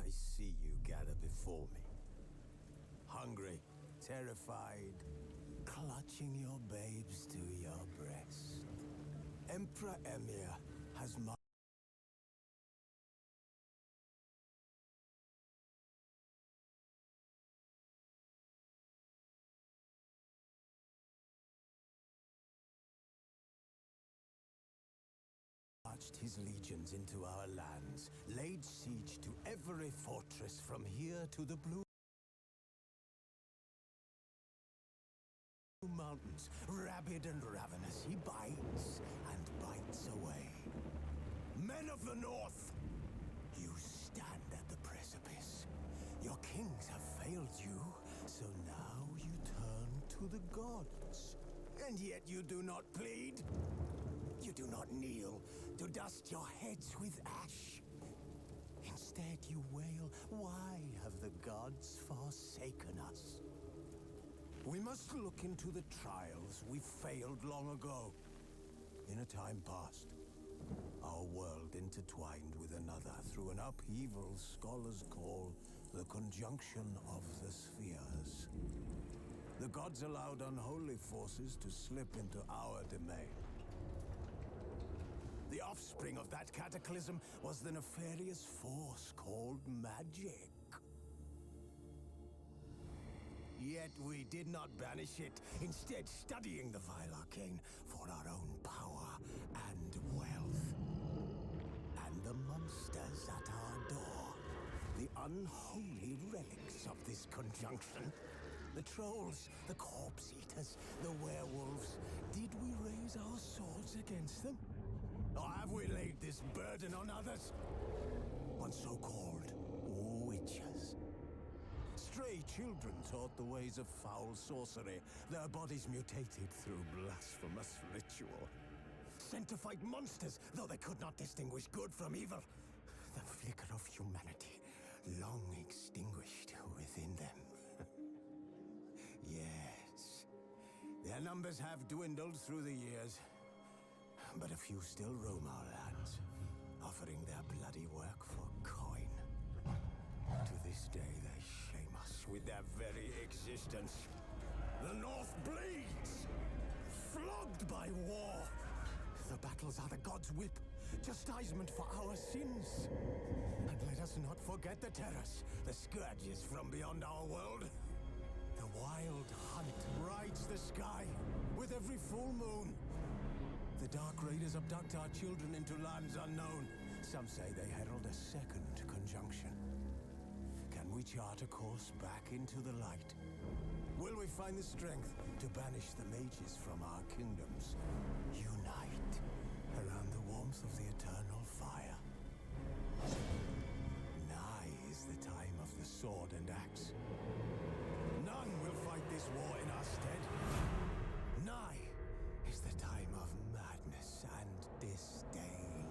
I see you gather before me. Hungry, terrified, clutching your babes to your breast. Emperor Emir has marched his legions into our lands, laid siege to every fortress from here to the Blue Mountains. Rabid and ravenous, he bites and bites away. Men of the North, you stand at the precipice. Your kings have failed you, so now you turn to the gods. And yet you do not plead. You do not kneel to dust your heads with ash. Instead you wail, why have the gods forsaken us? We must look into the trials we failed long ago. In a time past, our world intertwined with another through an upheaval scholars call the conjunction of the spheres. The gods allowed unholy forces to slip into our domain. The offspring of that cataclysm was the nefarious force called magic. Yet we did not banish it, instead studying the vile arcane for our own power and wealth. And the monsters at our door, the unholy relics of this conjunction. The trolls, the corpse eaters, the werewolves. Did we raise our swords against them? Or have we laid this burden on others? On so-called witches. Stray children taught the ways of foul sorcery, their bodies mutated through blasphemous ritual. Sent to fight monsters, though they could not distinguish good from evil. The flicker of humanity, long extinguished within them. Yes, their numbers have dwindled through the years. But a few still roam our lands, offering their bloody work for coin. To this day, they shame us with their very existence. The North bleeds, flogged by war. The battles are the gods' whip, chastisement for our sins. And let us not forget the terrors, the scourges from beyond our world. The wild hunt rides the sky with every full moon. The Dark Raiders abduct our children into lands unknown. Some say they herald a second conjunction. Can we chart a course back into the light? Will we find the strength to banish the mages from our kingdoms? Unite around the warmth of the eternal fire. Nigh is the time of the sword and axe. None will fight this war in our stead. Nigh is the time of madness and disdain.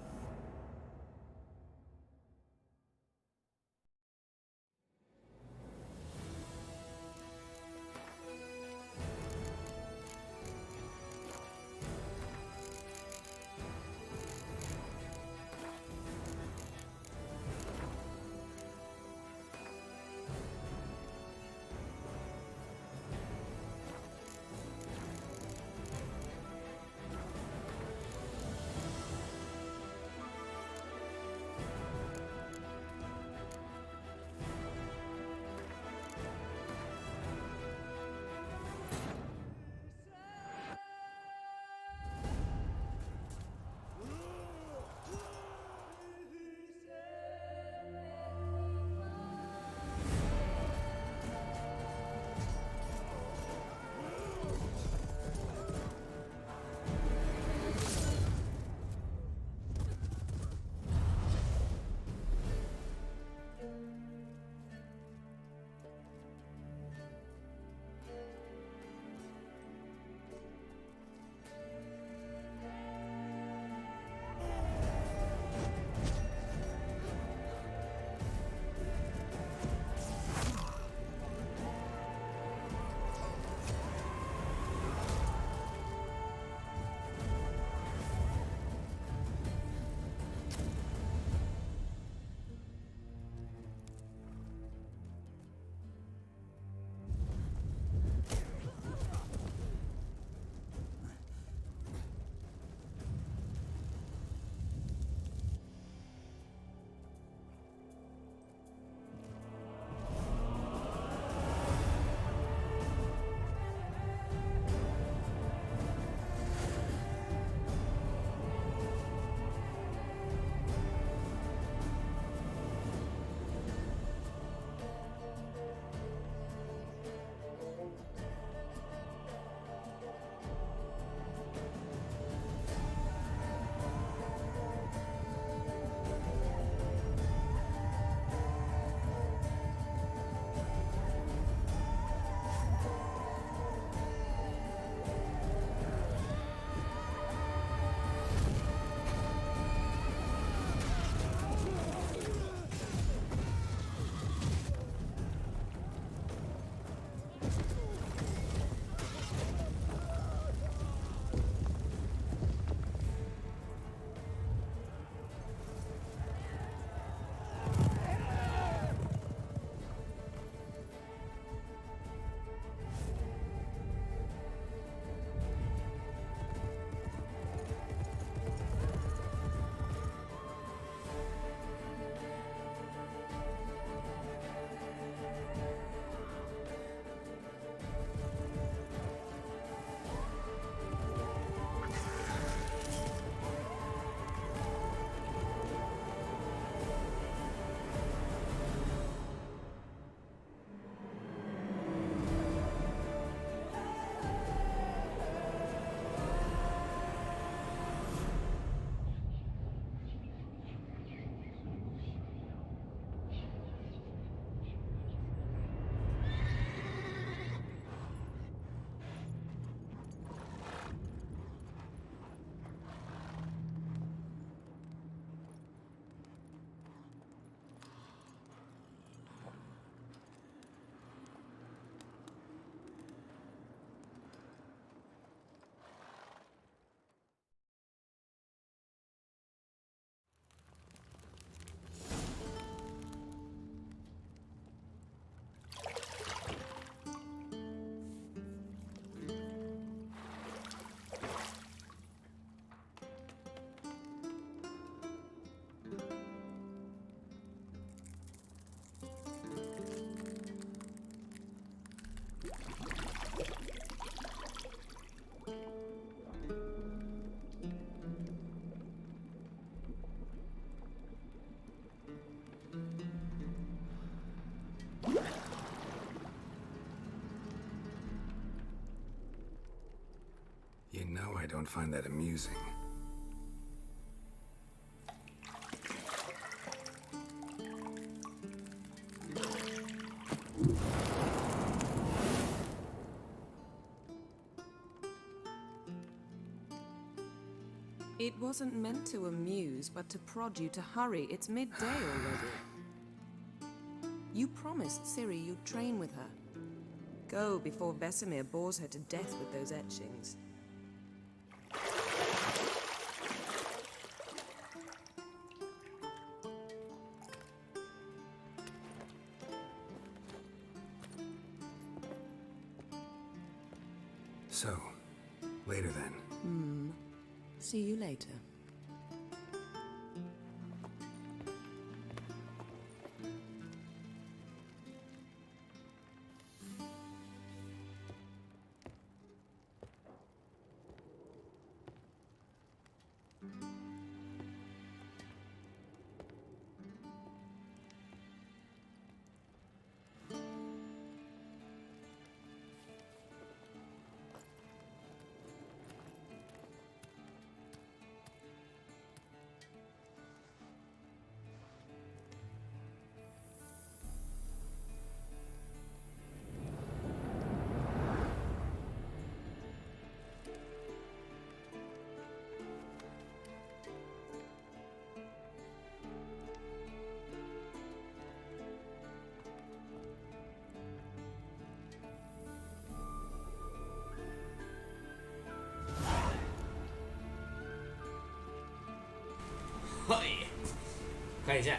You know I don't find that amusing. It wasn't meant to amuse, but to prod you to hurry. It's midday already. You promised Ciri you'd train with her. Go before Vesemir bores her to death with those etchings. So, later then. See you later.嗨，看一下，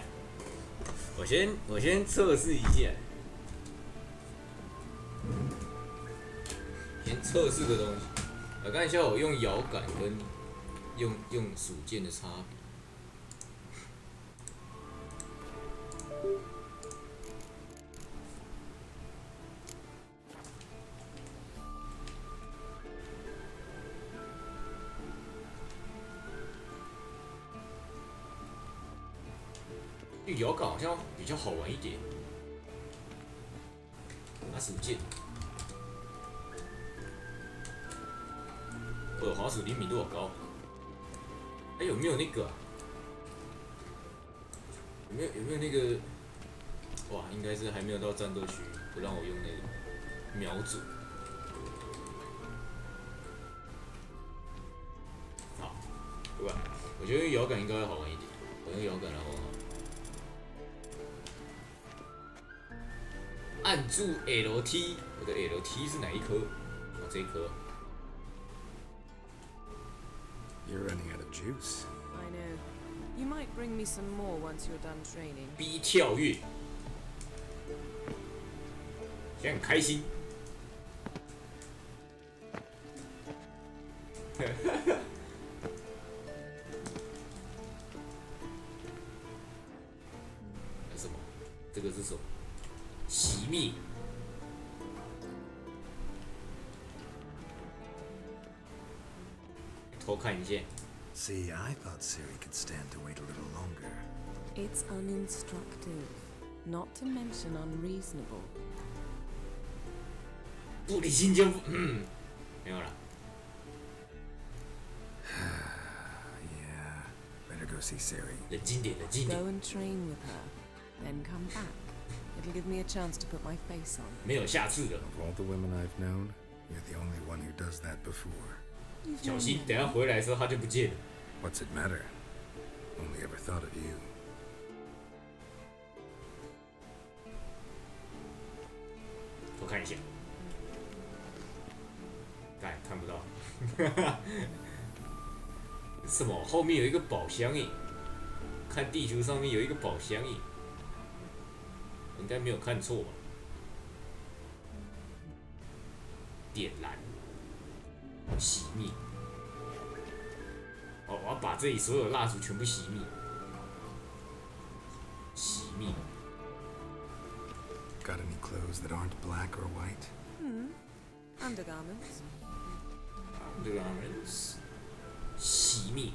我先测试一下，先测试个东西。我看一下我用摇杆跟用鼠键的差别。摇杆好像比较好玩一点，拿鼠键，我的滑鼠灵敏度好高。哎，有没有那个、啊？有没有那个？哇，应该是还没有到战斗区，不让我用那个瞄准。好，对吧？我觉得摇杆应该会好玩一点，我用摇杆来玩好。按住 LT， 我的 LT 是哪一颗？啊，这一颗。You're running out of juice. I know. You might bring me some more once you're done training. B 跳跃，现在很开心。什么？这个是什么？熄灭。偷看一下。See, I thought Ciri could stand to wait a little longer. It's uninstructive, not to mention unreasonable. 不理性就没有了。Yeah, better go see Ciri. 冷静点，冷静 Go 点。 and train with her, then come back. It'll give me a chance to put my face on. 没有下次了， Of all the women I've known, you're the only one who does that before. You've 小 known 心， me. 等下回来的时候他就不见了。 What's it matter? Only ever thought of you. 我看一下，看不到。什么？后面有一个宝箱耶！看地图上面有一个宝箱耶，应该没有看错吧？点燃，熄灭。哦，我要把这里所有的蜡烛全部熄灭。熄灭。 Got any clothes that aren't black or white? Undergarments. Undergarments， 熄灭。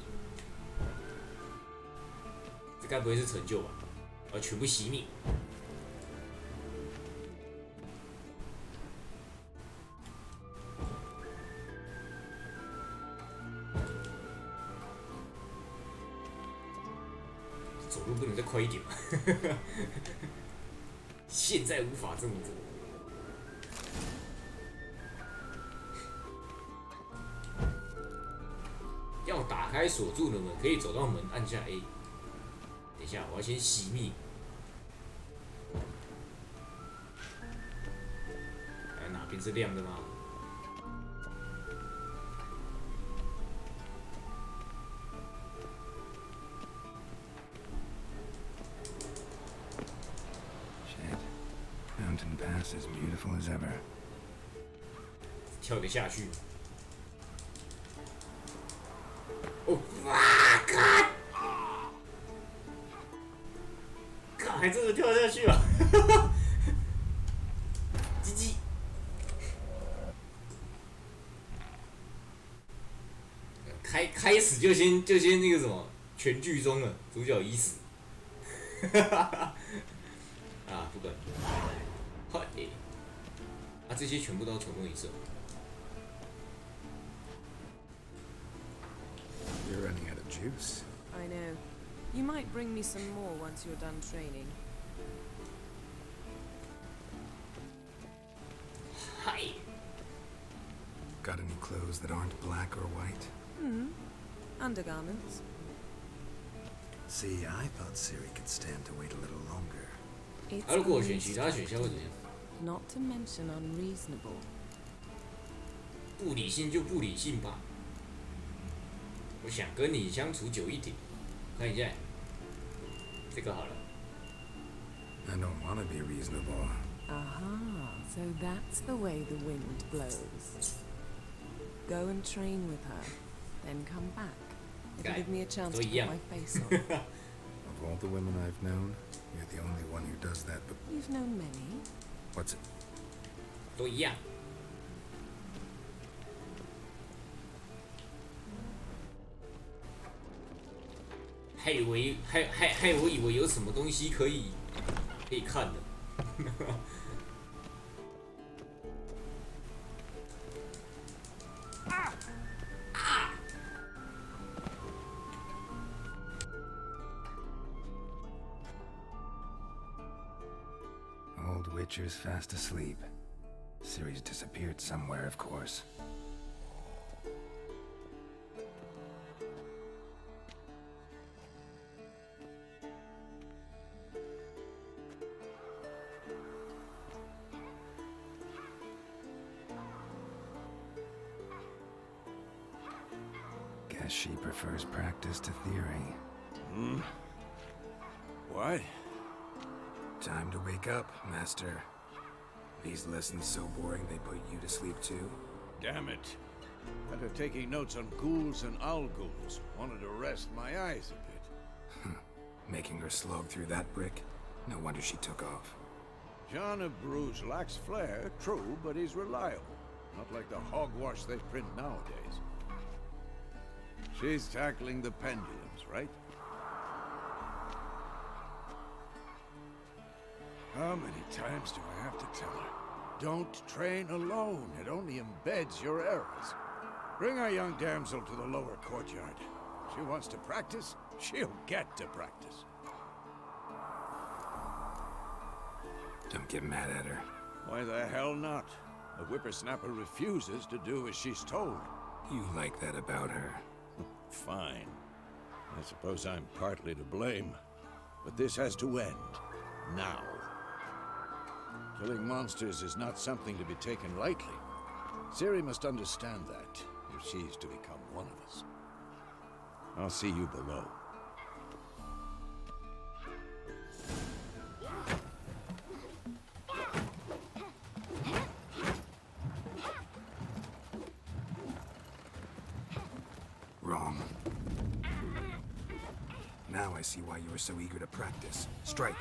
这该不会是成就吧？全部熄灭。路不能再快一点吗？现在无法这么做。要打开锁住的门，可以走到门，按下 A。等一下，我要先熄灭。哎，哪边是亮的吗？ Mountain Pass as beautiful as ever. 跳得下去。哦，哇！靠！还真的跳下去了。鸡鸡。开始就先那个什么全剧终了，主角已死。啊，不管。 啊，这些全部都重弄一次。You're running out of juice. I know. You might bring me some more once you're done training. Hi. Got any clothes that aren't black or white? Undergarments. See, I thought Siri could stand to wait a little longer. It's 如果我选其他选项会怎么样？ not to mention unreasonable. 不理性就不理性吧。我想跟你相处久一点。看一下，这个好了。I don't want to be reasonable. Aha, so that's the way the wind blows. Go and train with her, then come back. It'll give me a chance to put my face on. Of all the women I've known, you're the only one who does that, but... You've known many. What's it? 都一样。还我以为有什么东西可以看的。Old Witcher's fast asleep. Ciri's disappeared somewhere, of course. Guess she prefers practice to theory. What? Time to wake up, Master. These lessons so boring they put you to sleep too? Damn it. After taking notes on ghouls and owl ghouls, wanted to rest my eyes a bit. Making her slog through that brick? No wonder she took off. John of Bruges lacks flair, true, but he's reliable. Not like the hogwash they print nowadays. She's tackling the pendulums, right? How many times do I have to tell her? Don't train alone. It only embeds your errors. Bring our young damsel to the lower courtyard. She wants to practice, she'll get to practice. Don't get mad at her. Why the hell not? The whippersnapper refuses to do as she's told. You like that about her. Fine. I suppose I'm partly to blame. But this has to end. Now. Killing monsters is not something to be taken lightly. Ciri must understand that, if she's to become one of us. I'll see you below. Wrong. Now I see why you were so eager to practice. Strike.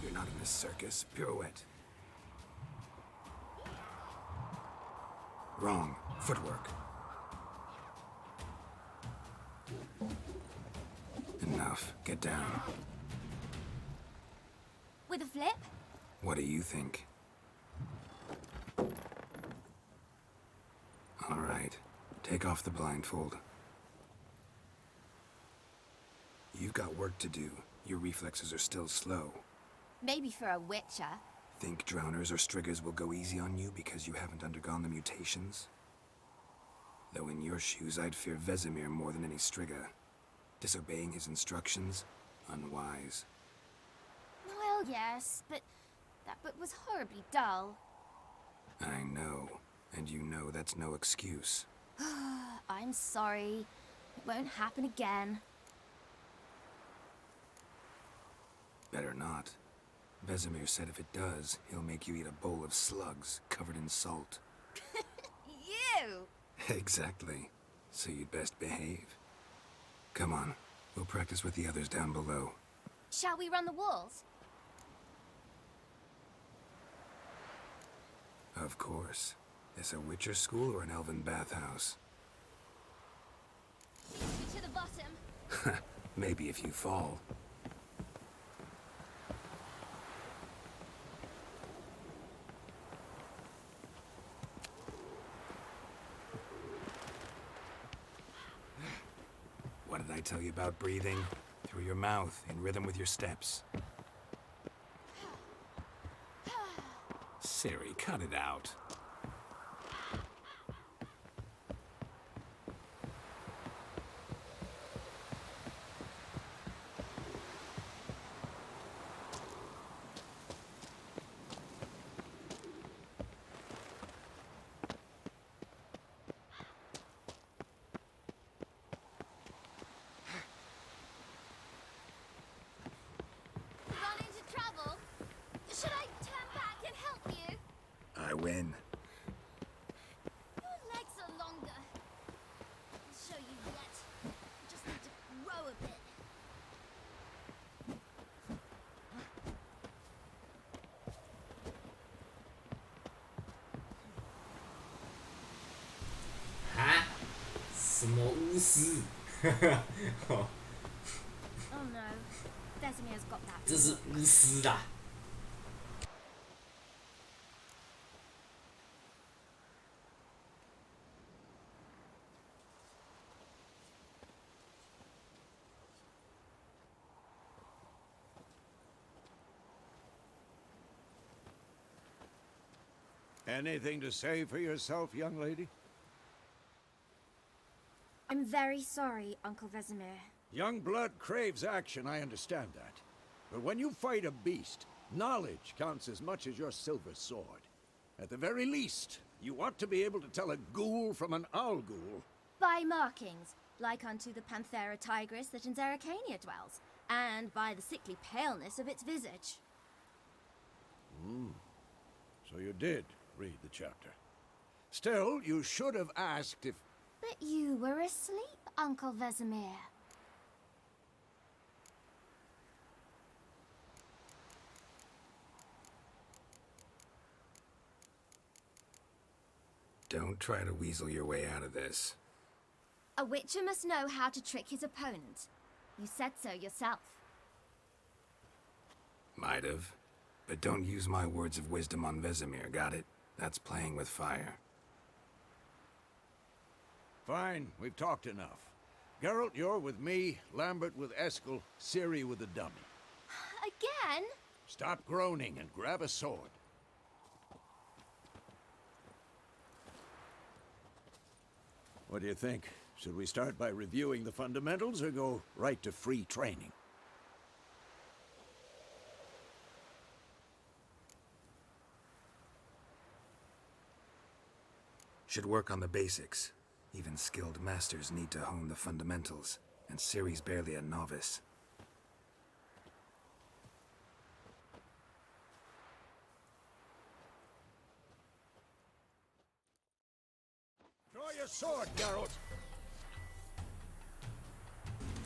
You're not in a circus. Pirouette. Wrong. Footwork. enough. Get down. With a flip? What do you think? All right. Take off the blindfold. You've got work to do. Your reflexes are still slow. Maybe for a witcher. Think drowners or striggers will go easy on you because you haven't undergone the mutations? Though in your shoes, I'd fear Vesemir more than any strigger. Disobeying his instructions? Unwise. Well, yes, but that book was horribly dull. I know. And you know that's no excuse. I'm sorry. It won't happen again. Better not. Vesemir said if it does, he'll make you eat a bowl of slugs covered in salt. You! Exactly. So you'd best behave. Come on. We'll practice with the others down below. Shall we run the walls? Of course. This a Witcher school or an elven bathhouse? To the bottom. Maybe if you fall. What did I tell you about breathing? Through your mouth, in rhythm with your steps. Siri, cut it out. Run into trouble? Should I turn back and help you? I win. Your legs are longer. I'll show you yet. You just need to grow a bit.哈？什么巫师？哦， Oh no. Vesemir's got that. 这是巫师啦。Anything to say for yourself, young lady? I'm very sorry, Uncle Vesemir. Young blood craves action, I understand that. But when you fight a beast, knowledge counts as much as your silver sword. At the very least, you ought to be able to tell a ghoul from an owl ghoul. By markings, like unto the Panthera tigris that in Zerrikania dwells, and by the sickly paleness of its visage. So you did read the chapter. Still, you should have asked if... But you were asleep, Uncle Vesemir. Don't try to weasel your way out of this. A witcher must know how to trick his opponent. You said so yourself. Might have. But don't use my words of wisdom on Vesemir, got it? That's playing with fire. Fine, we've talked enough. Geralt, you're with me, Lambert with Eskel, Ciri with the dummy. Again? Stop groaning and grab a sword. What do you think? Should we start by reviewing the fundamentals or go right to free training? Should work on the basics. Even skilled masters need to hone the fundamentals, and Ciri's barely a novice. Draw your sword, Geralt.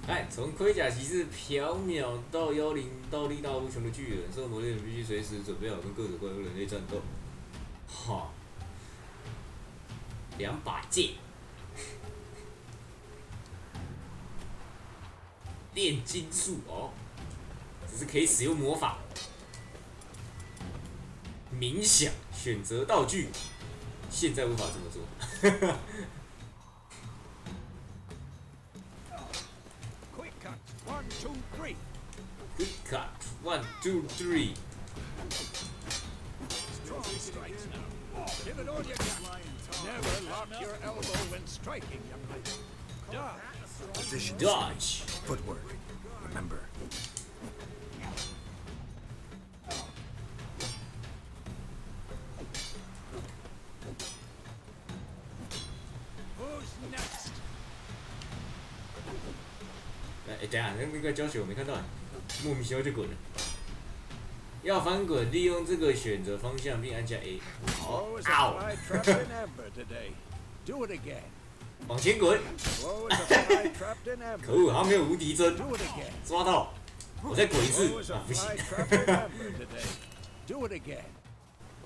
看，从盔甲骑士缥缈到妖灵，到力大无穷的巨人，生活猎人必须随时准备好跟各种怪物人类战斗。哈，2把剑。炼金术哦，只是可以使用魔法。冥想，选择道具，现在无法这么做。Quick cut. 1, 2, 3. Good cut. 1, 2, 3. Strong strikes now. Give it all you got. Never lock your elbow when striking, young lady. Dodge. Position. Dodge. Footwork. Remember. Who's next? 等一下，那个教学我没看到，莫名其妙就滚了。要翻滚，利用这个选择方向并按下 A。好 Slow as a ，ow， fly trapped in amber today. Do it again. 往前滚。 Slow as a fly trapped in 可 amber. 恶，他没有无敌针， Do it again. 抓到，我再滚一 Slow 次 as 啊， a 不行 fly。trapped in amber today. Do it again.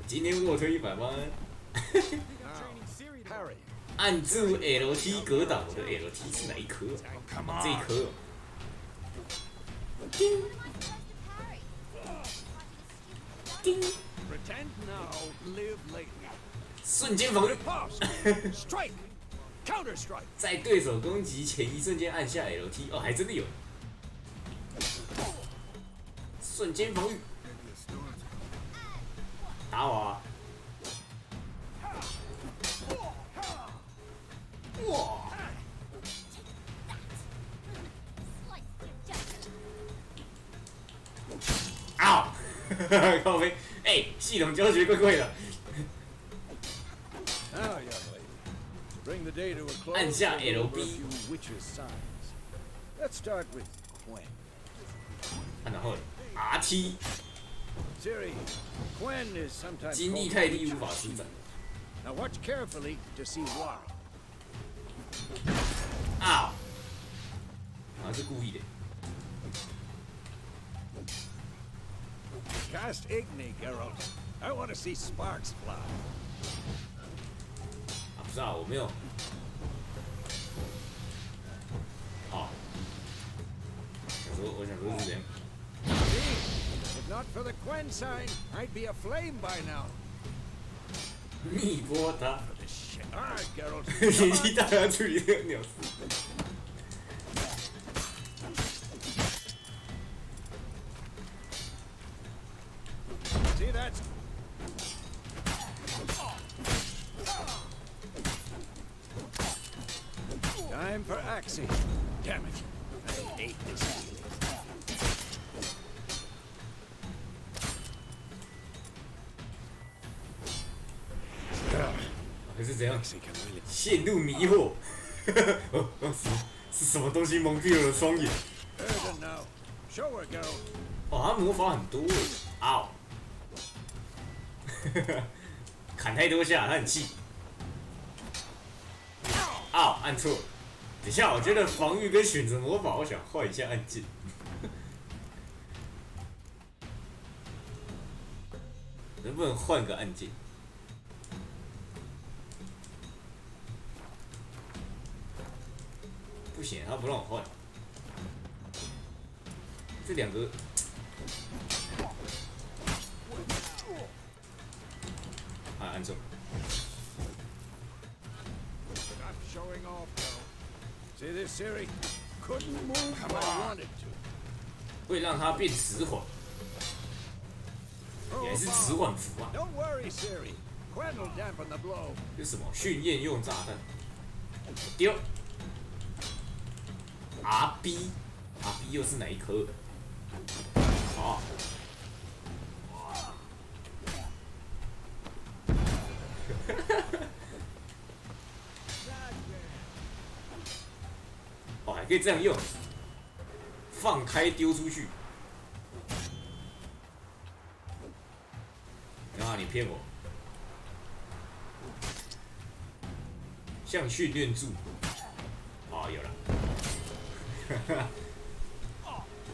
今天卧推100万， Now, parry. 按住 LT 格挡，我的 LT 是哪一颗？这一颗。叮 叮， Pretend now, live lately. 瞬间防御。 Pause. Strike. Counter strike. 在对手攻击前一瞬间按下 LT， 哦，还真的有。瞬间防御，打我啊！哇！啊！靠背，哎，系统教学怪怪的。 Now, young lady, to bring the day to a close, 按下 we'll go over a LB few witches' signs. Let's start with Quen. 然后 RT Siri, Quen is sometimes 金 called 力 the 泰利 witch's 无法施 shield. 展。 Now watch carefully to see why. 啊！好像是故意的。 Cast Igni, Geralt. I want to see sparks fly. 啊，不是啊，我没有。好。我想说是这样。 See? If not for the Quen sign, I'd be aflame by now. 密波他， This shit. All right, Geralt. 年 Come 纪 on. 大要处理这个鸟事。 See that? Time for axing. Damn it. I hate this feeling. 还是怎样？ Axie can really 陷入迷惑。是什么东西蒙蔽了我的双眼？ Urban now. Show her, Geralt. 哦，他魔法很多耶！嗷！砍太多下，他很气。嗷！按错了。等一下，我觉得防御跟选择魔法，我想换一下按键。能不能换个按键？不行，他不让我换。这两个。 啊，按错。 Stop showing off, Geralt. See this, Siri? Couldn't move but I wanted to. 会让它变迟缓，原来是迟缓符啊！ Don't worry, Siri. Quen will dampen the blow. 这是什么？训练用炸弹。丢。RB 又是哪一颗？好。哦，还可以这样用，放开丢出去。啊，你骗我！像训练柱。哦，有了。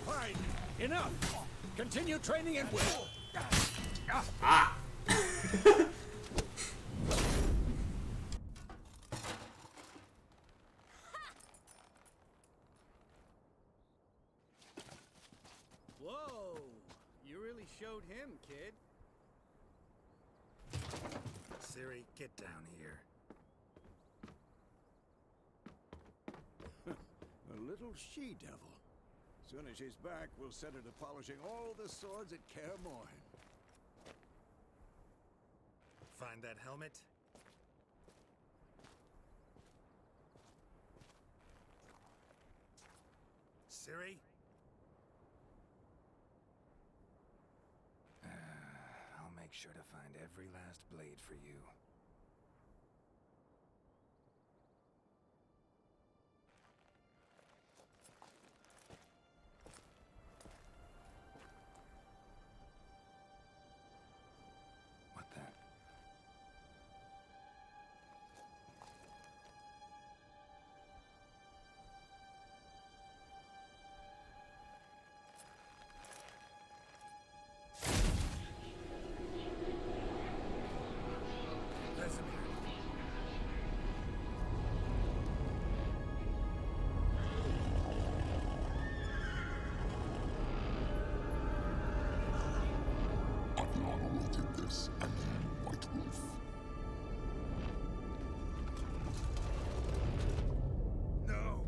Fine. Enough. Continue training and will. 啊！ showed him, kid. Ciri, get down here. A little she-devil. Soon as she's back, we'll set her to polishing all the swords at Kaer Morhen. Find that helmet? Ciri? I'll make sure to find every last blade for you. What the? Adriano did this, and you, White Wolf. No!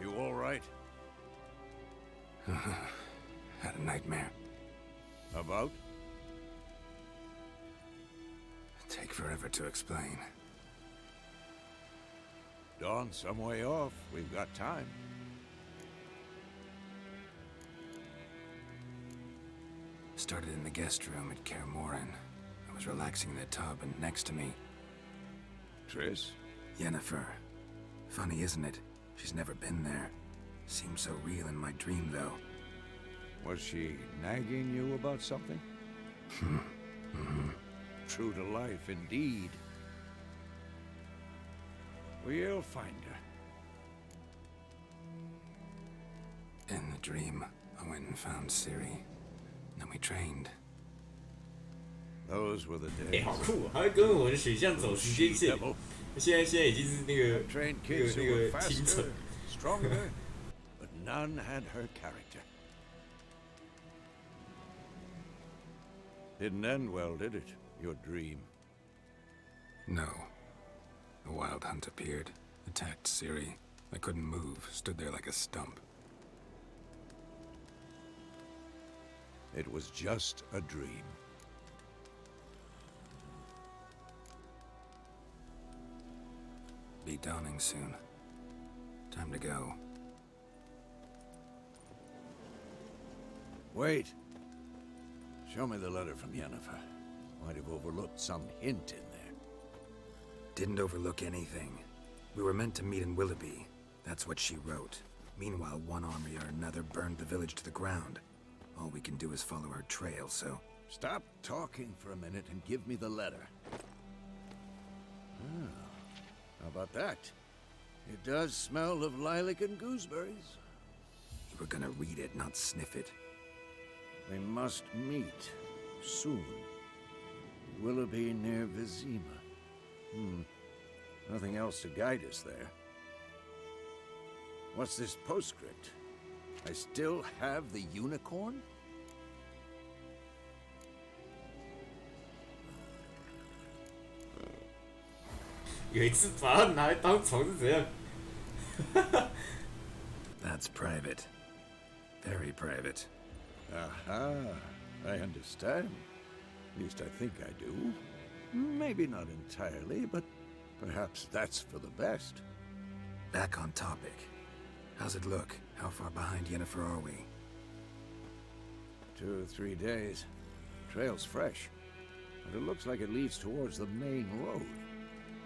You all right? Had a nightmare. About? Take forever to explain. Dawn's some way off. We've got time. Started in the guest room at Kaer Morhen. I was relaxing in the tub, and next to me, Triss? Yennefer. Funny, isn't it? She's never been there. Seemed so real in my dream, though. Was she nagging you about something? True to life, indeed. We'll find her. In the dream, I went and found Ciri. Then we trained. Those were the 哎、 days. 好酷、哦！还会跟我的水象走时间线。现在已经是那个 Trained 那 kids 个 who 那 were 个清 faster, 晨。 stronger, but none had her character. Didn't end well, did it? Your dream. No. A wild hunt appeared, attacked Ciri. I couldn't move, stood there like a stump. It was just a dream. Be dawning soon. Time to go. Wait. Show me the letter from Yennefer. Might have overlooked some hint in there. Didn't overlook anything. We were meant to meet in Willoughby. That's what she wrote. Meanwhile, one army or another burned the village to the ground. All we can do is follow her trail, so... Stop talking for a minute and give me the letter. How about that? It does smell of lilac and gooseberries. You were gonna read it, not sniff it. We must meet soon. Willoughby near Vizima. Nothing else to guide us there. What's this postscript? I still have the unicorn? 有一次把它拿来当床是怎样？ That's private. Very private. Aha, I understand. At least I think I do. Maybe not entirely, but perhaps that's for the best. Back on topic. How's it look? How far behind Yennefer are we? 2 or 3 days. Trail's fresh, but it looks like it leads towards the main road.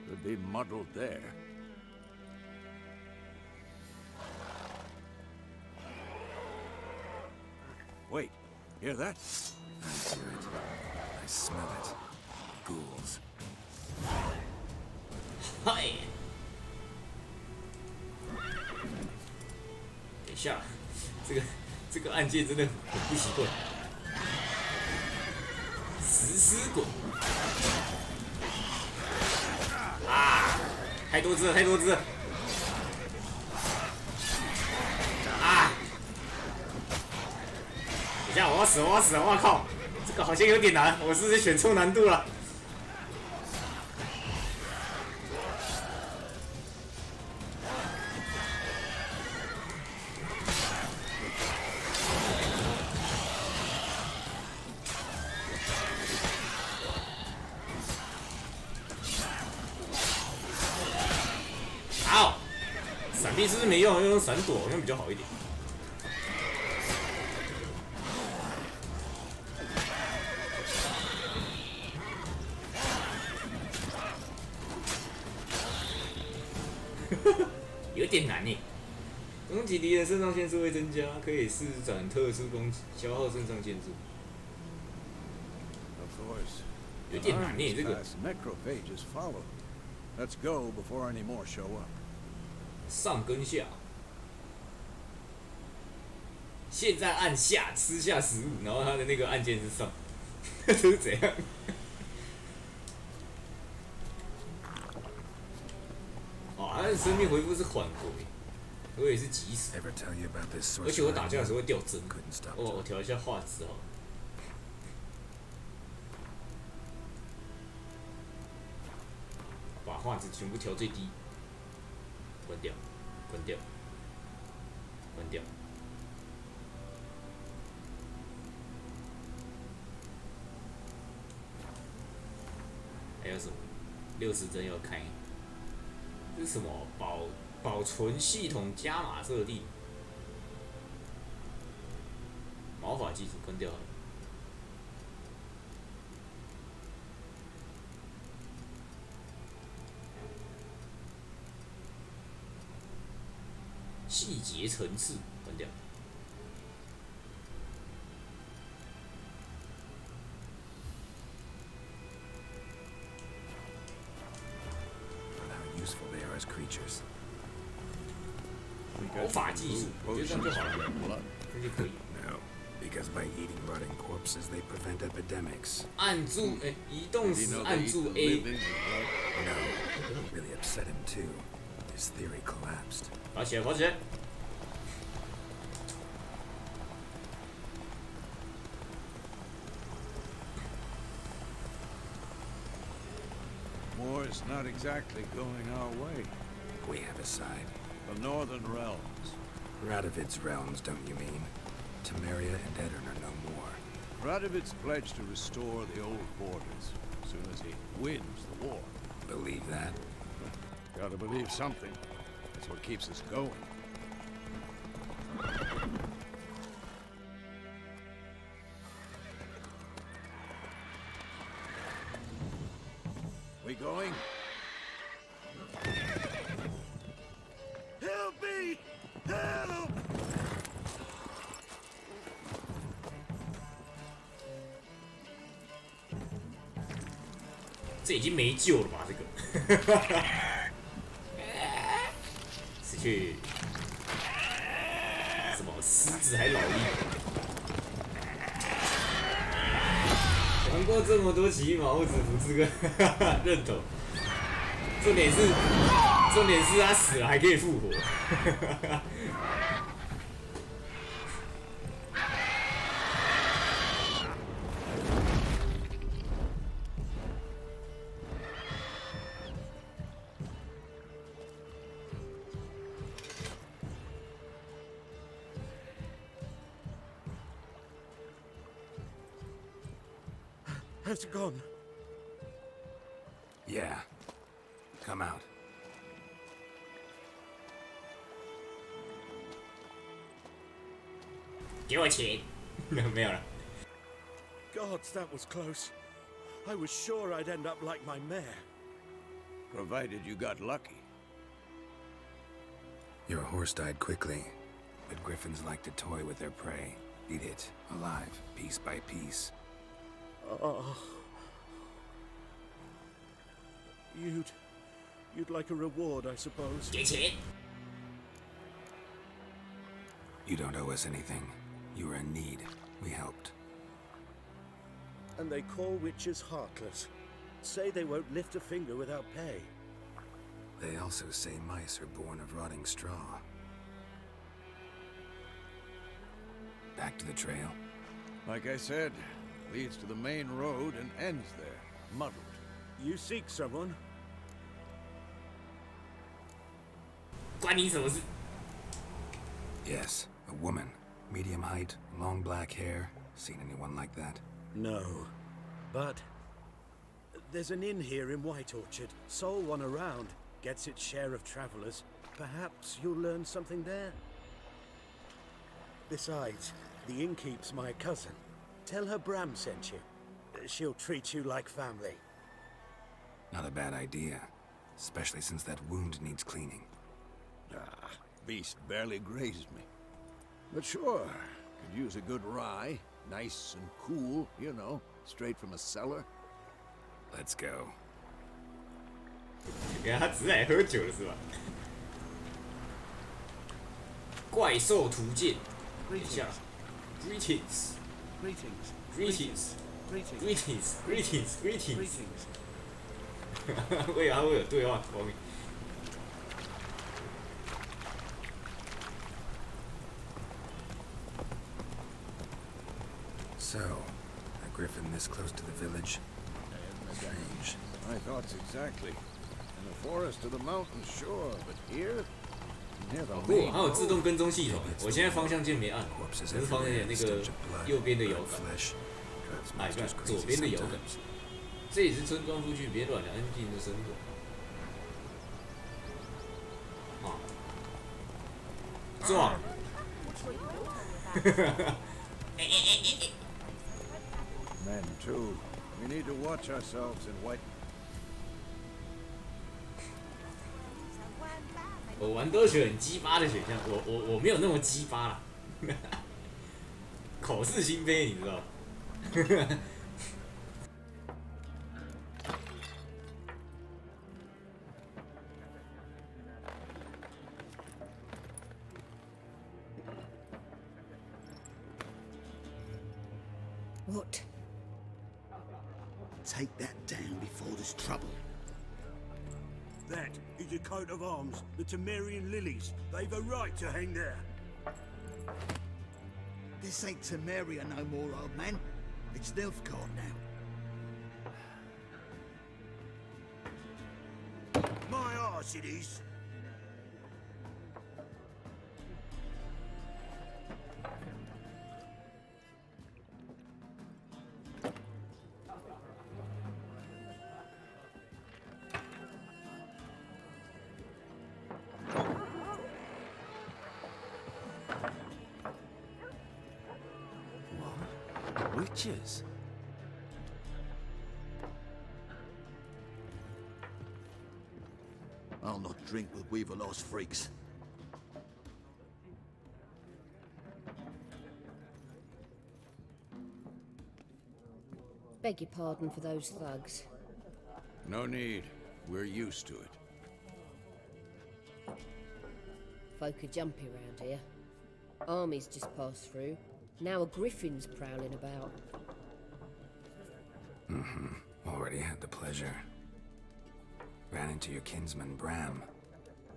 Could be muddled there. Wait, Hear that? I hear it. I smell it. Ghouls. 嗨，等一下，这个按键真的很不习惯。食尸鬼啊！太多只了，太多只了！啊！等一下，我要死！我靠！这个好像有点难，我是不是选错难度了？好，闪避是不是没用？要用闪躲好像比较好一点。有点难耶。攻击敌人肾上腺素会增加，可以施展特殊攻击，消耗肾上腺素。Of course. 有点难耶，这个。 Necrophages follow. Let's go before any more show up. 上跟下，现在按下吃下食物，然后它的那个按键是上，这是怎样？哦，它的生命回复是缓回，我也是及时， Ever tell you about this 而且我 sorcerer? 打架的时候会掉帧。 Couldn't stop. 我调一下画质哦。把画质全部调最低，关掉，关掉，关掉。还有什么？60帧要开。这是什么？保存系统加码设定。毛发技术关掉了。细节层次关掉。On how useful they are as creatures. 毛发技术，我觉得这样就好了，这就可以。 No, because by eating rotting corpses, they prevent epidemics. 按住，移动时按住 A。 No, it really upset him too. His theory collapsed. 跑起来，跑起来！ War's not exactly going our way. We have a side. The Northern Realms. Radovid's realms, don't you mean? Temeria and Edirn are no more. Radovid's pledged to restore the old borders as soon as he wins the war. Believe that? Gotta believe something. That's what keeps us going. We going? Help me! Help! 这已经没救了吧？这个，死去！什么狮子还老鹰？玩过这么多奇马，我只服这个认同。重点是他死了还可以复活。Has it gone? Yeah. Come out. 给我钱，没有了。 Gods, that was close. I was sure I'd end up like my mare. Provided you got lucky. Your horse died quickly, but griffins like to toy with their prey. Eat it, alive, piece by piece. Oh. You'd like a reward, I suppose. 给钱。 You don't owe us anything. You were in need. We helped. And they call witches heartless. Say they won't lift a finger without pay. They also say mice are born of rotting straw. Back to the trail. Like I said, leads to the main road and ends there, muddled. You seek someone? 关你什么事？ Yes, a woman. Medium height, long black hair. Seen anyone like that? No. But there's an inn here in White Orchard. Sole one around. Gets its share of travelers. Perhaps you'll learn something there. Besides, the innkeep's my cousin. Tell her Bram sent you. She'll treat you like family. Not a bad idea. Especially since that wound needs cleaning. Ah, beast barely grazed me. But sure, could use a good rye. Nice and cool, you know, straight from a cellar. Let's go. 原来他只是来喝酒的是吧？怪兽图鉴，等一下 ，Greetings, Greetings. Greetings, Greetings. Greetings, Greetings, Greetings。 Greetings. 为啥会有对话框？ So, a griffin this close to the village? Strange. My thoughts exactly. In the forest or the mountain, sure, but here? Near the 不，还有自动跟踪系统。我现在方向键没按， Corpses 只是方向键 everywhere, 那 stench 个 of blood, 右边的摇 burnt 杆， flesh. Drives 哎，不 monsters 是左 crazy 边的摇杆。 sometimes. 这里是村庄附近，别乱了，安静的生活。啊，撞！ Men, too. We need to watch ourselves in white. 我玩都选很鸡巴的选项，我没有那么鸡巴啦，口是心非，你知道。What? Take that down before there's trouble. That is a coat of arms, the Temerian lilies. They've a right to hang there. This ain't Temeria no more, old man. It's Nilfgaard now. My arse it is. Witches? I'll not drink with Weaverlost freaks. Beg your pardon for those thugs. No need. We're used to it. Folk are jumpy round here. Armies just passed through. Now a griffin's prowling about. Already had the pleasure. Ran into your kinsman, Bram.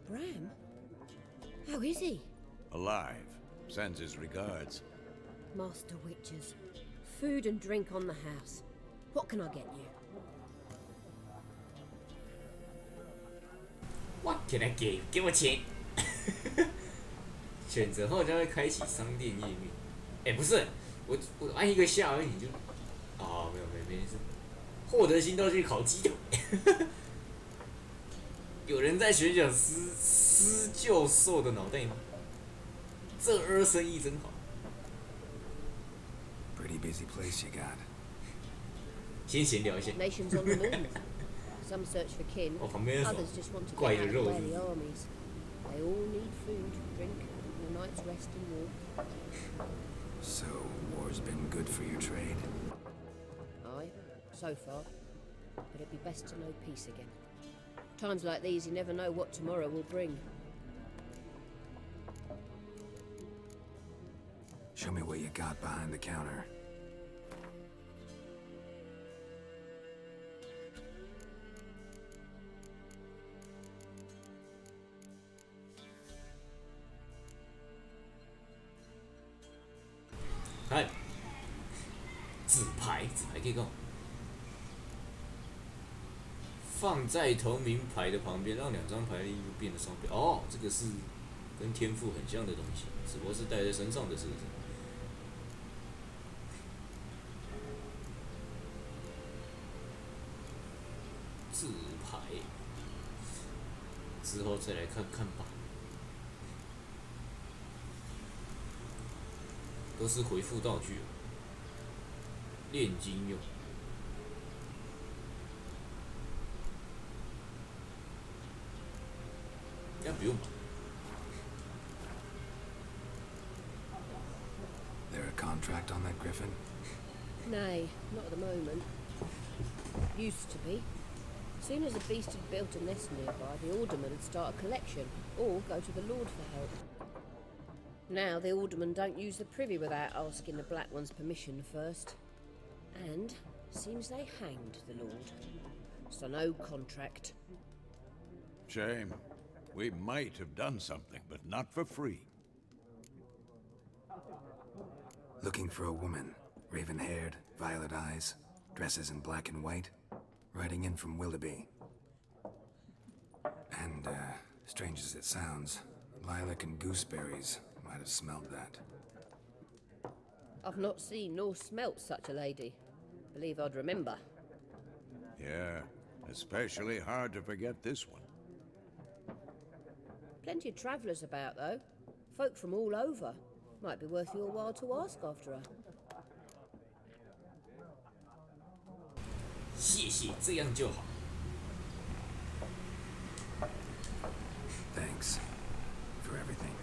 Bram? How is he? Alive. Sends his regards. Master Witches. Food and drink on the house. What can I get you? What can I give? 给我钱！选择后将会开启商店页面。哎，不是，我按一个下而已就，哦，没事。获得新道具烤鸡腿。有人在选角撕旧兽的脑袋吗？这生意真好。Pretty busy place you got. 先闲聊一下。 Nations on the move. Some search for kin, 哦，旁边那 others 种 just want to 怪 get 的 out 肉 of 是 where 不 the 是？ armies. They all need food, drink, and a night's rest and walk. So, war's been good for your trade? Aye, so far. But it'd be best to know peace again. Times like these, you never know what tomorrow will bring. Show me what you got behind the counter. Hi. 纸牌可以干嘛？放在同名牌的旁边，让2张牌的衣服变得双倍。哦，这个是跟天赋很像的东西，只不过是带在身上的，是不是？纸牌，之后再来看看吧。都是回复道具，炼金用。应该不用吧？ There a contract on that griffin? Nay, not at the moment. Used to be. Soon as a beast had built a nest nearby, the alderman would start a collection, or go to the Lord for help. Now the aldermen don't use the privy without asking the Black One's permission first. And seems they hanged the Lord. So no contract. Shame. We might have done something, but not for free. Looking for a woman. Raven-haired, violet eyes, dresses in black and white. Riding in from Willoughby. And, strange as it sounds, lilac and gooseberries might have smelled that. I've not seen nor smelt such a lady. Believe I'd remember. Yeah, especially hard to forget this one. Plenty of travellers about, though. Folk from all over. Might be worth your while to ask after her. 谢谢，这样就好。 Thanks for everything.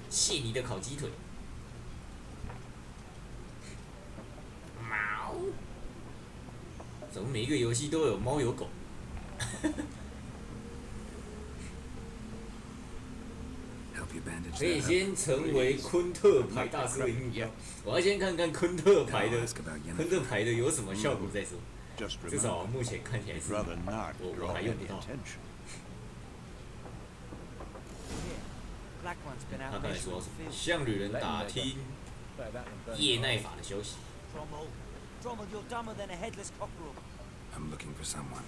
谢你的烤鸡腿。猫？怎么每一个游戏都有猫有狗？可以先成为昆特牌大师的目标。我要先看看昆特牌的有什么效果再说。至少目前看起来是，我还用不到。他刚才说什么？向旅人打听叶奈法的消息。I'm looking for someone.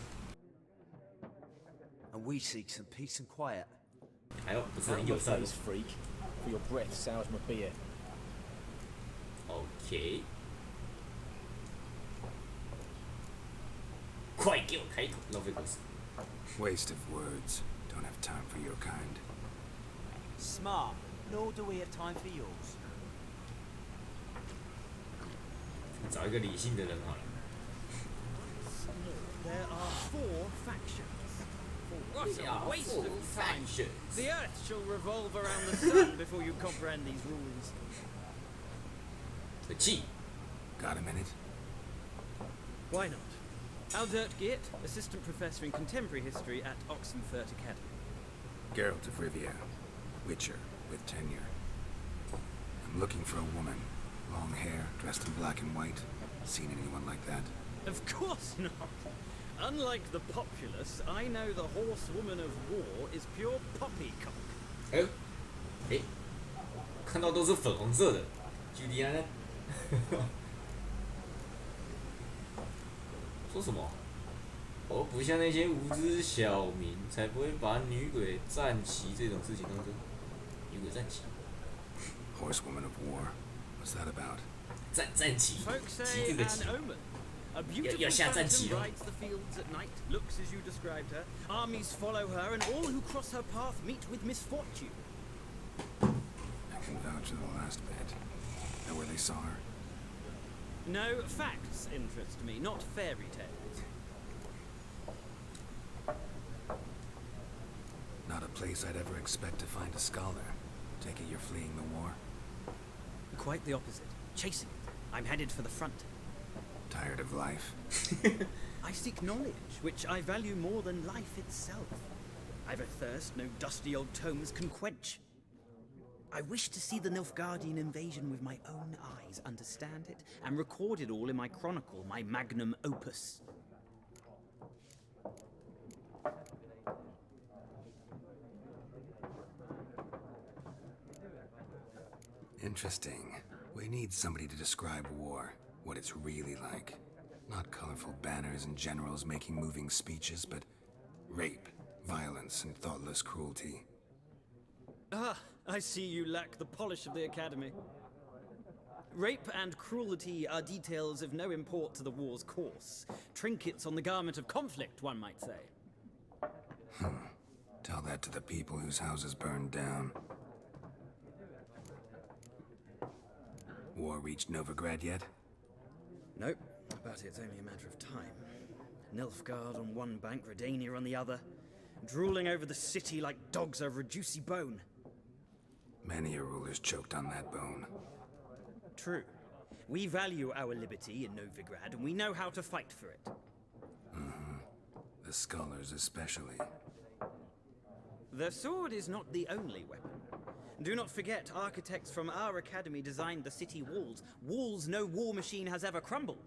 And we seek some peace and quiet. 还有不是很友善。freak, for your breath sours my beer. OK。快给我开口，浪费口水。Waste of words. Don't have time for your kind. Smart, nor do we have time for yours. 找一个理性的人好了。There are 4 factions. What a waste of time! The earth shall revolve around the sun before you comprehend these rules. The G. Got a minute? Why not? Aldert Geert, assistant professor in contemporary history at Oxenfurt Academy. Geralt of Rivia, Witcher with tenure. I'm looking for a woman. Long hair, dressed in black and white. Seen anyone like that? Of course not. Unlike the populace, I know the horsewoman of war is pure poppycock. 哎，看到都是粉红色的，朱莉安呢？说什么？我不像那些无知小民，才不会把女鬼战旗这种事情当真。女鬼战旗。Horsewoman of war. What's that about? 战旗，旗这个旗。 A beautiful phantom rides the fields at night, looks as you described her. Armies follow her, and all who cross her path meet with misfortune. I can vouch for the last bit. Know where they saw her? No, facts interest me, not fairy tales. Not a place I'd ever expect to find a scholar. Take it you're fleeing the war? Quite the opposite. Chasing it. I'm headed for the front. Tired of life? I seek knowledge, which I value more than life itself. I've a thirst no dusty old tomes can quench. I wish to see the Nilfgaardian invasion with my own eyes, understand it, and record it all in my chronicle, my magnum opus. Interesting. We need somebody to describe war, what it's really like. Not colorful banners and generals making moving speeches, but rape, violence, and thoughtless cruelty. Ah, I see you lack the polish of the Academy. Rape and cruelty are details of no import to the war's course. Trinkets on the garment of conflict, one might say. Tell that to the people whose houses burned down. War reached Novigrad yet? Nope, but it's only a matter of time. Nilfgaard on one bank, Redania on the other, drooling over the city like dogs over a juicy bone. Many a ruler's choked on that bone. True. We value our liberty in Novigrad, and we know how to fight for it. The scholars especially. The sword is not the only weapon. Do not forget, architects from our academy designed the city walls. Walls no war machine has ever crumbled.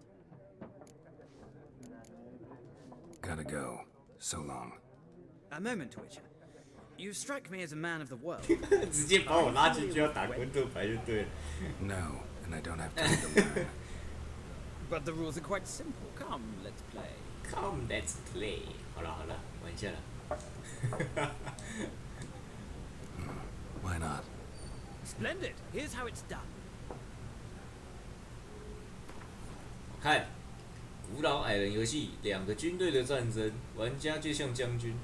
Gotta go. So long. A moment, Witcher. You strike me as a man of the world. 直接把我拉进去要打昆特牌就对了。No, and I don't have time to learn. But the rules are quite simple. Come, let's play. Come, let's play. 好了好了，玩一下了。Why not? Splendid. Here's how it's done. 看，古老矮人游戏，两个军队的战争，玩家就像将军。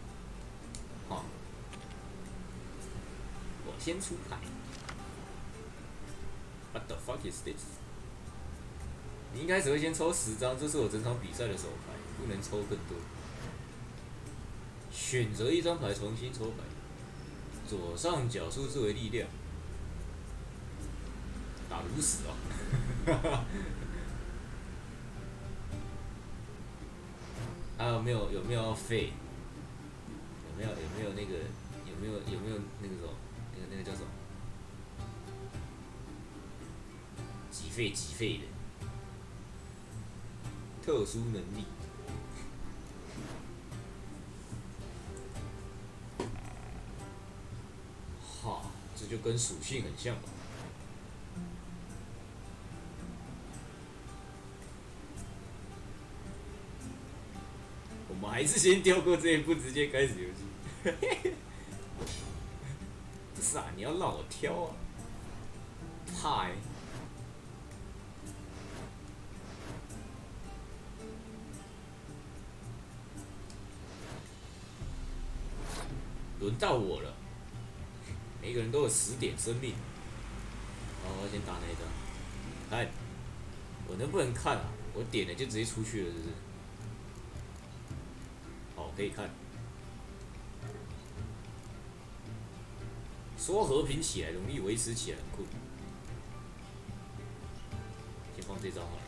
好，我先出牌。What the fuck is this？ 你一开始会先抽10张，这是我整场比赛的手牌，不能抽更多。选择一张牌重新抽牌，左上角数字为力量。打得不死哦！还有没有要废？有没有那个有没有那个什么那个叫什么？几费的特殊能力。哈，这就跟属性很像吧。我们还是先跳过这一步，直接开始游戏。不是啊，你要让我挑啊，怕欸。轮到我了，每个人都有10点生命。好，我要先打哪一张？看，我能不能看啊？我点了就直接出去了，是不是？好，可以看。说和平起来容易，维持起来很困难。先放这张好了。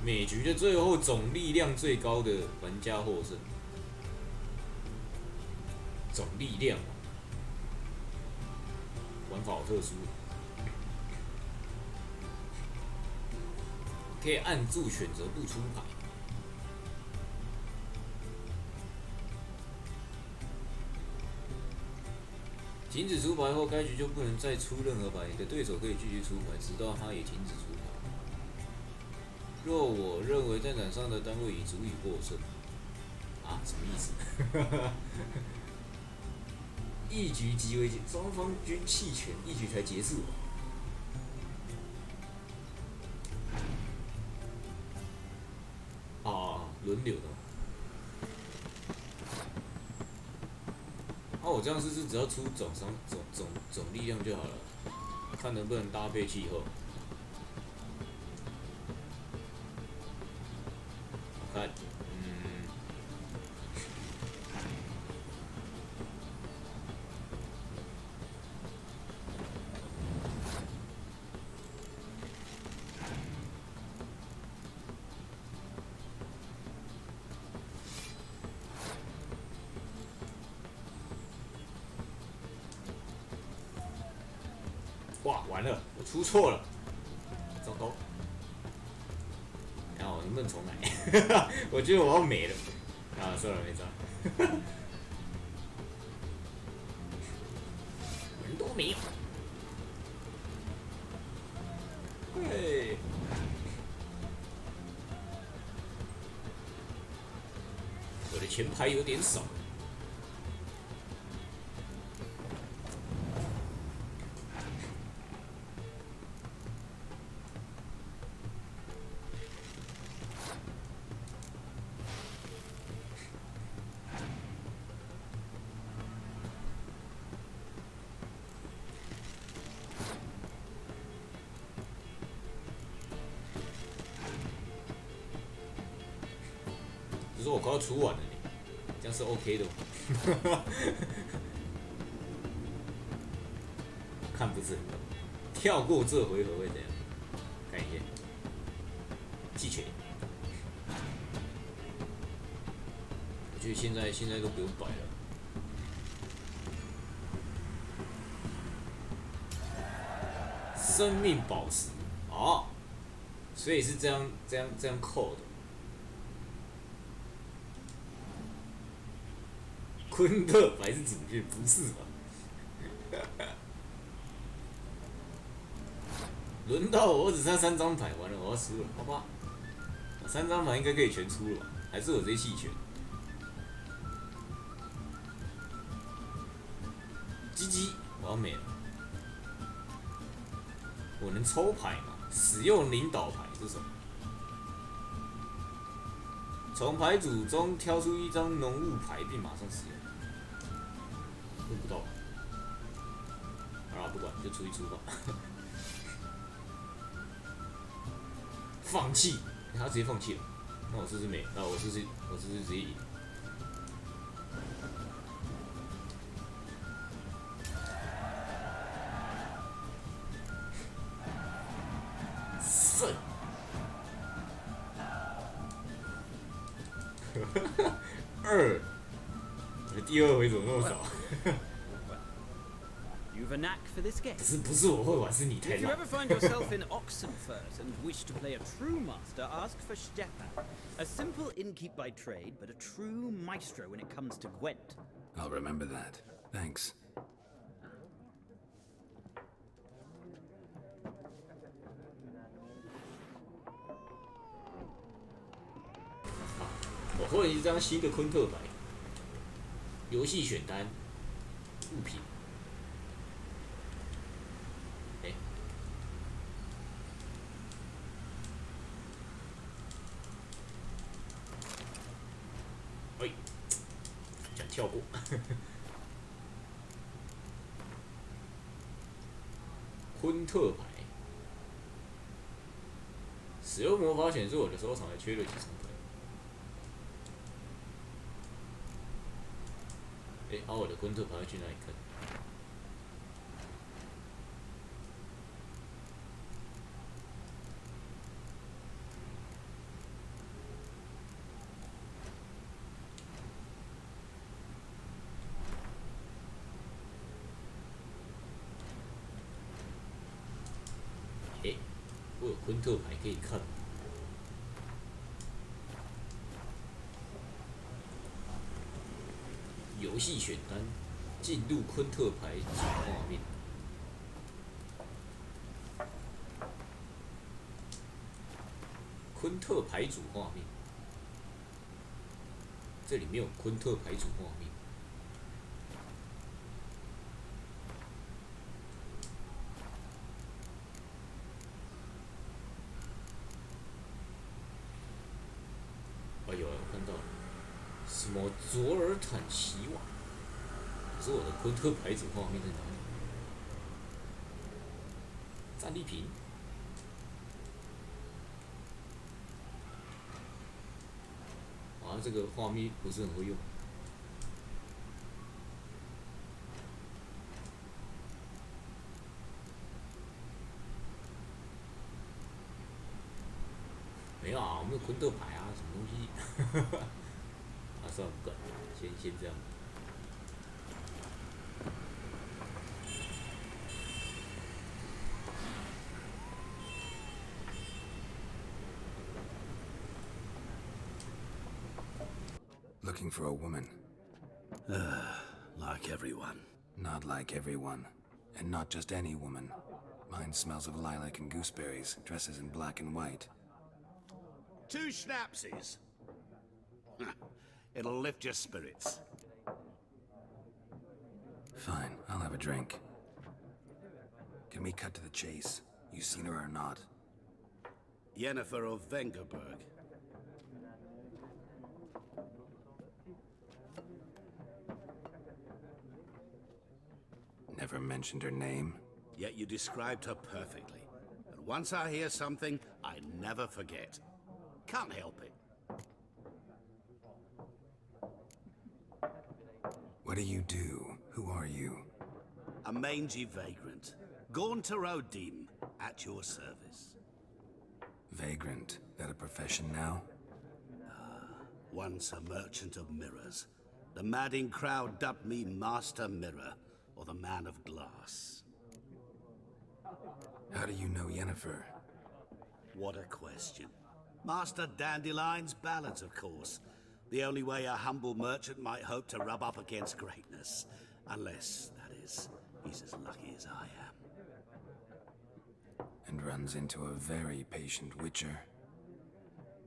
每局的最后总力量最高的玩家获胜。总力量，玩法好特殊。可以按住选择不出牌。停止出牌后，该局就不能再出任何牌。你的对手可以继续出牌，直到他也停止出牌。若我认为战场上的单位已足以获胜，啊，什么意思？一局即为双方均弃权，一局才结束。啊，轮流的。啊，我这样是只要出总力量就好了，看能不能搭配气候。看，哇，完了，我出错了，糟糕！然后我能不能重来？我觉得我要没了。啊，算了，没招。人都没有。嘿。我的钱牌有点少。只是我快要出完了呢，这样是 OK 的吗？看不是很懂，跳过这回合会怎样？看一下，弃权。我觉得现在都不用摆了。生命宝石哦，所以是这样扣的。昆特牌是主角，不是吧？轮到我只剩3张牌，完了我要输了，好吧？3张牌应该可以全出了吧？还是我直接弃权？鸡鸡，我要没了。我能抽牌吗？使用领导牌是什么？从牌组中挑出一张浓雾牌，并马上使用。用不到。好啦，不管，就出一出吧。放弃，他直接放弃了。那我是不是没？那我是不是直接赢？胜。2，我的第2回怎么那么少？You've a knack for this game. 不是我会玩，是你太 If you 烂。 ever find yourself in Oxenfurt and wish to play a true master, ask for Stepan. A simple innkeep by trade, but a true maestro when it comes to Gwent. I'll remember that. Thanks. 我获得一张新的昆特牌，游戏选单，物品。想跳过。昆特牌，使用魔法显示我的收藏还缺了几张牌。我的昆特牌要去哪里看？我有昆特牌可以看。游戏选单，进入昆特牌主画面。昆特牌主画面，这里没有昆特牌主画面。有了，我看到了，什么佐尔坦奇瓦？可是我的昆特牌组画面在哪里？战利品。啊，这个画面不是很会用。没有啊，我没有昆特牌啊，什么东西？啊，算了，不管，先这样。looking for a woman. Like everyone. Not like everyone. And not just any woman. Mine smells of lilac and gooseberries, dresses in black and white. 2 schnapsies. It'll lift your spirits. Fine, I'll have a drink. Can we cut to the chase? You seen her or not? Yennefer of Vengerberg. Never mentioned her name. Yet you described her perfectly. And once I hear something, I never forget. Can't help it. What do you do? Who are you? A mangy vagrant. Gone to Rodim, at your service. Vagrant. That a profession now? Once a merchant of mirrors. The madding crowd dubbed me Master Mirror, or the Man of Glass. How do you know Yennefer? What a question. Master Dandelion's ballads, of course. The only way a humble merchant might hope to rub up against greatness. Unless, that is, he's as lucky as I am. And runs into a very patient witcher.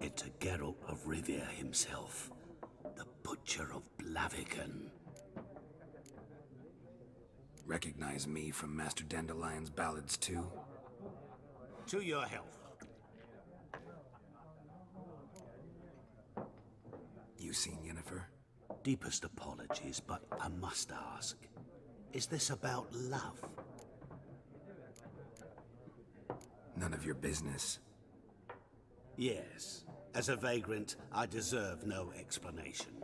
It's a Geralt of Rivia himself. The Butcher of Blaviken. Recognize me from Master Dandelion's ballads too? To your health. You seen Yennefer? Deepest apologies, but I must ask. Is this about love? None of your business. Yes. As a vagrant, I deserve no explanation.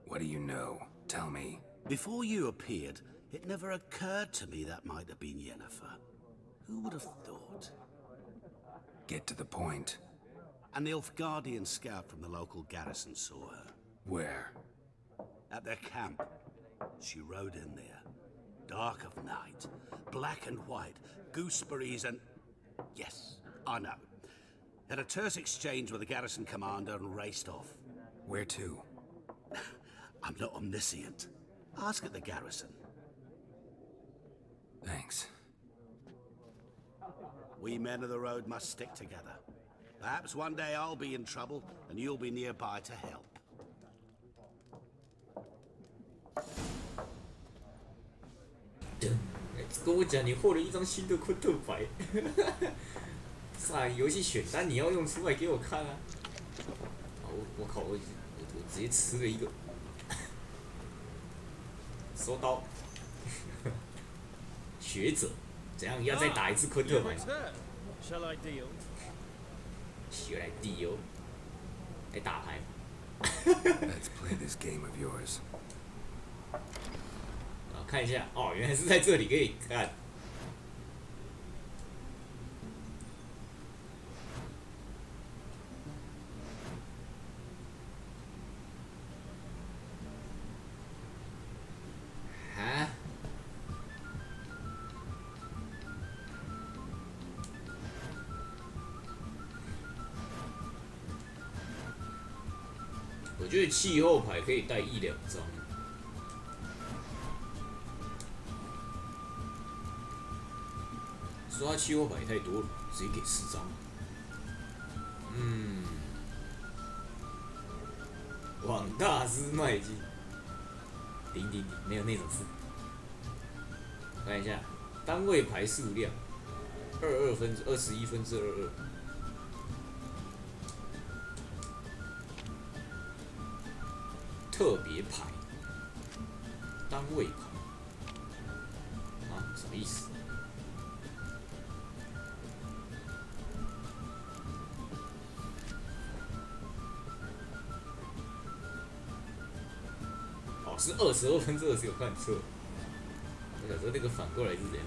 What do you know? Tell me. Before you appeared, it never occurred to me that might have been Yennefer. Who would have thought? Get to the point. An Nilfgaardian scout from the local garrison saw her. Where? At their camp. She rode in there. Dark of night. Black and white. Gooseberries and... Yes, I know. Had a terse exchange with the garrison commander and raced off. Where to? I'm not omniscient. Ask at the garrison. Thanks. We men of the road must stick together. Perhaps one day I'll be in trouble and you'll be nearby to help.跟我讲，你获了一张新的昆特牌。啥游戏选单你要用出来给我看啊！我靠，我直接吃了一个，收刀。学者，怎样要再打一次昆特牌吗？Shall I deal? 学来 deal， 来打牌。Let's play this game of yours. 看一下，哦，原来是在这里可以看。啊？我觉得气候牌可以带1、2张。说他气候牌太多了，直接给10张。往大师迈进。顶，没有那种字。看一下单位牌数量，21/22。特别牌，单位牌，啊，什么意思？哦，是22/20，有看错。我想说那个反过来是怎样？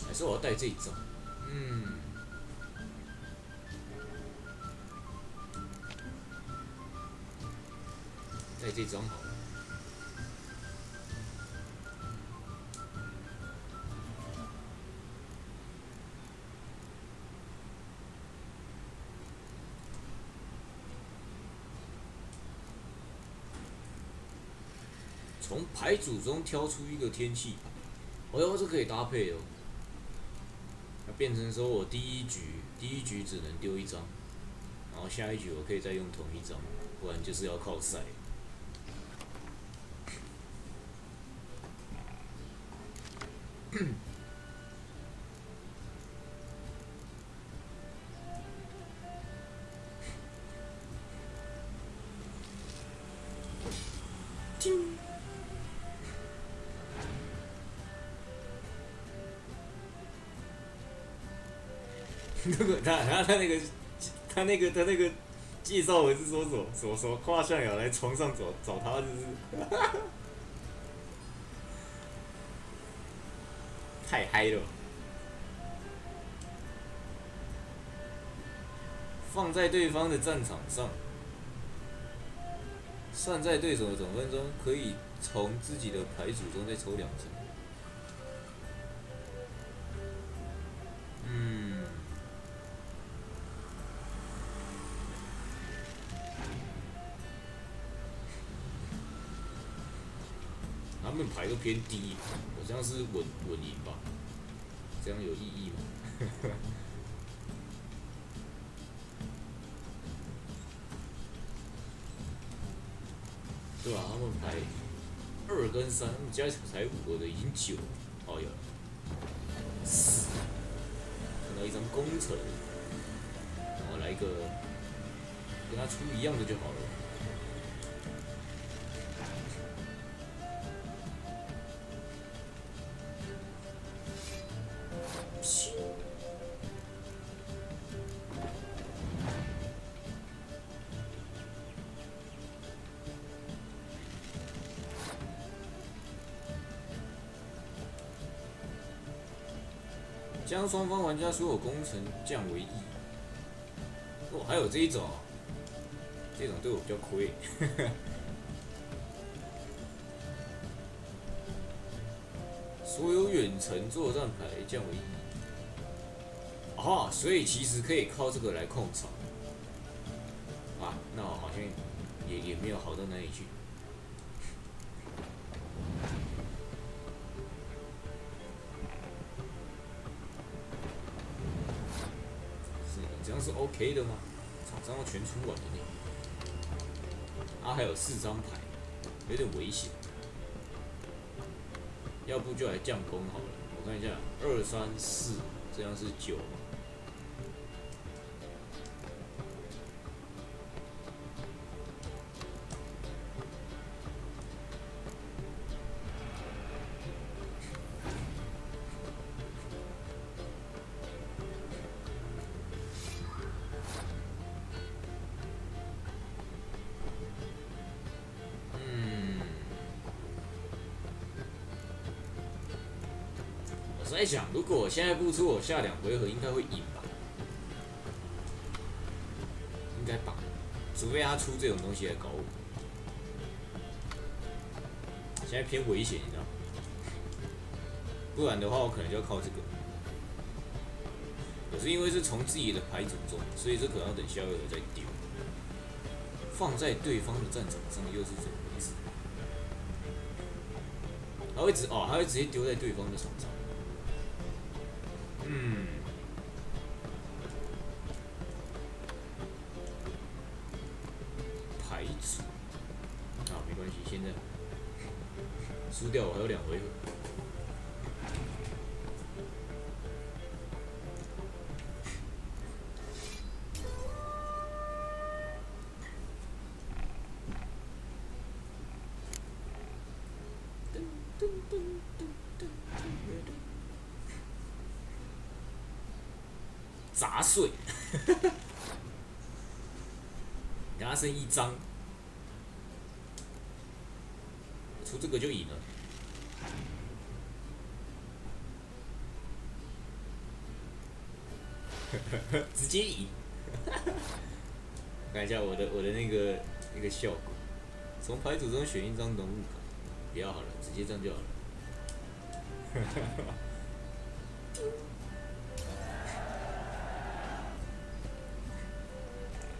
还是我要带这一张？带这张好了。从牌组中挑出一个天气牌，哦哟，这可以搭配哦。那变成说我第一局只能丢一张，然后下一局我可以再用同一张，不然就是要靠赛。那个他那个介绍文是说什么跨象牙来床上找他，就是太嗨了。放在对方的战场上，算在对手的总分中，可以从自己的牌组中再抽2张。他们牌都偏低，我这样是稳赢吧？这样有意义吗？对吧？他们牌2跟3加起来才5，我的已经9了。哦有4，看到一张工程，然后来一个跟他出一样的就好了。将双方玩家所有工程降为1。哦，还有这一种，这种对我比较亏。所有远程作战牌降为1。啊，所以其实可以靠这个来控场。啊，那我好像也没有好到哪里去。这样是 OK 的吗？场上要全出完的呢。啊，还有4张牌，有点危险。要不就来降攻好了。我看一下，2、3、4，这样是9。我在想，如果我现在不出，我下2回合应该会赢吧？应该吧，除非他出这种东西来搞我。现在偏危险，你知道？不然的话，我可能就要靠这个。可是因为是从自己的牌组中，所以这可能要等下一回合再丢。放在对方的战场上又是怎么回事？他会直接丢在对方的场上。牌组啊，没关系，现在输掉我还有2回合。砸碎，你看他剩1张，出这个就赢了。直接赢。看一下我的那个效果，从牌组中选1张农物卡，不要好了，直接这样就好了。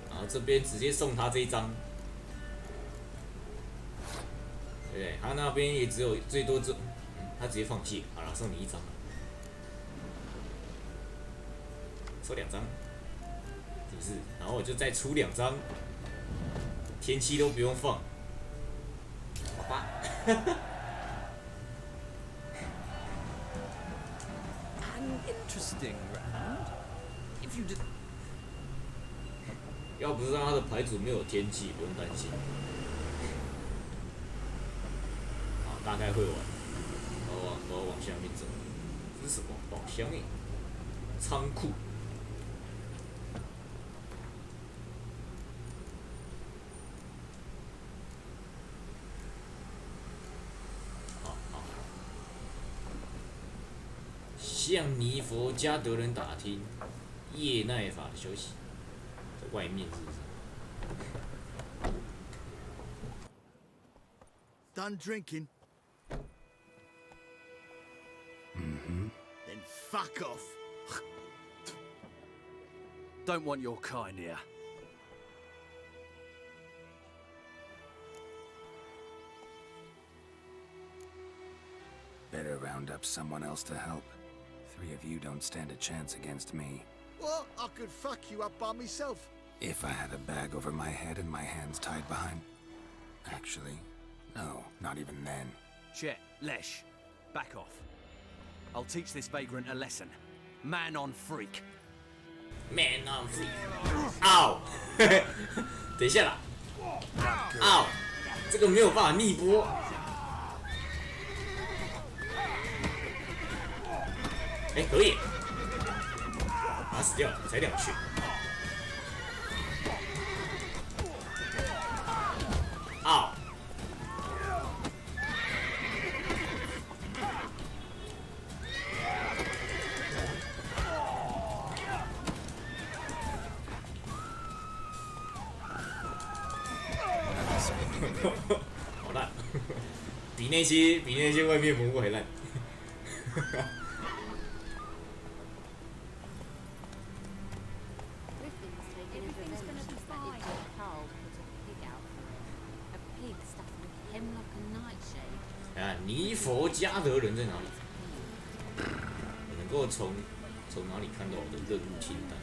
然后这边直接送他这一张，对不对？他那边也只有最多他直接放弃，好了，送你1张，收2张，是不是？然后我就再出2张，天气都不用放，好吧。An interesting round. If you did. 要不是他的牌组没有天气，不用担心。好，大概会玩。我要往下面走。这是什么？宝箱诶，仓库。好。向尼佛加德人打听叶奈法的消息。在外面是不是？ Done drinking? Mm-hmm. Then fuck off. Don't want your kind here. Better round up someone else to help. 3 of you don't stand a chance against me. Well, I could fuck you up by myself. If I had a bag over my head and my hands tied behind... Actually, no, not even then. Chet, Lesh, back off. I'll teach this vagrant a lesson. Man on freak. Man on freak. 嗷！等一下啦。嗷！这个没有办法逆波。哎，可以。打死掉，才2血。嗷！好烂，比那些外面蘑菇还烂。啊，尼佛加德人在哪里？我能够从哪里看到我的任务清单？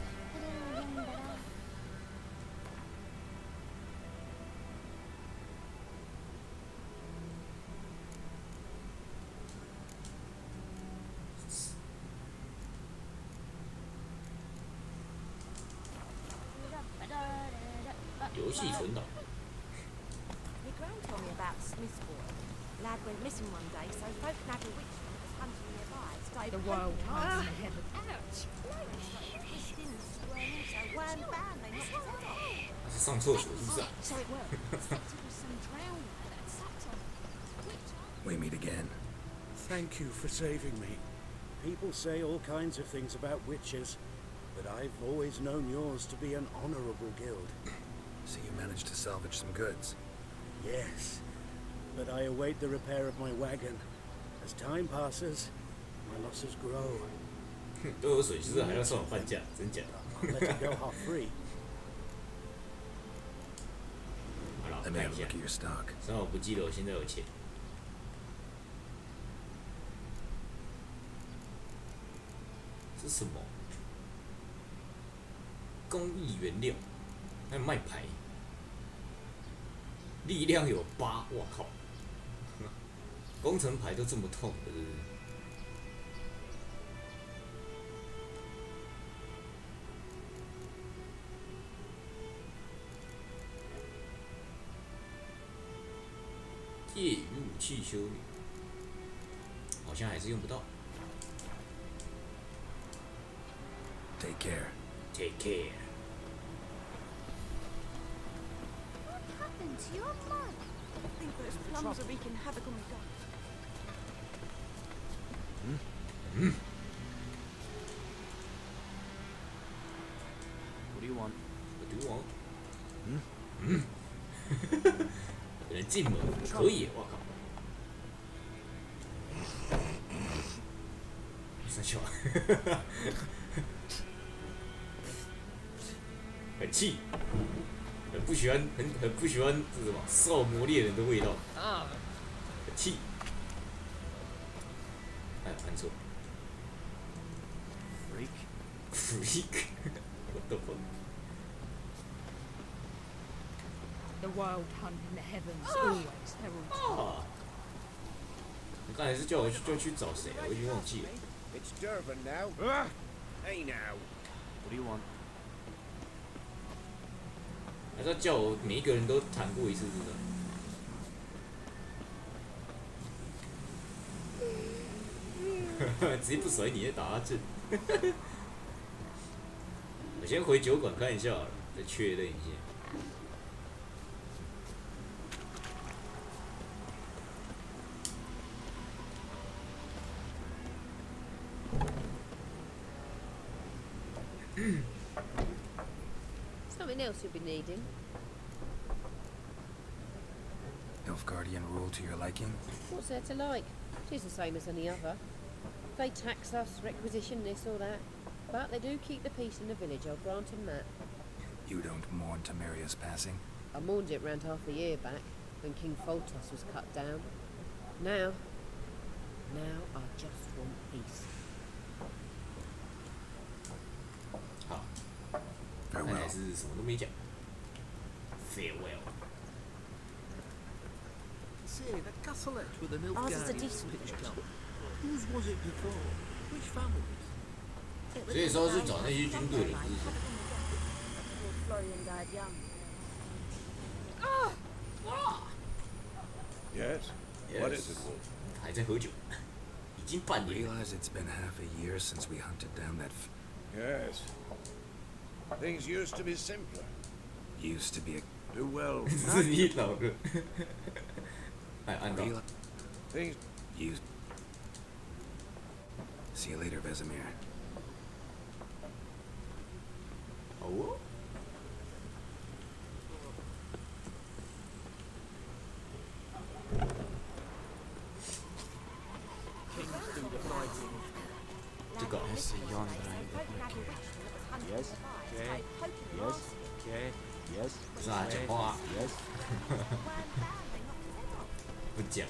游戏存档。 Your grand told me about Smith's boy. Lad went missing one day, so folk nagged a witch that was hunting nearby. Started the wild hunts in heaven. Ouch! No, twisting and squirming, so one band they knocked his head off. 是上厕所是不是啊？ So it worked. Suspected was some drowned lad that had sucked on. We meet again. Thank you for saving me. People say all kinds of things about witches, but I've always known yours to be an honorable guild. So you managed to salvage some goods? Yes, but I await the repair of my wagon. As time passes, my losses grow. 都有损失还要算我半价，真假的？ Let it go half free. 好了， Let 看 me 一 have a 下 look。at your stock. 虽然我不记得我现在有钱。这是什么？工艺原料，还有卖牌。力量有8，我靠！工程牌都这么痛的，是不是？业余武器修理，好像还是用不到。Take care. Take care. What happened to your mind? I think those plums are wreaking havoc on the garden. What do you want? What do you want? 有人进门，可以，我靠！三小，很气，很不喜欢，很不喜欢这什么兽魔猎人的味道。气。哎，按错。Freak， what the fuck？ The wild hunt in the heavens always heralds. 啊！你刚才是叫我去找谁啊？我已经忘记了。 It's Durban now. Hey now. What do you want? 还是要叫我每一个人都弹过一次这个？直接不甩你，打哈欠。我先回酒馆看一下好了，再确认一下。 Something else you'll be needing. Nilfgaardian rule to your liking? What's there to like? Tis the same as any other. They tax us, requisition this or that. But they do keep the peace in the village, I'll grant them that. You don't mourn Temeria's passing? I mourned it round half a year back, when King Foltos was cut down. Now I just want peace. 好， Farewell. 看来是什么都没讲。Farewell。 Say, that castlette with the Ours is a Nilfgaardian decent pitched village. up. Whose was it before? Which families? 所以说是找那些军队的，不是说。 Florian died young. Yes? What is it, Wolf? 还在喝酒，已经半年了。 Realize it's been half a year since we hunted down that. Yes. Things used to be simpler. Used to be a. Do well. 是你老哥。哎，按到。 Things. Used. See you later, Vesemir. 好哦。 这个。 Yes, yonder. Yes. Okay. Yes. Okay. Yes. 不是啊，讲话。 Yes. 不讲，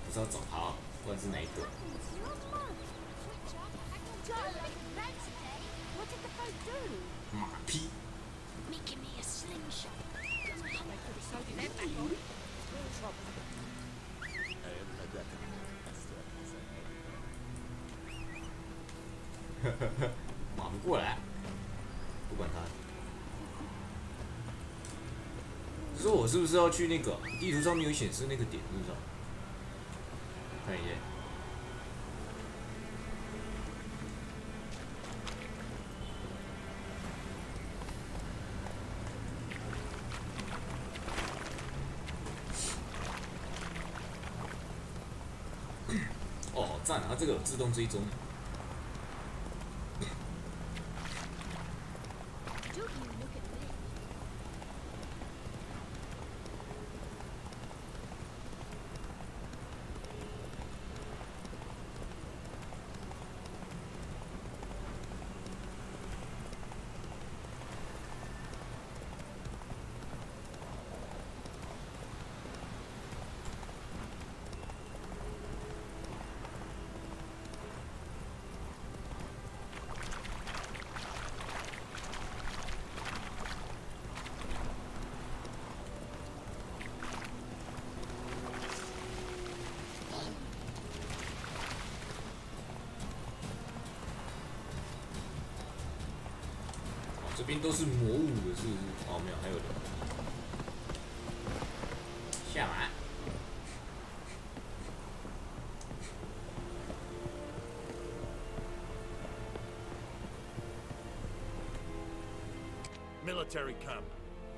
不知道找他，不管是哪一个。 What did the folk do? 马匹。 Making me a slingshot. They 马不过来，不管他。只是我是不是要去那个地图上面有显示那个点，是不是啊？看一下。哦，好赞啊！它这个有自动追踪。 这边都是魔物的，是不是？哦，没有，还有人。下马。 Military camp.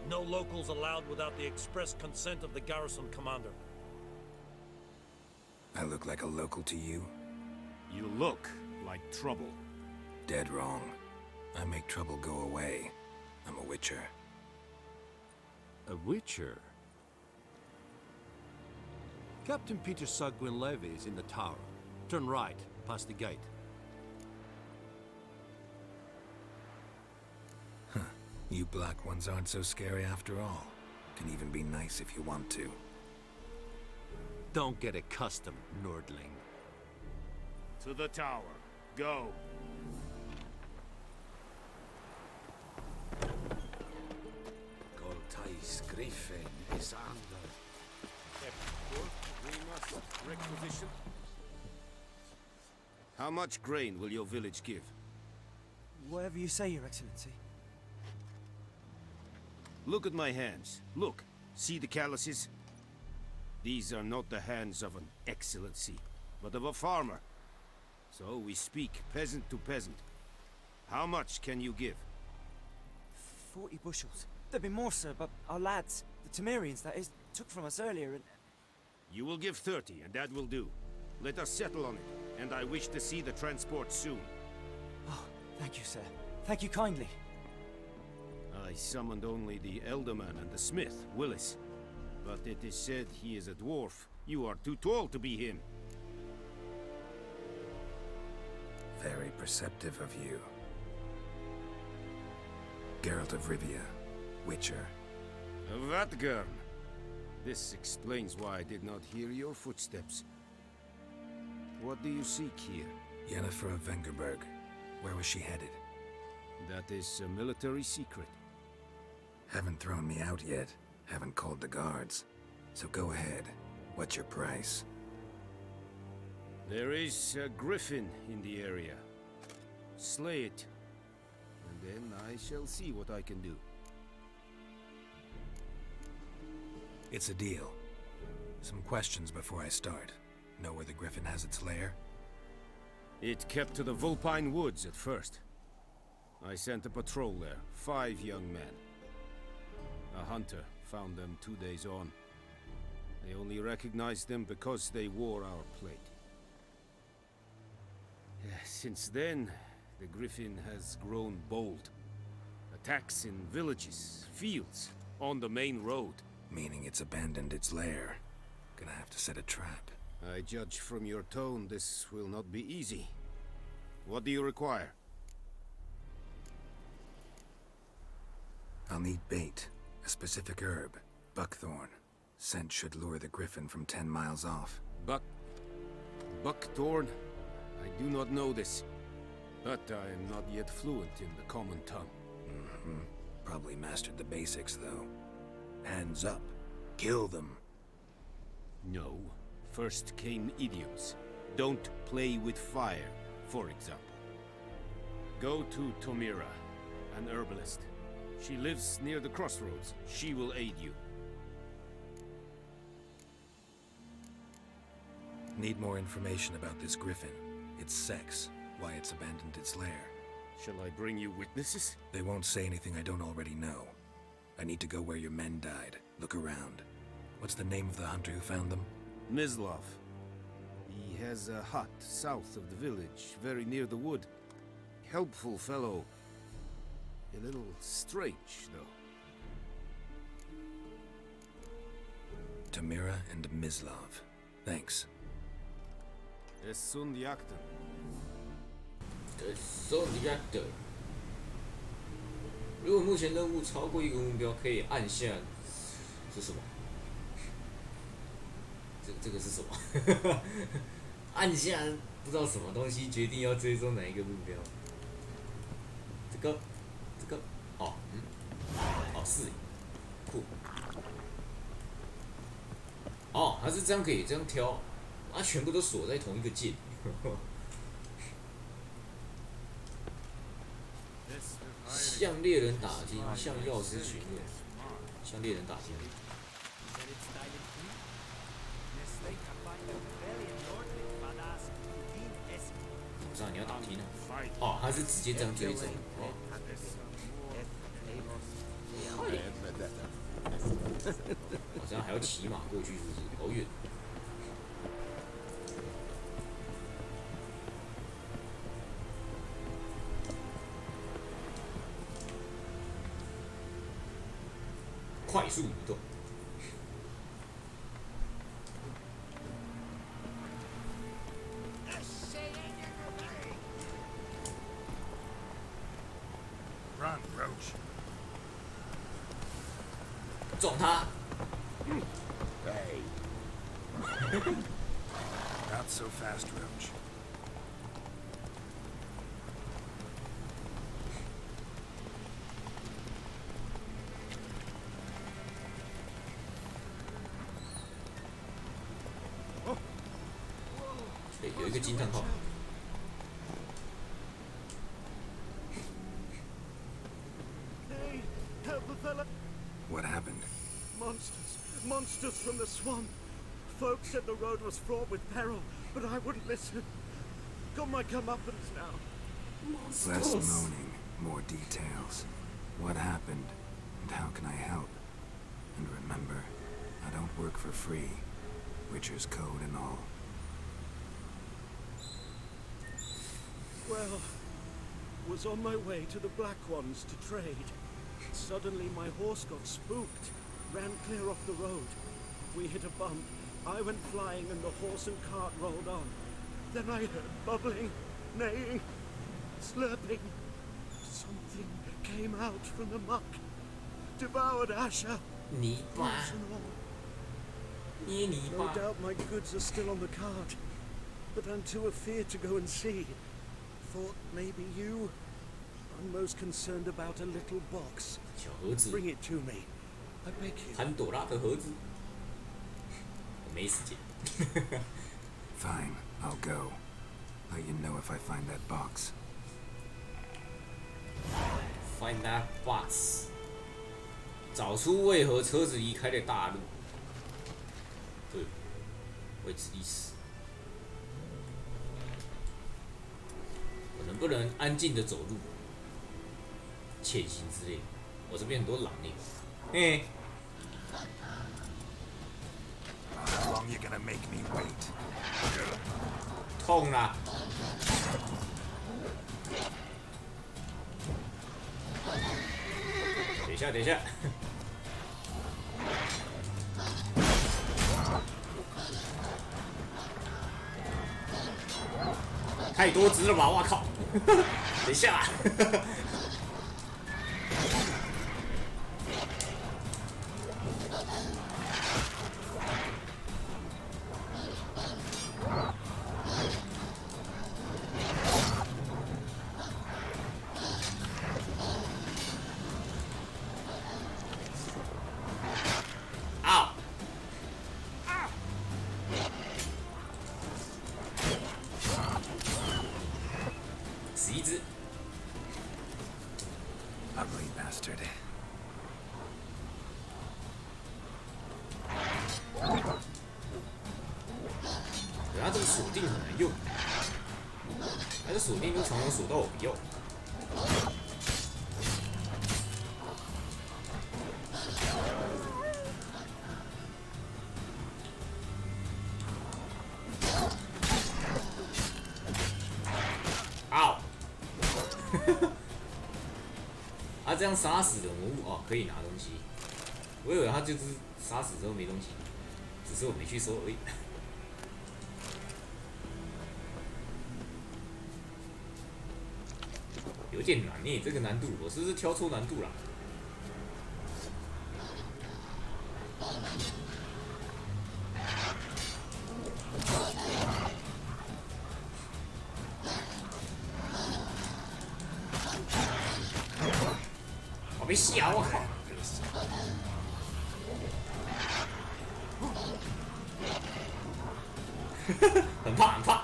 No locals allowed without the express consent of the garrison commander. I look like a local to you? You look like trouble. Dead wrong. I make trouble go away. I'm a witcher. A witcher? Captain Peter Sagwin Levy is in the tower. Turn right, past the gate. Huh. You black ones aren't so scary after all. Can even be nice if you want to. Don't get accustomed, Nordling. To the tower. Go. Goltais Griffin is under. We must requisition. How much grain will your village give? Whatever you say, Your Excellency. Look at my hands. Look. See the calluses? These are not the hands of an excellency, but of a farmer. So we speak peasant to peasant. How much can you give? 40 bushels. There'd be more, sir, but our lads, the Temerians, that is, took from us earlier and... You will give 30, and that will do. Let us settle on it, and I wish to see the transport soon. Oh, thank you, sir. Thank you kindly. I summoned only the Elderman and the smith, Willis. But it is said he is a dwarf. You are too tall to be him. Very perceptive of you. Geralt of Rivia, Witcher. Vatgern! This explains why I did not hear your footsteps. What do you seek here? Yennefer of Vengerberg. Where was she headed? That is a military secret. Haven't thrown me out yet. Haven't called the guards. So go ahead. What's your price? There is a griffin in the area. Slay it. And then I shall see what I can do. It's a deal. Some questions before I start. Know where the griffin has its lair? It kept to the Vulpine Woods at first. I sent a patrol there, 5 young men. A hunter found them 2 days on. They only recognized them because they wore our plate. Since then, the griffin has grown bold. Attacks in villages, fields, on the main road. Meaning it's abandoned its lair. Gonna have to set a trap. I judge from your tone this will not be easy. What do you require? I'll need bait. A specific herb. Buckthorn. Scent should lure the griffin from 10 miles off. Buckthorn? I do not know this. But I am not yet fluent in the common tongue. Probably mastered the basics, though. Hands up. Kill them. No. First came idioms. Don't play with fire, for example. Go to Tomira, an herbalist. She lives near the crossroads. She will aid you. Need more information about this griffin. Its sex, why it's abandoned its lair. Shall I bring you witnesses? They won't say anything I don't already know. I need to go where your men died. Look around. What's the name of the hunter who found them? Mislav. He has a hut south of the village, very near the wood. Helpful fellow. A little strange, though. Tomira and Mislav. Thanks. Essundiakten. Essundiakten。如果目前任务超过一个目标，可以按下是什么？这个是什么？按下不知道什么东西，决定要追踪哪一个目标。这个，哦，哦是，酷。哦，它是这样可以这样挑，它全部都锁在同一个键。向猎人打听，向药师询问，向猎人打听。不知道你要打听啊？哦，他是直接这样追踪。哦。好像还要骑马过去，是不是？好远。快速移动。Run, Roach. 撞他！Hey. Not so fast, Roach. Oh. 对，有一个惊叹号。 What happened? Monsters from the swamp. Folks said the road was fraught with peril, but I wouldn't listen. Got my comeuppance now. Less moaning, more details. What happened, and how can I help? And remember, I don't work for free. Witcher's code and all. Well, was on my way to the Black Ones to trade. Suddenly my horse got spooked, ran clear off the road. We hit a bump. I went flying and the horse and cart rolled on. Then I heard bubbling, neighing, slurping. Something came out from the muck, devoured Asher. Horse and all. No doubt my goods are still on the cart, but I'm too afeard to go and see. Thought maybe you... I'm most concerned about a little box. Bring it to me. I beg you. 潘朵拉的盒子。我没时间。Fine, I'll go. Let you know if I find that box. Find that box. 找出为何车子离开了大陆。对，为此一死。我能不能安静的走路？ 潜行之类，我这边很多狼呢。哎， How long you gonna make me wait? 痛啦！等一下，等一下。太多只了吧！我靠！等一下。Ugly bastard. 对啊，这个锁定很难用，但是锁定就常常锁到我不要。嗷！啊，这样杀死的魔物哦，可以拿东西。我以为他就是杀死之后没东西，只是我没去收而已。有点难耶，这个难度，我是不是挑错难度了？我被吓，我靠！很怕，很怕。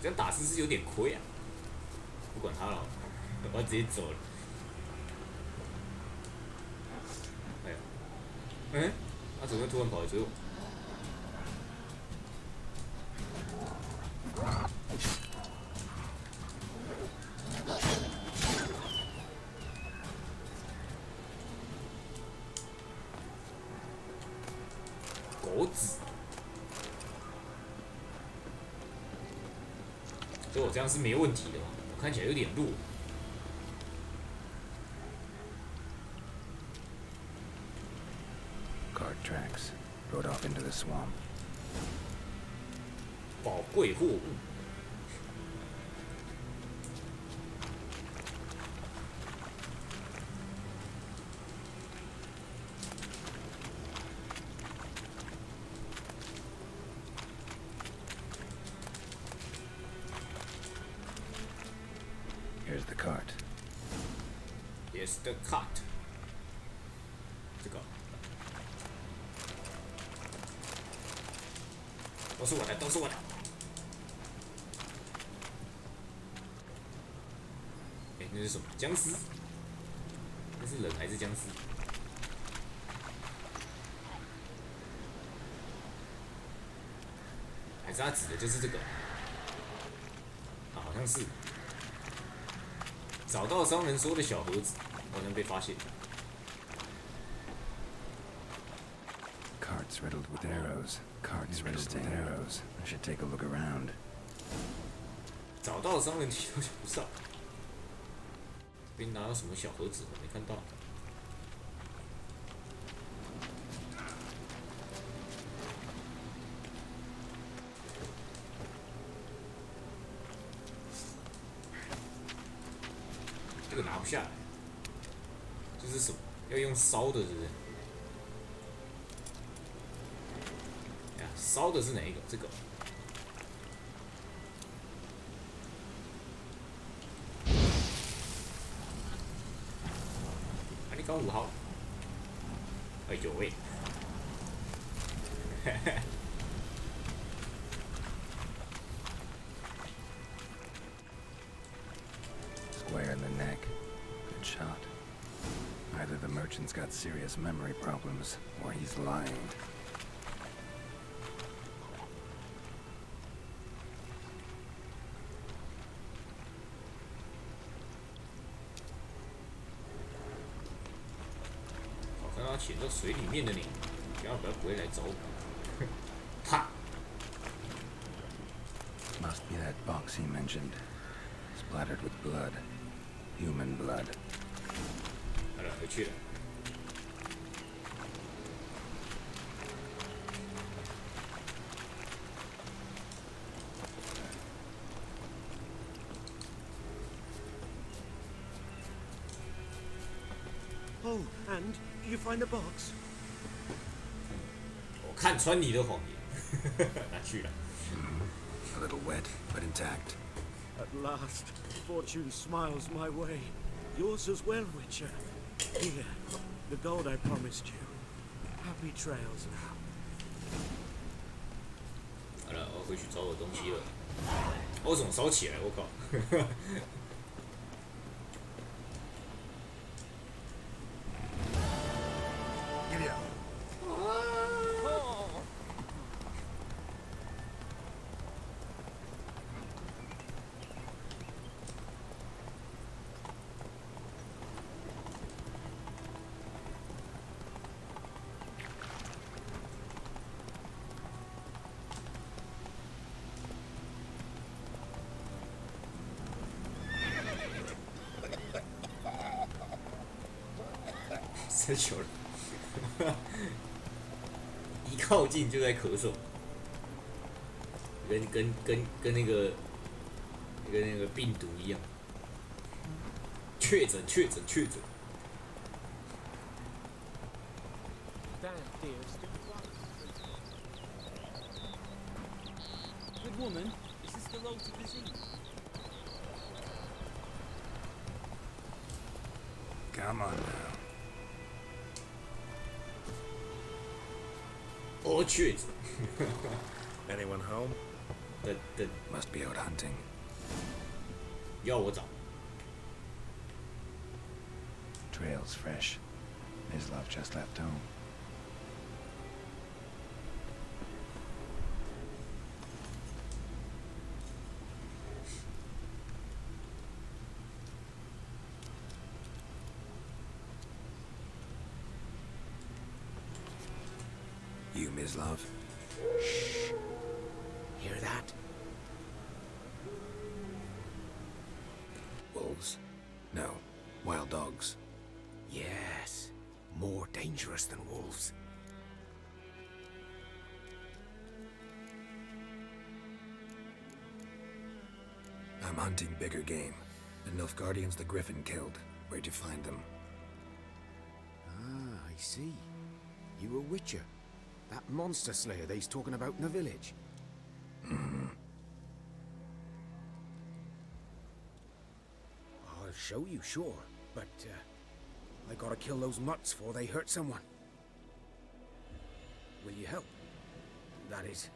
这样打是有点亏啊，不管他了，我直接走了。哎呀，嗯，他怎么会突然跑来追我？狗子。所以我这样是没问题的嘛？我看起来有点弱。Cart tracks. Rode off into the swamp. 宝贵货物。Here's the cart. Here's the cart. 这个都是我的，都是我的。哎，那是什么？僵尸？那是人还是僵尸？还是他指的就是这个？啊，好像是。找到商人说的小盒子，好像被发现。Carts riddled with arrows. Carts riddled with arrows. I should take a look around. 找到商人提到小上，这边拿到什么小盒子？我没看到。这个拿不下来，这是什么？要用烧的，是不是？哎呀，烧的是哪一个？这个。啊，你搞5号？哎呦喂！Square in the neck. Good shot. Either the merchant's got serious memory problems, or he's lying. "我看到潜到水里面的你，千万不要回来找我！啪！ Must be that box he mentioned. Splattered with blood. Human blood. 好了，回去了。Oh, and you find the box? 我看穿你的谎言，拿去了。 A little wet, but intact. At last, fortune smiles my way. Yours as well, Witcher. Here, the gold I promised you. Happy trails now. 好了，我回去找我东西了。我怎么烧起来？我靠！太糗了，一靠近就在咳嗽，跟那个病毒一样，确诊。Good woman, is this the road to disease? Come on now. 我确诊。Anyone home? Must be out hunting. 要我找。Trail's fresh. His love just left home. You, Mislov? Shh. Hear that? Wolves? No. Wild dogs. Yes. More dangerous than wolves. hunting bigger game. The Nilfgaardians the Griffin killed. Where'd you find them? Ah, I see. You a witcher. That monster slayer they's talking about in the village. I'll show you, sure. But, I gotta kill those mutts before they hurt someone. Will you help? That is,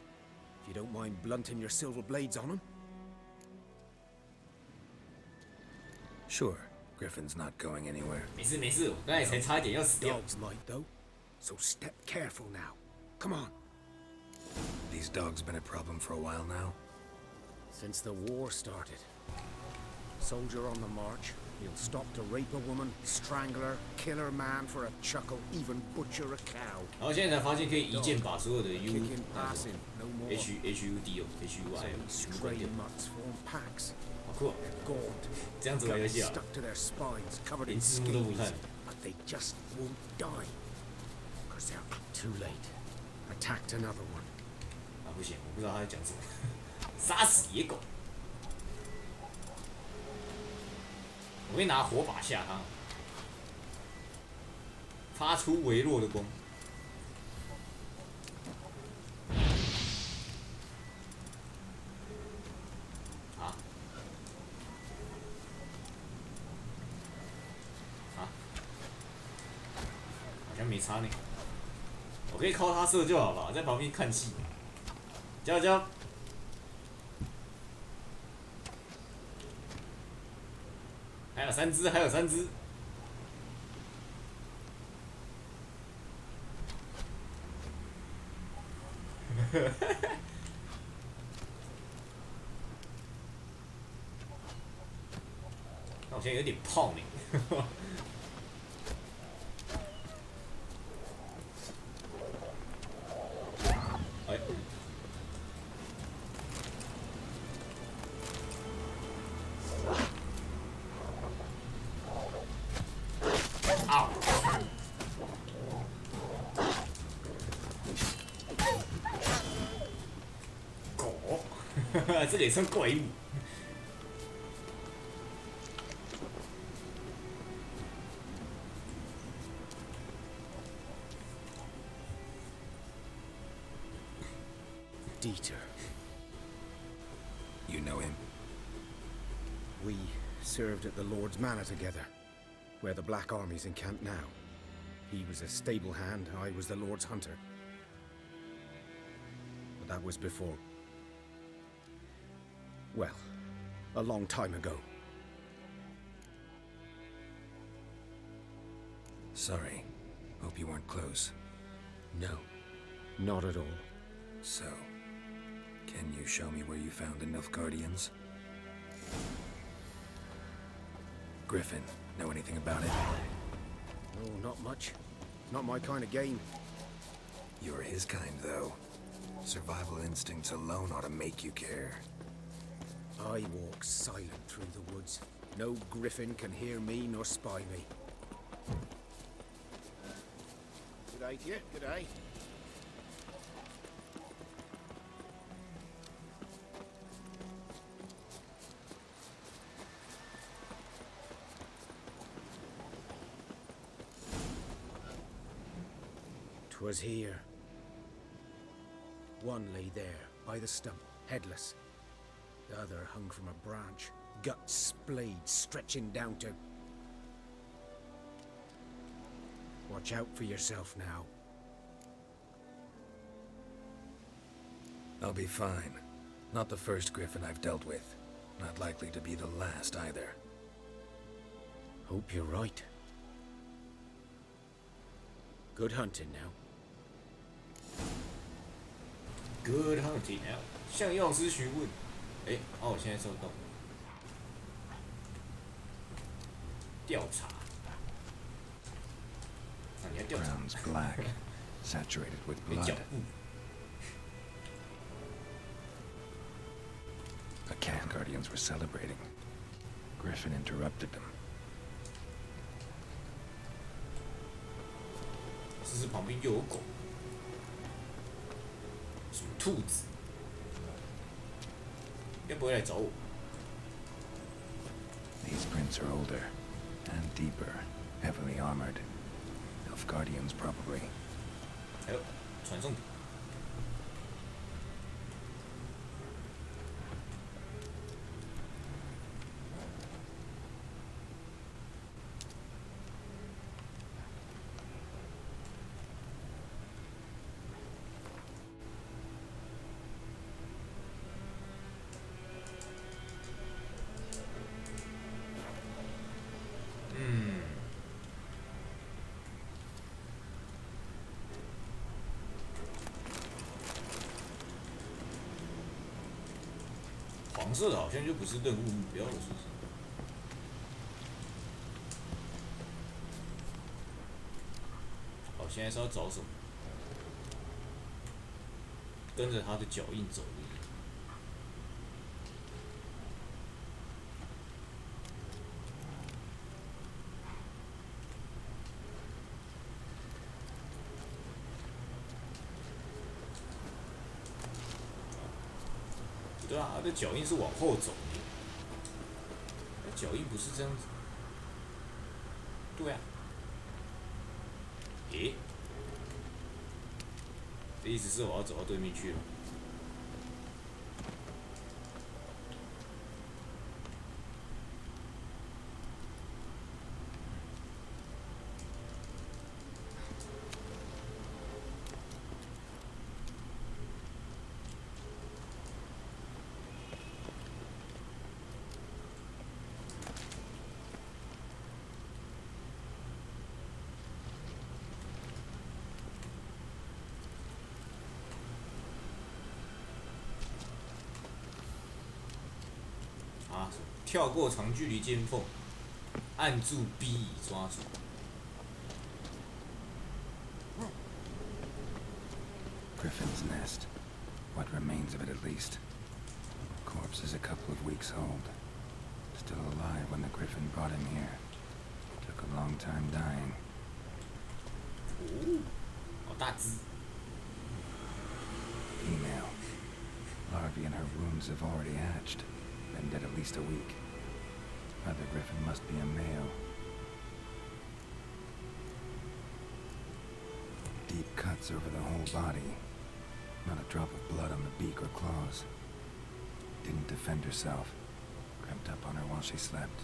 if you don't mind blunting your silver blades on them. Sure. Griffin's not going anywhere. 没事没事，我刚才才差一点要死掉。 Dogs might, though. So step careful now. Come on. These dogs been a problem for a while now? Since the war started. Soldier on the march, he'll stop to rape a woman, strangle her, kill her man for a chuckle, even butcher a cow. 然后现在才发现可以一键把所有的 U Kicking, passing, no more. HUD 哦 HUI 全部关掉。 Stray mutts form packs. 好酷哦！ Gaunt. 这样子玩游戏啊， Stuck to their spines, covered 连 in 字幕都不 scales, 看。 but they just won't die. Cause they're too late. Attacked another one. 啊不行，我不知道他在讲什么。杀死野狗！我会拿火把吓他，发出微弱的光。啊？啊？好像没差呢。我可以靠他射就好了，在旁边看戏。加油加油！还有3只，还有3只。那我现在有点泡呢。哎。啊！狗，这个也算怪物。Dieter. You know him? We served at the Lord's Manor together, where the Black Army's encamped now. He was a stable hand, I was the Lord's hunter. But that was before... well, a long time ago. Sorry. Hope you weren't close. No, not at all. So, can you show me where you found the Nilfgaardians? Griffin, know anything about it? No, not much. Not my kind of game. You're his kind, though. Survival instincts alone ought to make you care. I walk silent through the woods. No griffin can hear me nor spy me. Good day to you, good day. Was here. One lay there, by the stump, headless. The other hung from a branch, guts splayed, stretching down to... Watch out for yourself now. I'll be fine. Not the first griffin I've dealt with. Not likely to be the last either. Hope you're right. Good hunting now. Good hunting now， 向药师询问。哎，哦，我现在收到。调查。啊，你要调查。Ground's black, saturated with blood. The Cat Guardians were celebrating. Griffin interrupted them. 这是旁边又有狗。什么兔子？该不会来找我？ footprints are older and deeper, heavily armored. Elf guardians, probably. 哎呦，传送笔。黄色的好像就不是任务目标了，是不是？好，现在是要找什么？跟着他的脚印走。对啊，他的脚印是往后走的，他脚印不是这样子。对啊。诶，这意思是我要走到对面去了。跳过长距离尖缝，按住 B 以抓住。Griffin's nest. What remains of it, at least. Corpse is a couple of weeks old. Still alive when the Griffin brought him here. Took a long time dying. 哦，好大只。Female. Larvae in her wombs have already hatched. Been dead at least a week. Other Griffin must be a male. Deep cuts over the whole body. Not a drop of blood on the beak or claws. Didn't defend herself. Crept up on her while she slept.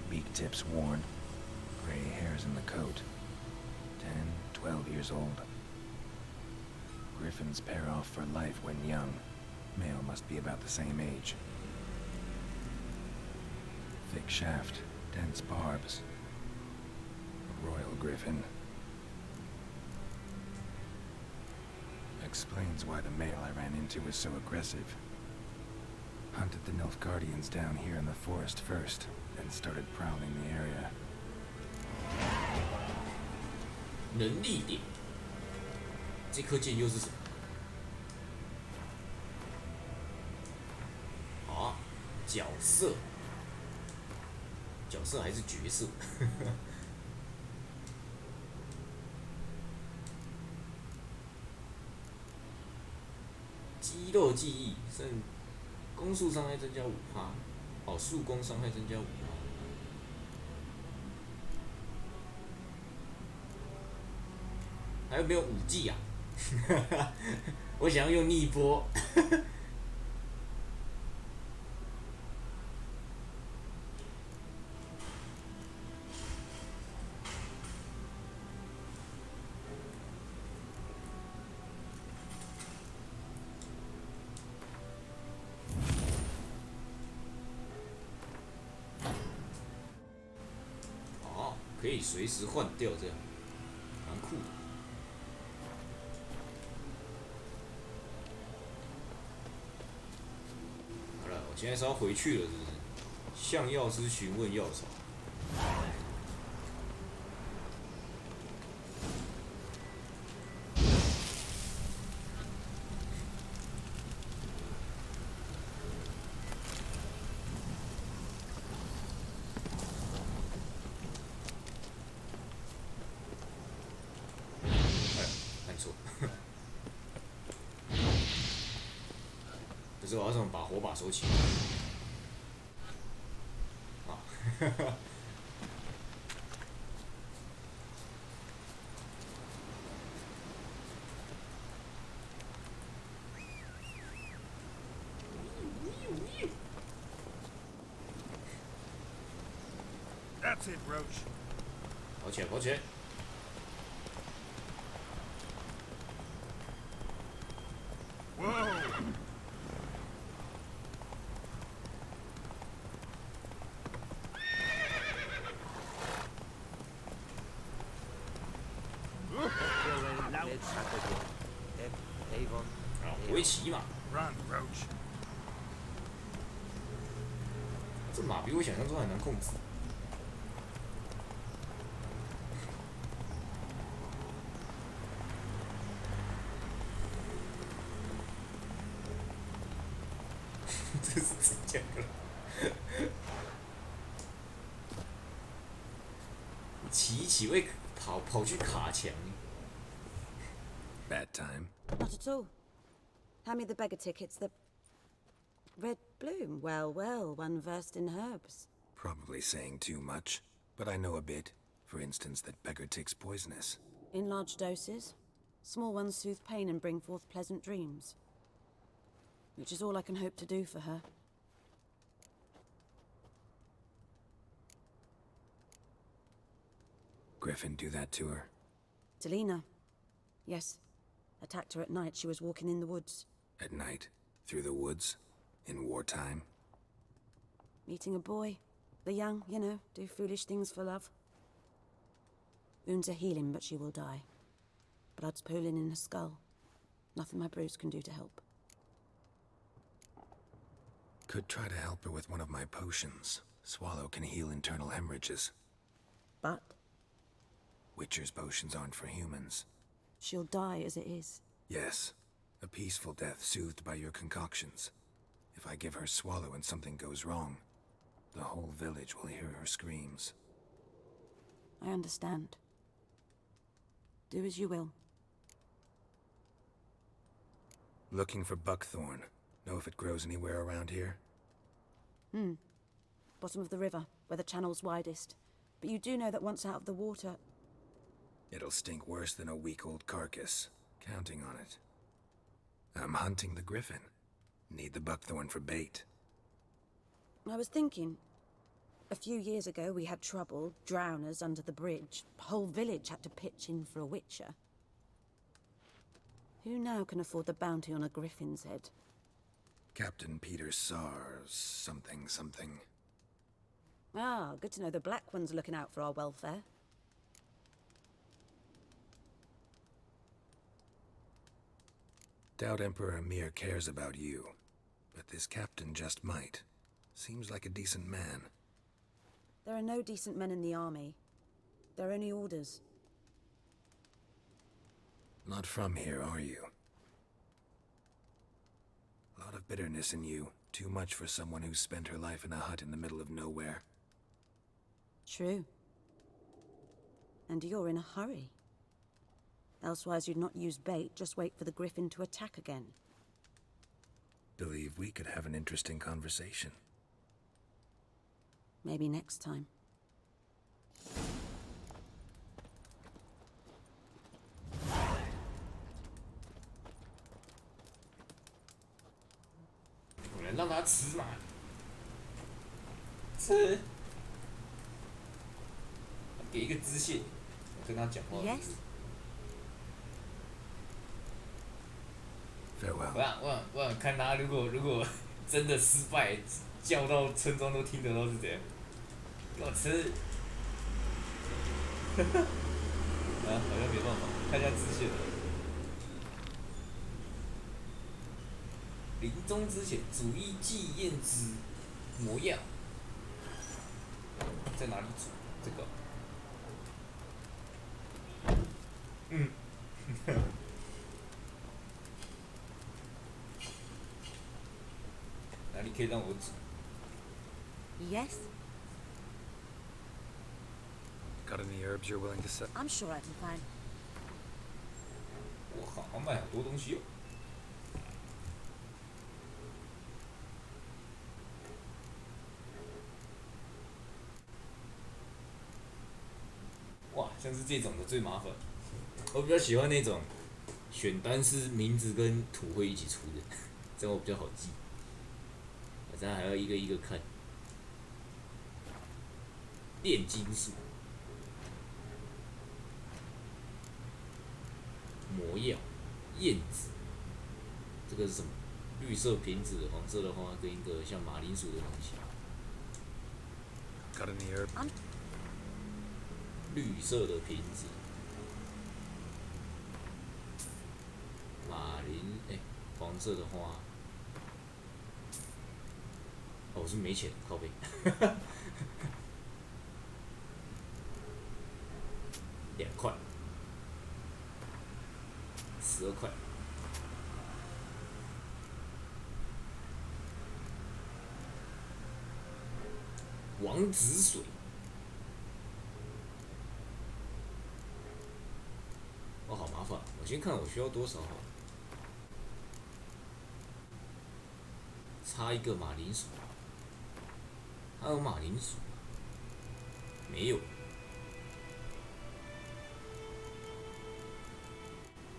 Beak tips worn. Gray hairs in the coat. 10, 12 years old. Griffins pair off for life when young. Male must be about the same age. Thick shaft, dense barbs. A royal griffin. Explains why the male I ran into was so aggressive. Hunted the Nilfgaardians down here in the forest first, then started prowling the area. 能力点，这颗剑又是什么？啊，角色，角色还是角色？肌肉记忆，剩攻速伤害增加5%，哦，速攻伤害增加5%。还有没有武技啊？我想要用逆波。哦，可以随时换掉，这样蛮酷的。现在是要回去了，是不是？向药师询问药草。哎，按错。可是我要怎么把火把收起来？ That's it, Roach. 跑起来，跑起来！ Whoa! Run, Roach. 这马比我想象中还难控制。这是怎讲的？骑一骑会跑去卡墙。Bad time. Not at all. Hand me the beggar tickets. The red bloom. Well, well, one versed in herbs. Probably saying too much, but I know a bit. For instance, that beggar tick's poisonous. In large doses. Small ones soothe pain and bring forth pleasant dreams. Which is all I can hope to do for her. Griffin do that to her? Delina. Yes. Attacked her at night. She was walking in the woods. At night? Through the woods? In wartime? Meeting a boy. The young, you know, do foolish things for love. Wounds are healing, but she will die. Blood's pooling in her skull. Nothing my brews can do to help. Could try to help her with one of my potions. Swallow can heal internal hemorrhages. But? Witcher's potions aren't for humans. She'll die as it is. Yes. A peaceful death soothed by your concoctions. If I give her Swallow and something goes wrong, the whole village will hear her screams. I understand. Do as you will. Looking for buckthorn. Know if it grows anywhere around here? Bottom of the river, where the channel's widest. But you do know that once out of the water... It'll stink worse than a week-old carcass. Counting on it. I'm hunting the griffin. Need the buckthorn for bait. I was thinking... A few years ago we had trouble, drowners under the bridge. The whole village had to pitch in for a witcher. Who now can afford the bounty on a griffin's head? Captain Peter Sars, something. Ah, good to know the Black One's looking out for our welfare. Doubt Emperor Emir cares about you, but this captain just might. Seems like a decent man. There are no decent men in the army. They're only orders. Not from here, are you? A lot of bitterness in you. Too much for someone who spent her life in a hut in the middle of nowhere. True. And you're in a hurry. Elsewise you'd not use bait, just wait for the griffin to attack again. Believe we could have an interesting conversation. Maybe next time. I'm 让他吃嘛，吃，给一个支线，我跟他讲话。Yes. Farewell. 我想看他如果真的失败，叫到村庄都听得到是怎样。给我吃。啊，好像没办法，看一下支线。临终之前，煮一忌验之魔药，在哪里煮？这个。哪里可以让我煮 Yes? Got any herbs you're willing to sell? I'm sure I can find. 我好像卖很多东西哦。像是这种的最麻烦。我比较喜欢那种选单是名字跟图会一起出的，这样我比较好记。这样还要一个一个看。炼金术、魔药、燕子，这个是什么？绿色瓶子，黄色的花跟一个像马铃薯的东西。Got any herb? 绿色的瓶子，黄色的花。哦，我是没钱，靠背。2块，12块。王子水，哦，好麻烦。我先看我需要多少好了。插一个马铃薯，还有马铃薯没有？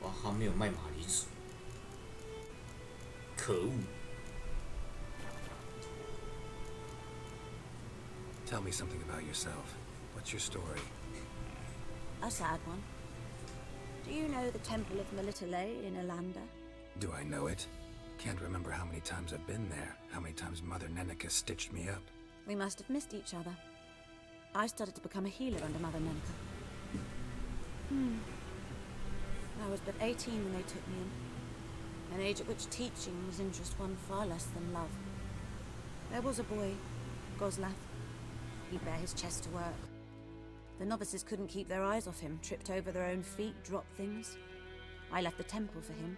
哇，他没有卖马铃薯，可恶！ Tell me something about yourself. What's your story? A sad one. Do you know the Temple of Melitele in Alanda? Do I know it? Can't remember how many times I've been there, how many times Mother Nenica stitched me up. We must have missed each other. I started to become a healer under Mother Nenica. I was but 18 when they took me in, an age at which teaching was interest one far less than love. There was a boy, Goslav. He'd bare his chest to work. The novices couldn't keep their eyes off him, tripped over their own feet, dropped things. I left the temple for him.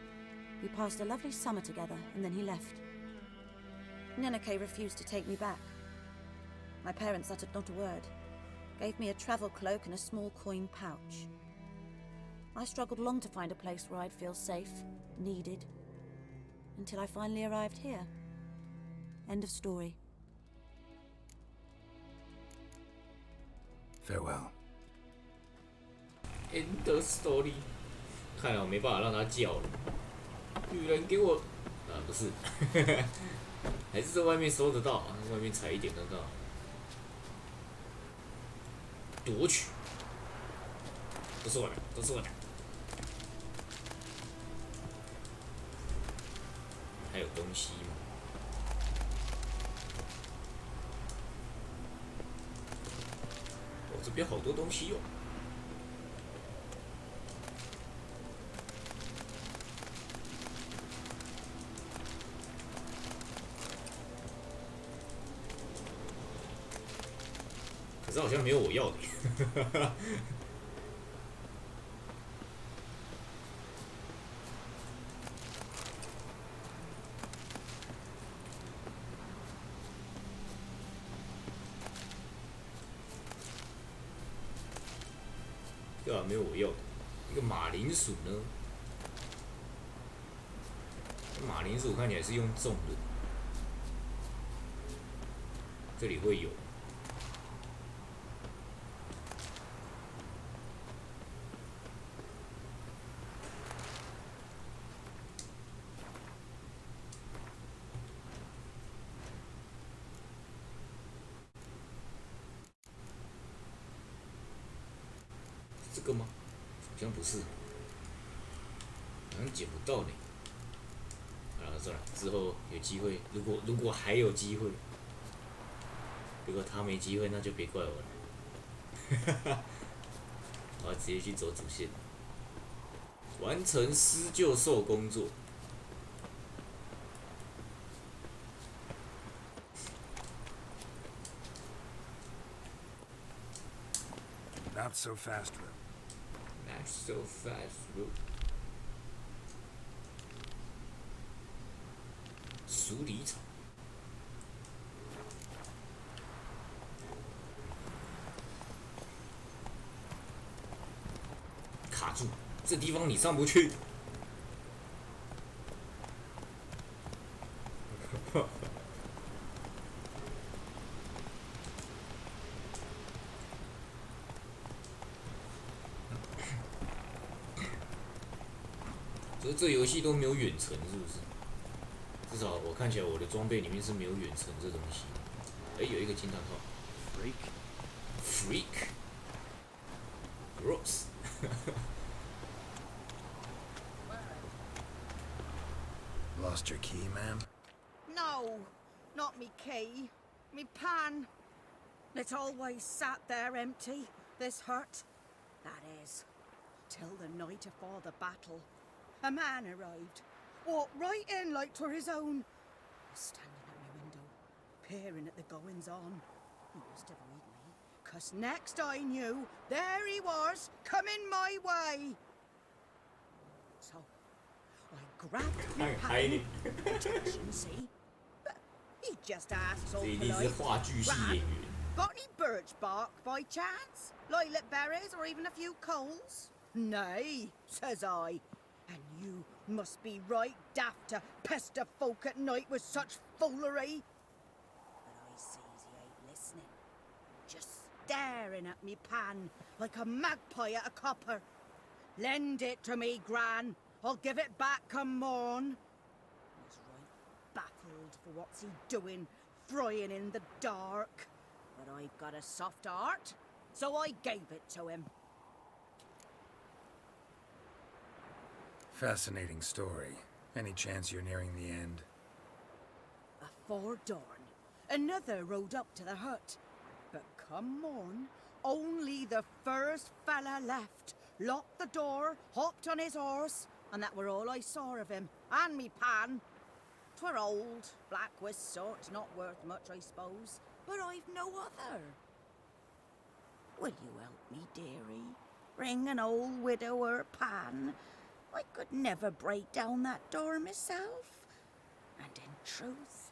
We passed a lovely summer together, and then he left. Nenike refused to take me back. My parents uttered not a word, gave me a travel cloak and a small coin pouch. I struggled long to find a place where I'd feel safe, needed, until I finally arrived here. End of story. Farewell. End of story. 看来我没办法让他叫了。女人给我，不是，还是在外面搜得到，外面踩一点看看。夺取，都是我的，都是我的。还有东西吗？哦，这边好多东西哟。可是好像没有我要的。对啊，没有我要的。一个马铃薯呢？马铃薯看起来是用种的，这里会有。这个吗？好像不是，好像捡不到呢。算了，之后有机会，如果还有机会，如果他没机会，那就别怪我了。我要直接去走主线，完成施救兽工作。Not so fast, Rip. Not so fast, Rip. 鼠李草。卡住，这地方你上不去。可是这游戏都没有远程，是不是？至少我看起来我的装备里面是没有远程这东西。哎，有一个金蛋套。Freak。Gross 。Lost your key, ma'am? No, not me key. Me pan. It always sat there empty, this hut. That is, till the night afore the battle. A man arrived, walked right in like 'twere his own. Standing at my window, peering at the goings-on. He must have read me, 'cause next I knew, there he was, coming my way. So, I grabbed my pan, protection, see? But he just asked all 这一定是 polite, 话剧系演员。 Got any birch bark by chance? Lilac berries or even a few coals? Nay, says I. And you must be right daft to pester folk at night with such foolery. But I sees he ain't listening. Just staring at me pan like a magpie at a copper. Lend it to me, Gran. I'll give it back come morn. He's right baffled for what's he doing, frying in the dark. But I've got a soft heart, so I gave it to him. Fascinating story. Any chance you're nearing the end? Before dawn, another rode up to the hut. But come morn, only the first fella left, locked the door, hopped on his horse, and that were all I saw of him, and me pan. 'Twere old, black with soot, not worth much, I suppose, but I've no other. Will you help me, dearie? Bring an old widower pan? I could never break down that door myself. And in truth,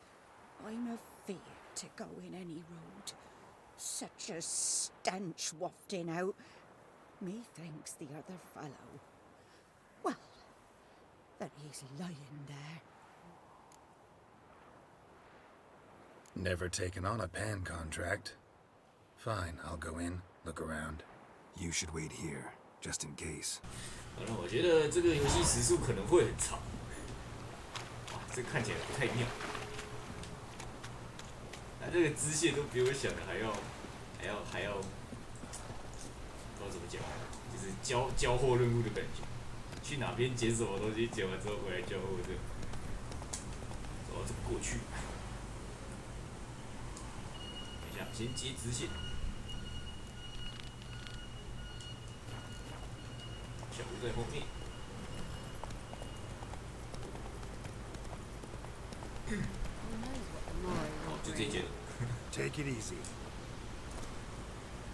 I'm afeard to go in any road. Such a stench wafting out. Methinks the other fellow, well, that he's lying there. Never taken on a pan contract. Fine, I'll go in, look around. You should wait here, just in case. 反正我觉得这个游戏时速可能会很长。哇，这看起来不太妙。它这个支线都比我想的还要，不知道怎么讲，就是交货任务的感觉。去哪边捡什么东西，捡完之后回来交货这样。走到这个过去。等一下，先接支线。 小吴在后面。好，就这间了。Take it easy.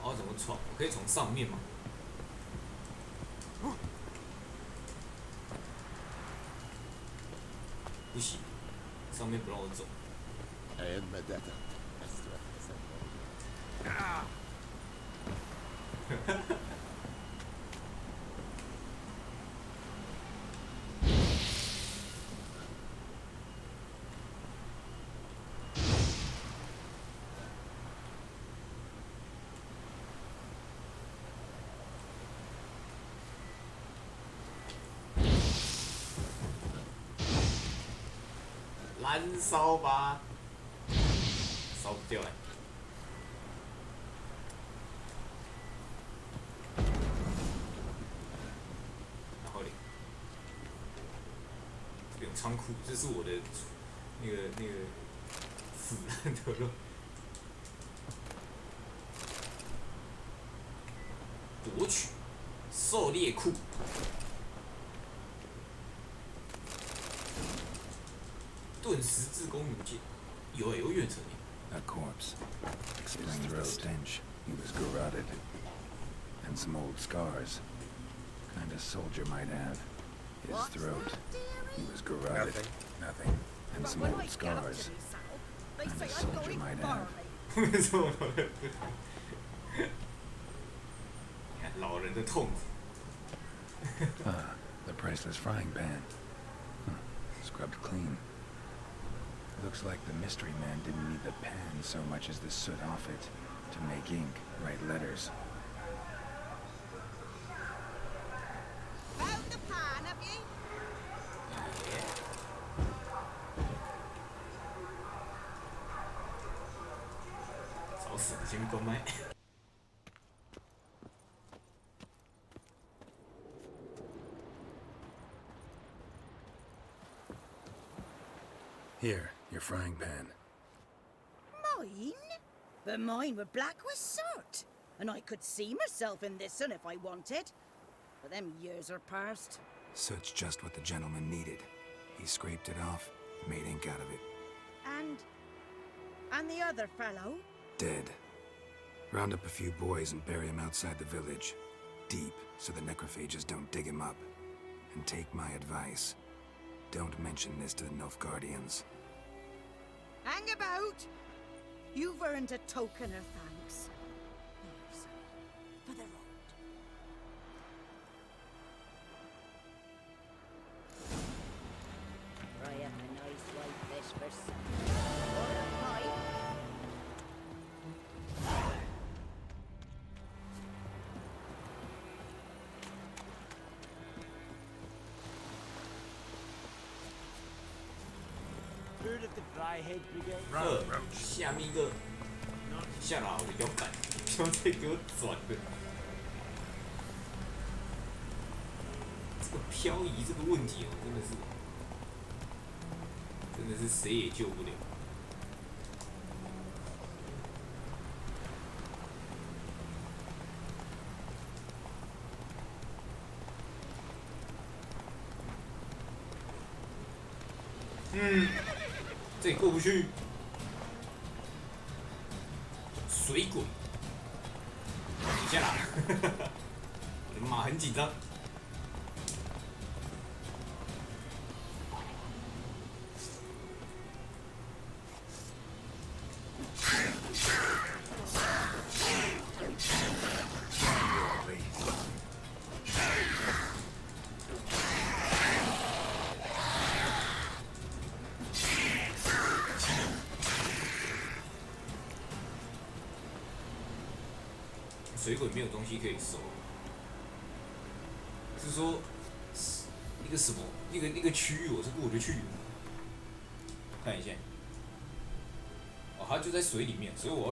哦，怎么闯？我可以从上面吗？不行，上面不让我走。啊！燃烧吧，烧不掉哎。然后嘞，这边有仓库，这是我的那个腐烂的肉。夺取狩猎库。 盾十字弓弩箭，有远程耶。A corpse. Explains the stench. He was garroted. And some old scars. Kind of soldier might have. His throat. He was garroted. Nothing. And some old scars. Kind of soldier might have. 为什么？你看老人的痛。Ah, the priceless frying pan. Scrubbed clean. Looks like the mystery man didn't need the pan so much as the soot off it to make ink, write letters. Found the pan, have ye? 先关麦。Here, your frying pan. Mine? But mine were black with soot. And I could see myself in this one if I wanted. But them years are past. Soot's just what the gentleman needed. He scraped it off, made ink out of it. And the other fellow? Dead. Round up a few boys and bury him outside the village. Deep, so the necrophages don't dig him up. And take my advice. Don't mention this to the Nilfgaardians. Hang about! You've earned a token of thanks. There's for the road. Fry up a nice white fish for supper. Or a pie. Heard of the Dryhead Brigade? 下面一个下拉我的摇杆，不要再给我转了。这个漂移这个问题哦，真的是谁也救不了。这里过不去。水鬼，底下啦！我的妈，很紧张。水鬼没有东西可以收，是说那个什么那个区域我是过得去的。看一下，哦，它就在水里面，所以我。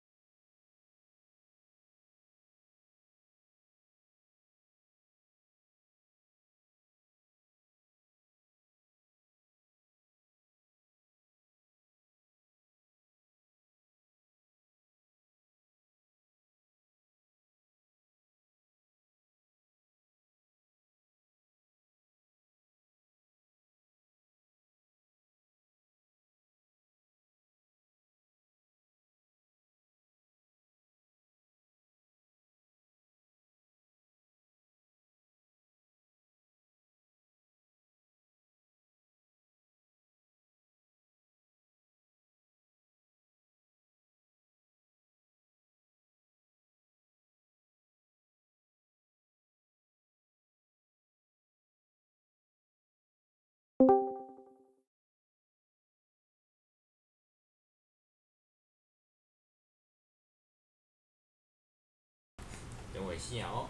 等我一下哦，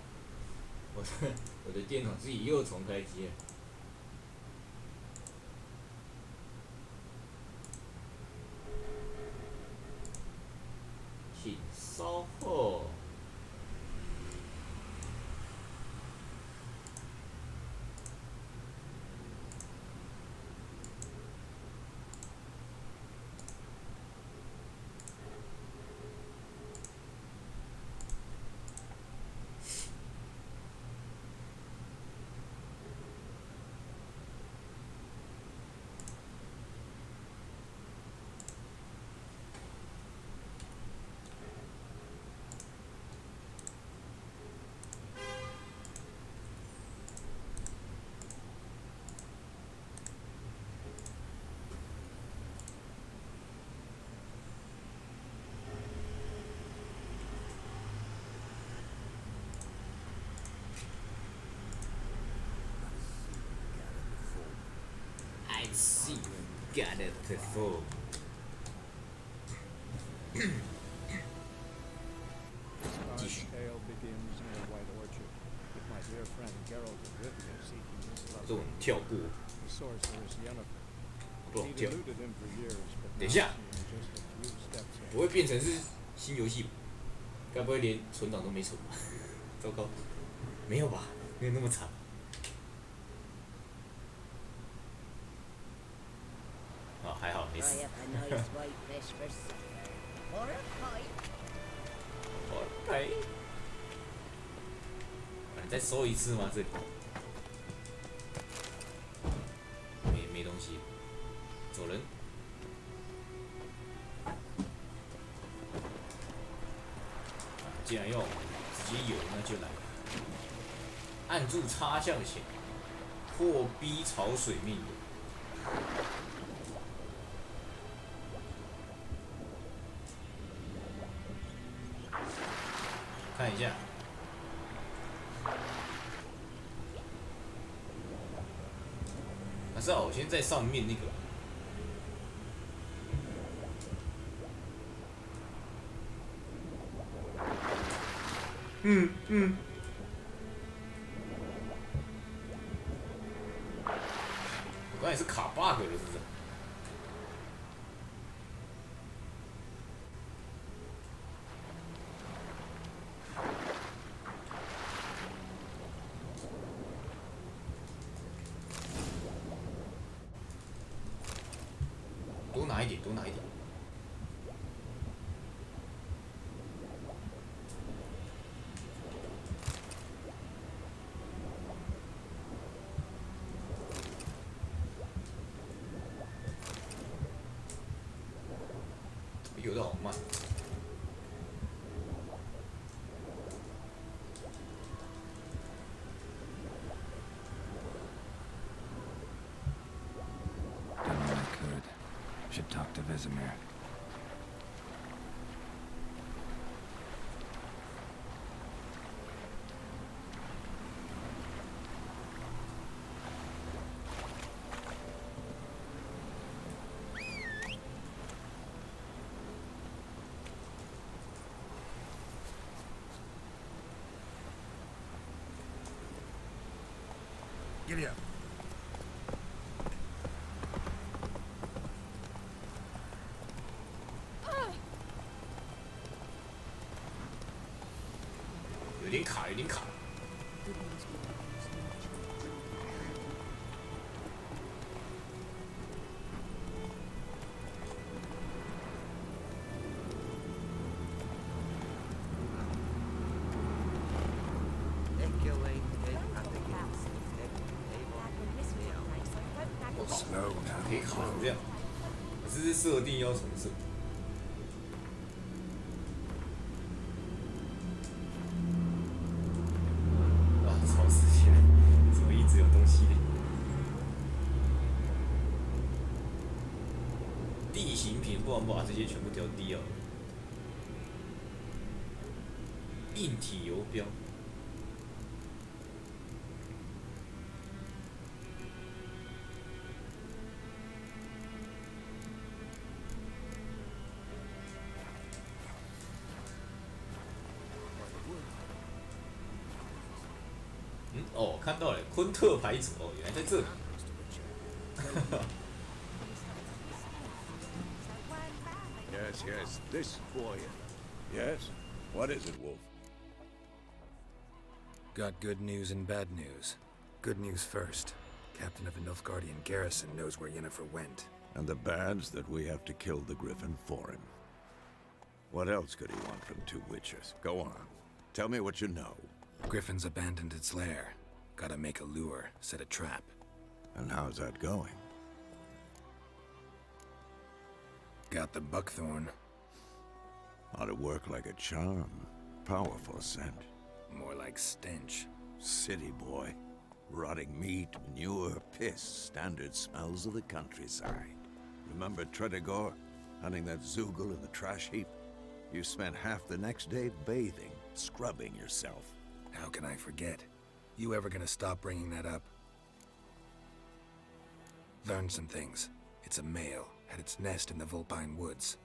我的电脑自己又重开机了。请稍后。I see you got it before. 继续。这种跳过，不往跳。等一下，不会变成是新游戏吧？该不会连存档都没存吧？糟糕，没有吧？没有那么惨。哦，还好没死。OK。再收一次吗？这里？没东西，走人。既然要直接有，那就来。按住插向前，或逼潮水面游。看一下。还是我先在上面那个。我刚才是卡 bug 了，是不是？多拿一点，多拿一点。游得好慢。Should talk to Vesemir. Giddy up. 有点卡，有点卡。可以卡成这样，可是设定要重设。啊，吵死起来！怎么一直有东西呢？地形屏，不然把这些全部调低了。硬体游标。哦，看到了，昆特牌组哦，原来在这里。Yes, yes, this boy. Yes? What is it, Wolf? Got good news and bad news. Good news first. Captain of the Nilfgaardian garrison knows where Yennefer went. And the bad's that we have to kill the Griffin for him. What else could he want from two witches? Go on. Tell me what you know. Griffin's abandoned its lair. Gotta make a lure, set a trap. And how's that going? Got the buckthorn. Ought to work like a charm. Powerful scent. More like stench. City boy. Rotting meat, manure, piss. Standard smells of the countryside. Remember Tredegor? Hunting that Zoogle in the trash heap? You spent half the next day bathing, scrubbing yourself. How can I forget? You ever gonna stop bringing that up? Learned some things. It's a male, had its nest in the Vulpine Woods.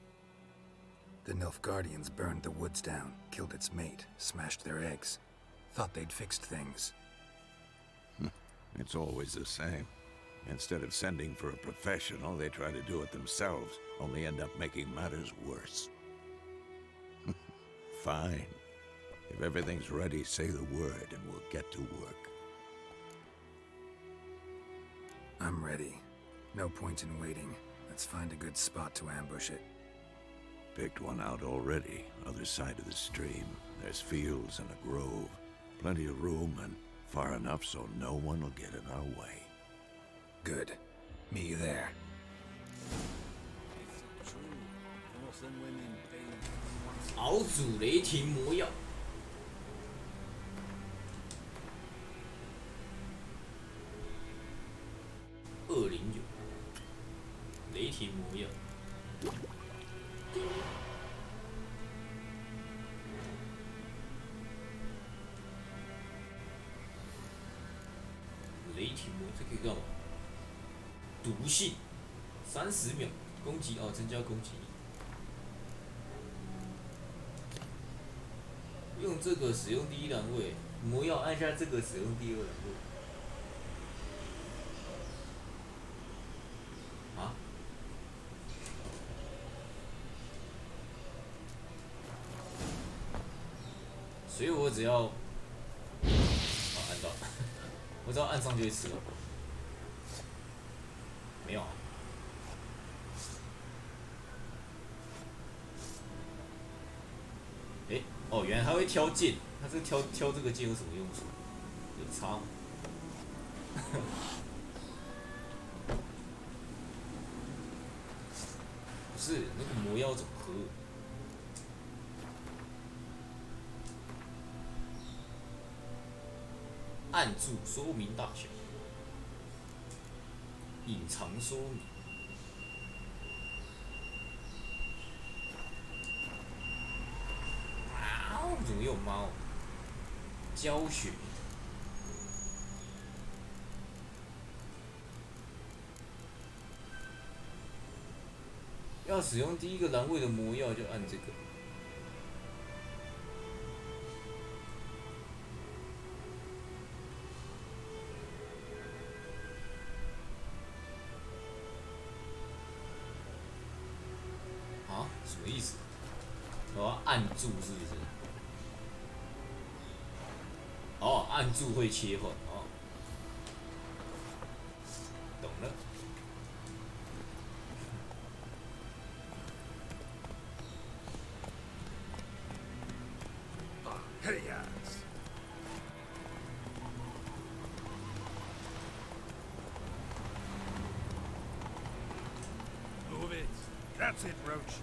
The Nilfgaardians burned the woods down, killed its mate, smashed their eggs. Thought they'd fixed things. It's always the same. Instead of sending for a professional, they try to do it themselves, only end up making matters worse. Fine. If everything's ready, say the word and we'll get to work. I'm ready. No point in waiting. Let's find a good spot to ambush it. Picked one out already, other side of the stream. There's fields and a grove. Plenty of room and far enough so no one will get in our way. Good. Meet you there. "熬煮雷霆魔药。209雷霆魔药。雷霆魔这可以干嘛？毒性30秒，攻击哦，增加攻击力。用这个使用第一栏位，魔药按下这个使用第二栏位。啊？所以我只要，按到，我只要按上就会吃了。没有啊。哦，原来他会挑剑，他这挑这个剑有什么用处？有差吗？不是，那个魔药怎么喝？按住说明大小，隐藏说明。怎么有猫？教学。要使用第一个栏位的魔药，就按这个。啊？什么意思？我要按住是不是？哦，按住会切换哦，懂了。Hey, yes. Move it. That's it, Roach.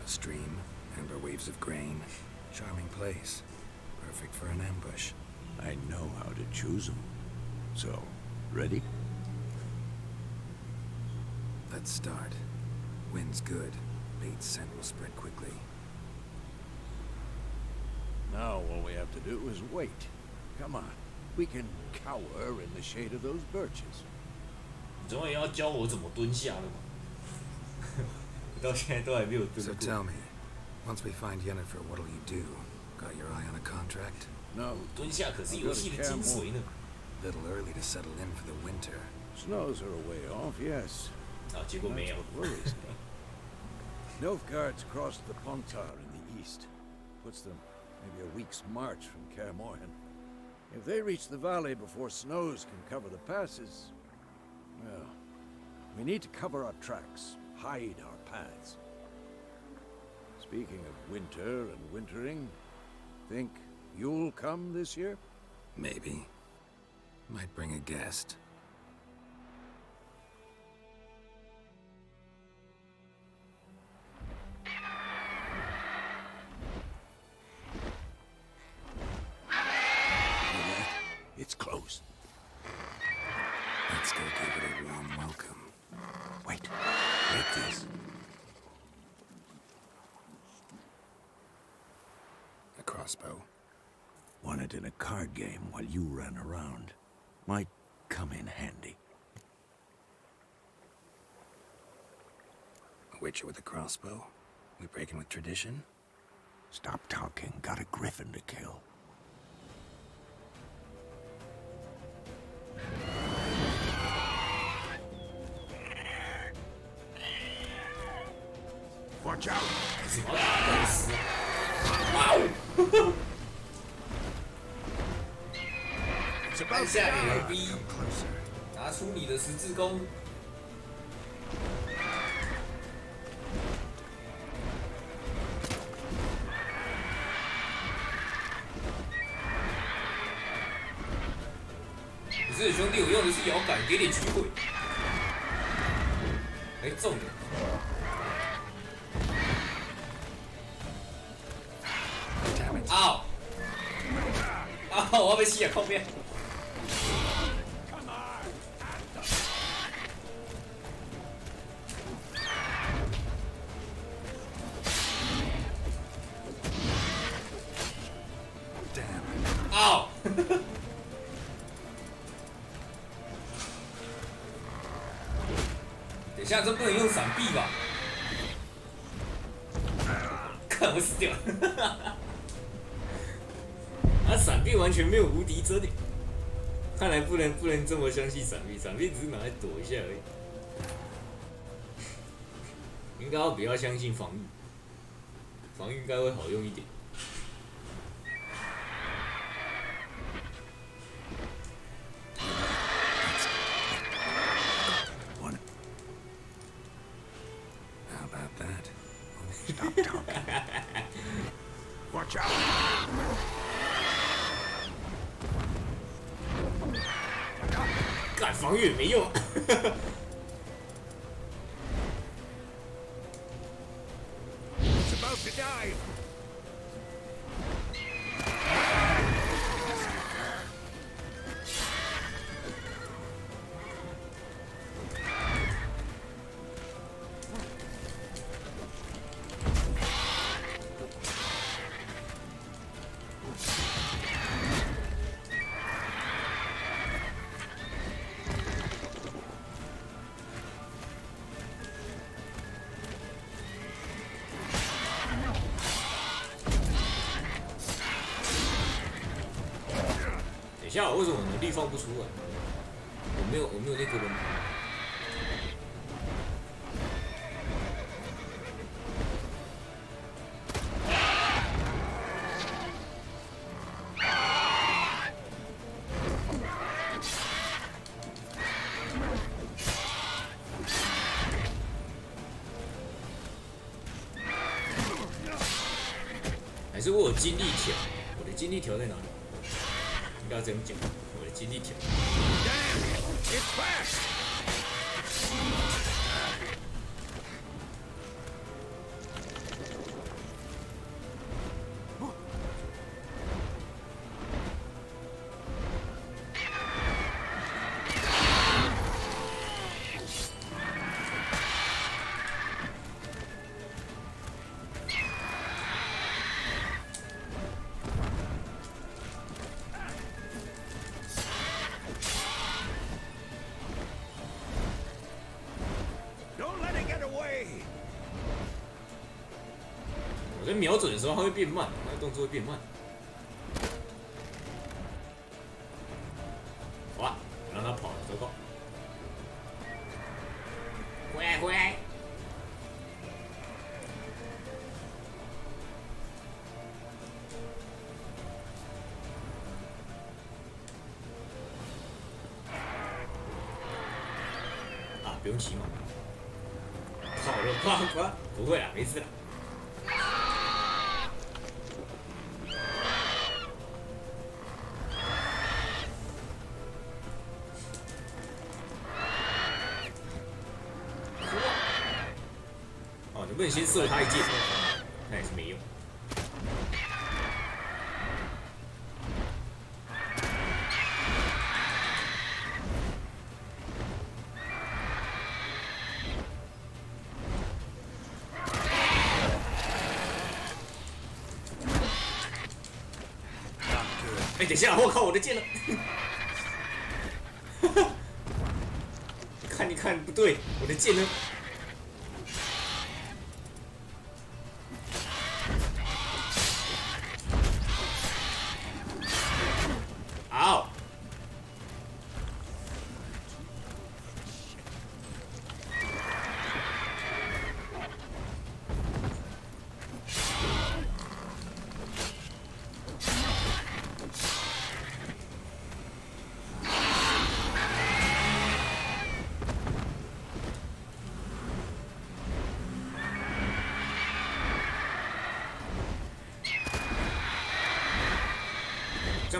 Stream, amber waves of grain. Charming place. Perfect for an ambush. I know how to choose them. So, ready? Let's start. Wind's good. Bait's scent will spread quickly. Now all we have to do is wait. Come on. We can cower in the shade of those birches. 你总也要教我怎么蹲下了吧？到现在都还没有蹲过。So tell me, once we find Yennefer, what'll you do? Got your eye on a contract? No. 蹲下可是游戏的精髓呢。Little early to settle in for the winter. Snows are a way off, yes. 啊，结果没有。Worries me. Nilfgaard's crossed the Pontar in the east. Puts them maybe a week's march from Kaer Morhen. If they reach the valley before snows can cover the passes, well, we need to cover our tracks, hide our paths. Speaking of winter and wintering, think you'll come this year? Maybe. Might bring a guest. It's close. Let's go give it a warm welcome. Wait, take this. A crossbow. Won it in a card game while you ran around. Might come in handy. A witcher with a crossbow? We breaking with tradition? Stop talking. Got a griffin to kill. Watch out! 什么打斗士？哇哦！按下 LB， 拿出你的十字弓。不是兄弟，我用的是摇杆，给点机会。哎，中了！嗷！啊！我要被吸啊！靠边！嗷！等一下，这不能用闪避吧？看我死掉了！啊，闪避完全没有无敌真的，看来不能这么相信闪避，闪避只是拿来躲一下而已。应该要比较相信防御，防御应该会好用一点。Stop talking. Watch out! 干防御也没用。It's about to dive. 等一下，为什么能力放不出来？我没有那个轮盘。还是我有精力条？我的精力条在哪里？应该这样讲，我的精力条。我在瞄准的时候，它会变慢，它的动作会变慢。哇，让它跑了，糟糕！回来，回来！啊，不用骑马。跑了，快！不会啦，没事啦。能不能先射他一箭？那也是没用。哎，等一下，我靠，我的剑呢？看一看，不对，我的剑呢？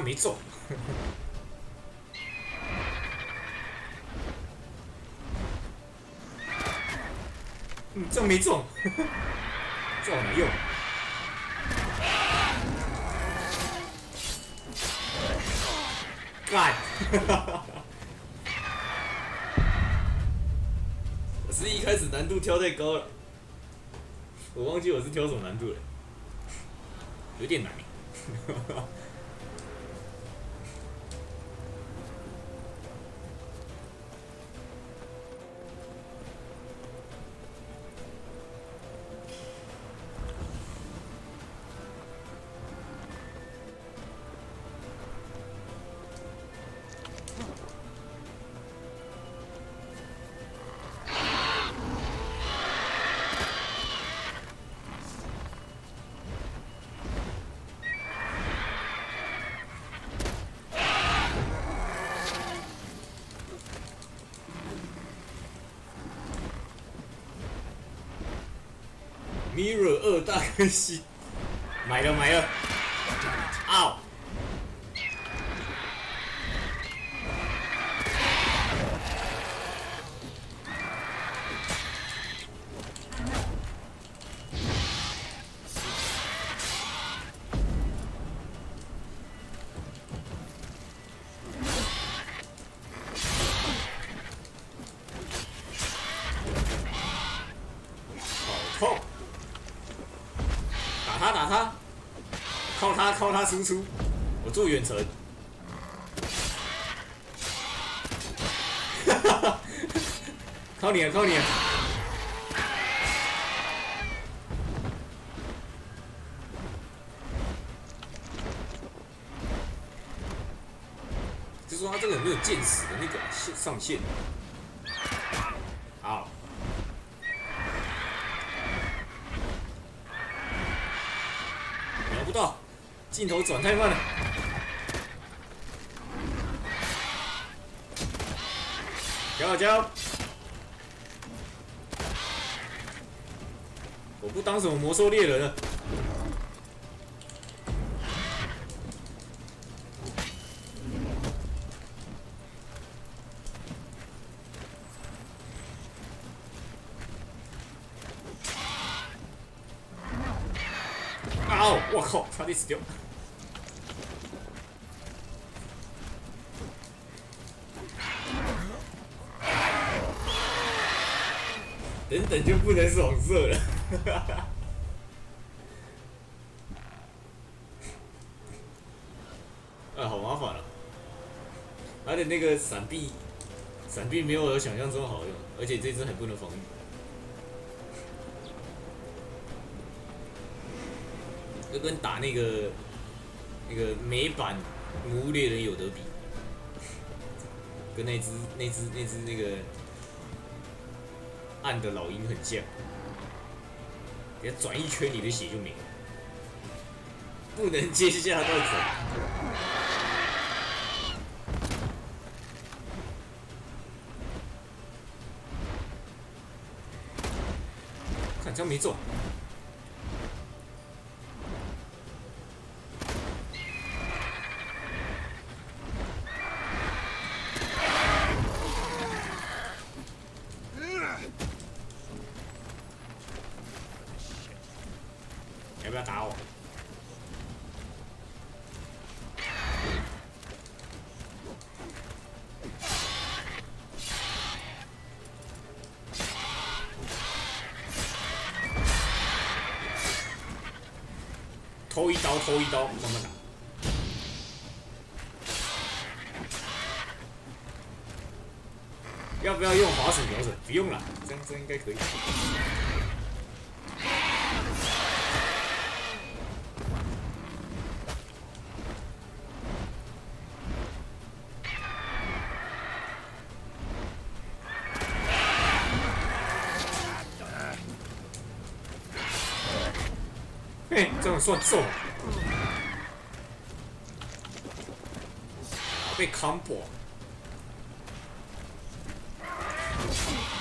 没中。这样没中，这好难用。干！我是一开始难度挑太高了，我忘记我是挑什么难度了，有点难。Mirror 2大更新，买了，嗷！好痛！打他，靠他输出，我做远程。靠你啊！就说他这个有没有见死的那个上限？好。瞄不到，镜头转太慢了。加！我不当什么魔兽猎人了。啊！我靠，差点死掉。等就不能是红色了。啊，好麻烦了。他的那个闪避没有我想象中好用，而且这只还不能防御。就跟打那个美版魔物猎人有得比，跟那只那个暗的老鹰很像，给它转一圈，你的血就没了，不能接下到转。看这样没中。要不要打我？偷一刀，慢慢打。要不要用滑鼠瞄准？不用了，这样应该可以。嘿，这样算中。被 combo。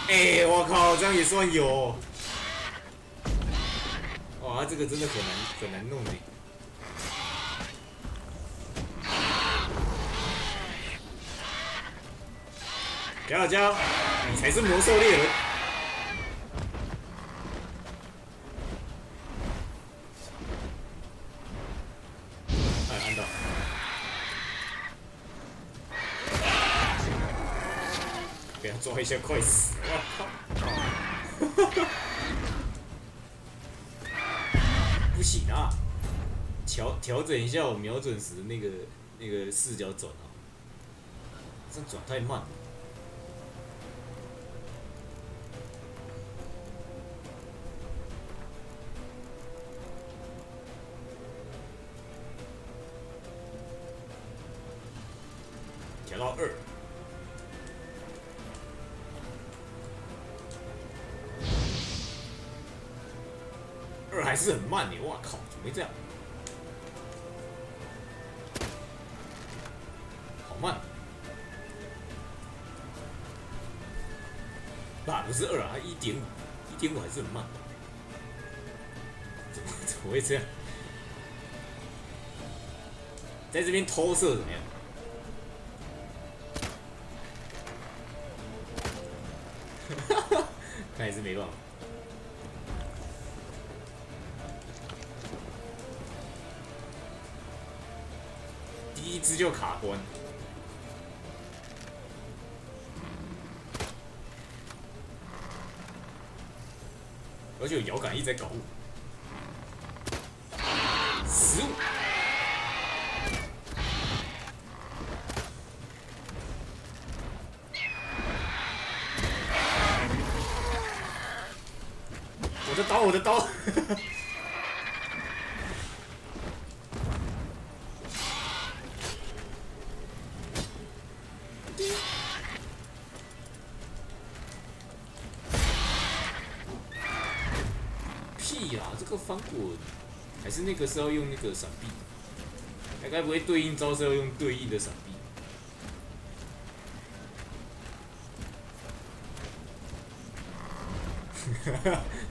哎，我靠，这样也算有。哇，这个真的很难弄的。加油加油！你才是魔兽猎人。哎，按到。给他抓一下，快死！我靠！不行啊！调整一下我瞄准时那个视角转啊，这转太慢了。调到2。2还是很慢的，哇靠！怎么会这样？好慢！不是2啊，它1.5，1.5还是很慢。怎么会这样？在这边偷射怎么样？看来是没办法。第一只就卡关，而且有摇杆一直在搞我。15。我的刀！屁啦，这个翻滚还是那个是要用那个闪避，那该不会对应招是要用对应的闪避？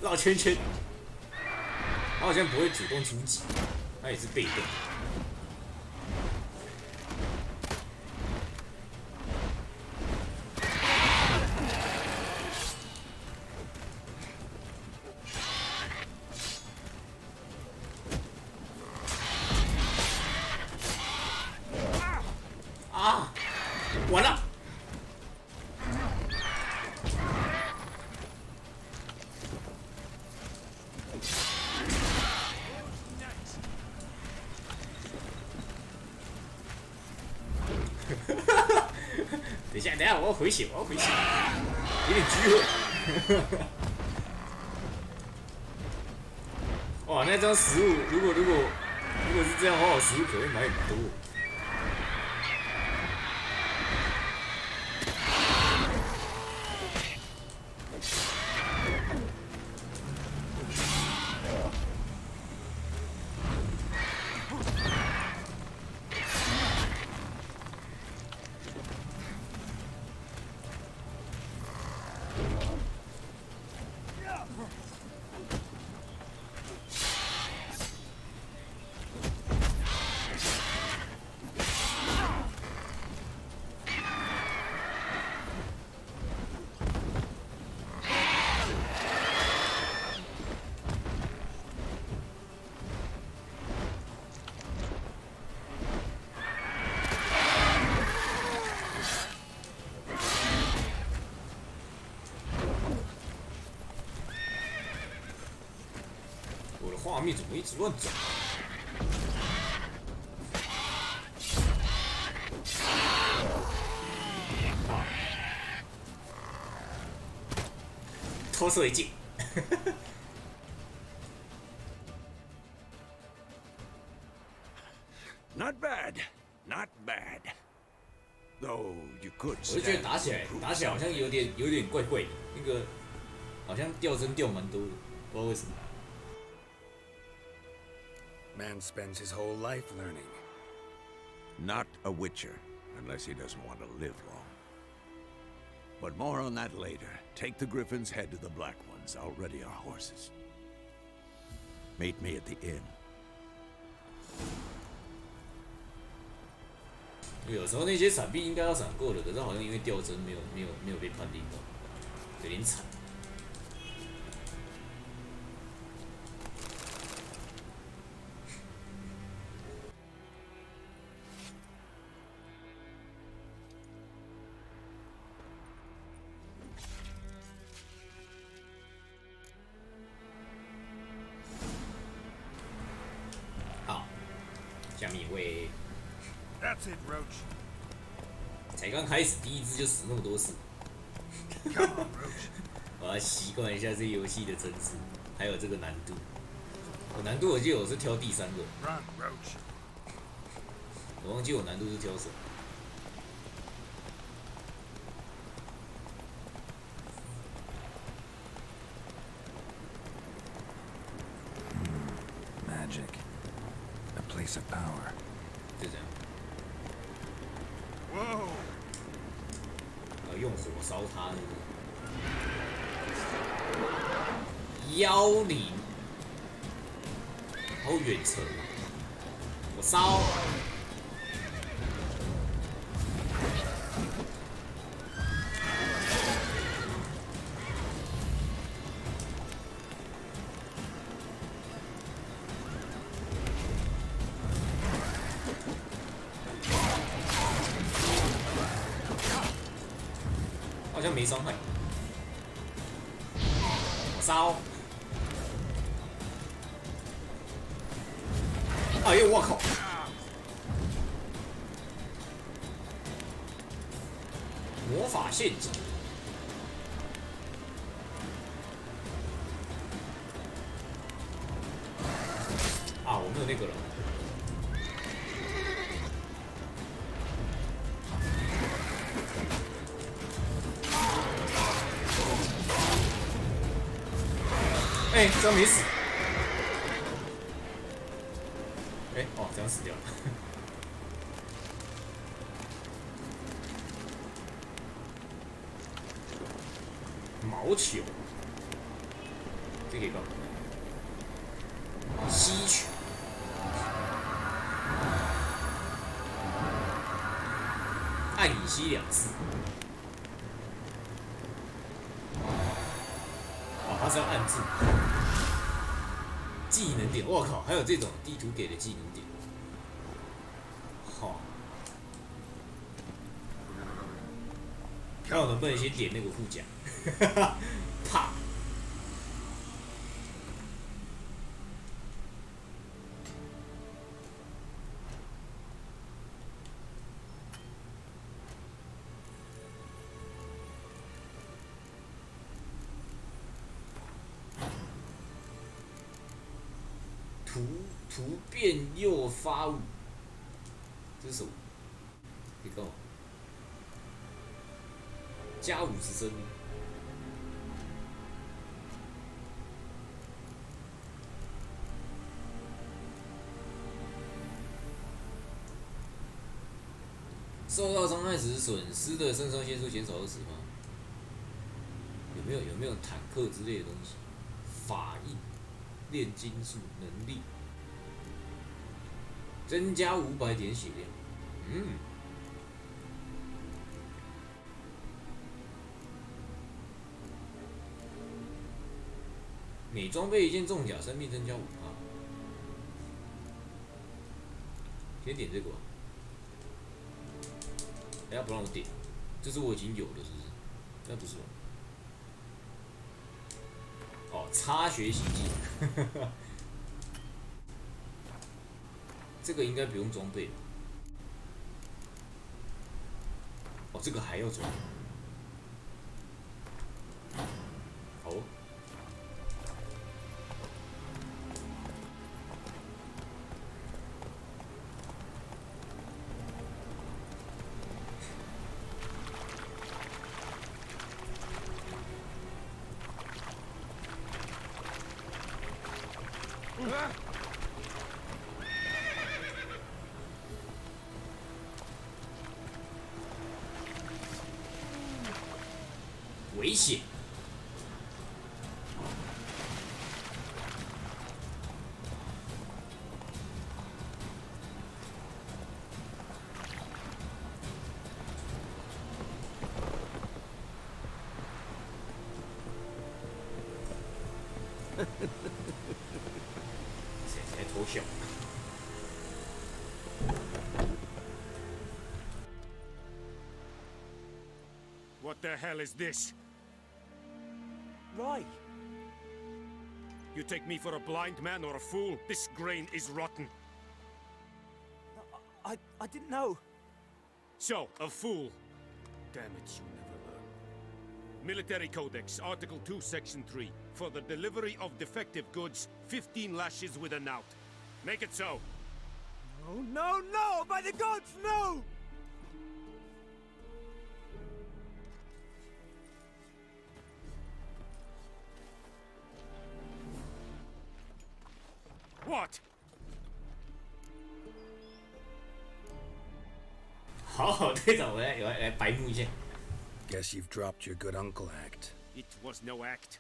绕圈圈，他好像不会主动出击，他也是被动。啊！完了！等一下，我要回血，有点饥饿。哇，那张食物，如果是这样的话，我食物可能会买很多。画面怎么一直乱转？啊！偷射一记。Not bad, not bad. Though you could. 我就觉得打起来好像有点怪怪的，那个好像掉帧掉蛮多的，不知道为什么。 Man spends his whole life learning. Not a witcher, unless he doesn't want to live long. But more on that later. Take the Griffin's head to the Black Ones. I'll ready our horses. Meet me at the inn. 有时候那些闪避应该要闪过的，可是好像因为掉帧没有被判定到，有点惨。好，下面一位。That's it, Roach. 才刚开始，第一只就死那么多次。我要习惯一下这游戏的层次，还有这个难度。难度我记得我是挑第3个。Run, Roach. 我忘记我难度是挑什么。Magic. A place of power. 就这样。Whoa! 要用火烧它那个妖灵，好远程啊！我烧。好像没伤害。烧！哎呦，我靠！魔法陷阱。啊，我没有那个了。哎，这样没死。哎，哦，这样死掉了。毛球，这个可以干嘛？吸取。按乙吸2次。哦，它是要按住。技能点，我靠，还有这种地图给的技能点。好，看我能不能先点那个护甲。啪！突变诱发物，这是什么？可以干嘛？加50生命。受到伤害时，损失的肾上腺素减少20%吗？有没有坦克之类的东西？法印、炼金术能力。增加500点血量，每装备一件重甲，生命增加5%。先点这个吧。哎呀，不让我点，这是我已经有的，是不是？那不是吧？哦，插学习技。这个应该不用装备。哦，这个还要装。好。危险！谁在偷笑？ What the hell is this? Rye. You take me for a blind man or a fool? This grain is rotten. I didn't know. So, a fool. Damn it, you never learn. Military Codex, Article 2, Section 3. For the delivery of defective goods, 15 lashes with a knout. Make it so. No, no, no! By the gods, no! What? 好，队长，我来白目一下。 Guess you've dropped your good uncle act. It was no act.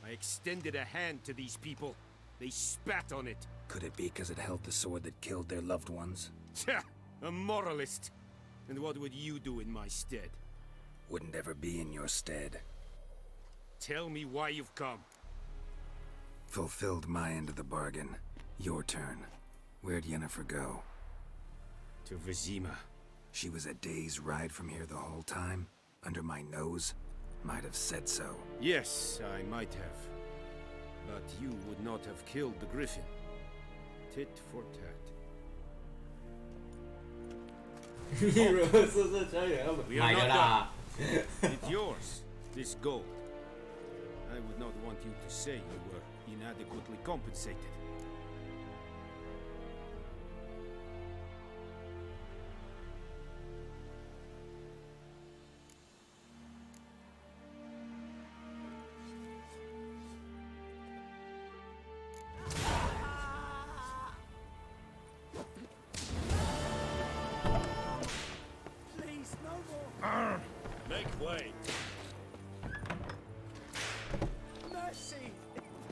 I extended a hand to these people. They spat on it. Could it be because it held the sword that killed their loved ones? Tja, a moralist. And what would you do in my stead? Wouldn't ever be in your stead. Tell me why you've come. Fulfilled my end of the bargain. Your turn. Where'd Yennefer go? To Vizima. She was a day's ride from here the whole time? Under my nose? Might have said so. Yes, I might have. But you would not have killed the griffin. Tit for tat. We are not done. It's yours, this gold. I would not want you to say you were inadequately compensated. Please, no more! Make way! Mercy!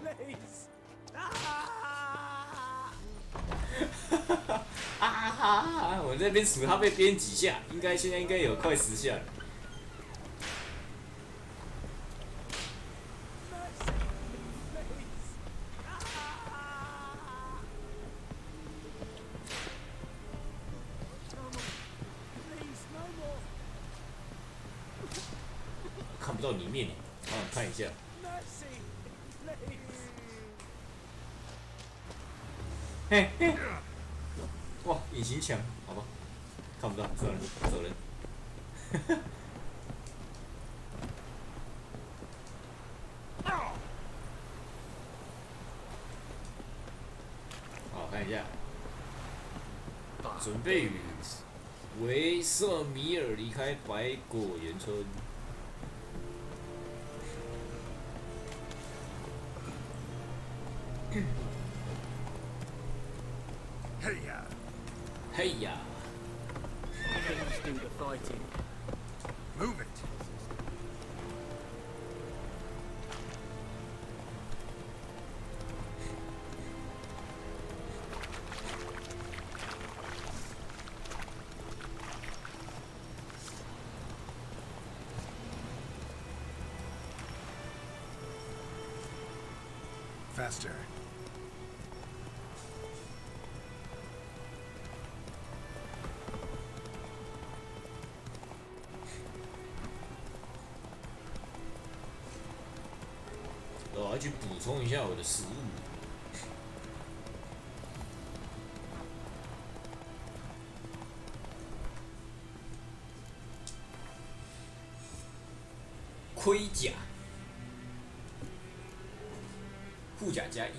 Please! 啊！我这边数他被编几下，现在应该有快10下了。看不到里面，帮我看一下。 嘿嘿，哇，隐形墙，好吧，看不到，算了，走人。好，看一下，准备与维瑟米尔离开百果园村。 Hey ya! Hey ya! Kings do the fighting. Move it! Faster. 我要去补充一下我的食物。盔甲，护甲加1，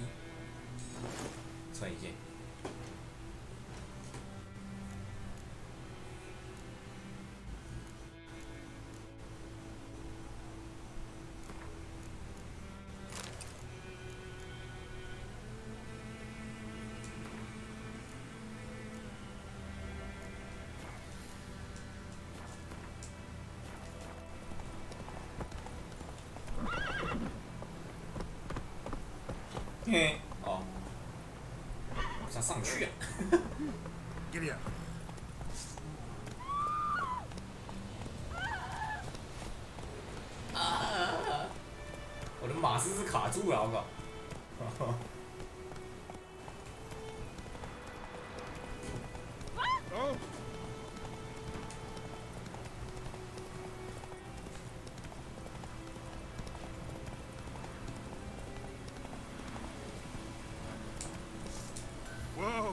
穿一件。嘿，哦，往上上去啊 Giddy up. 啊！我的马斯是卡住了，我靠！哦。 Whoa!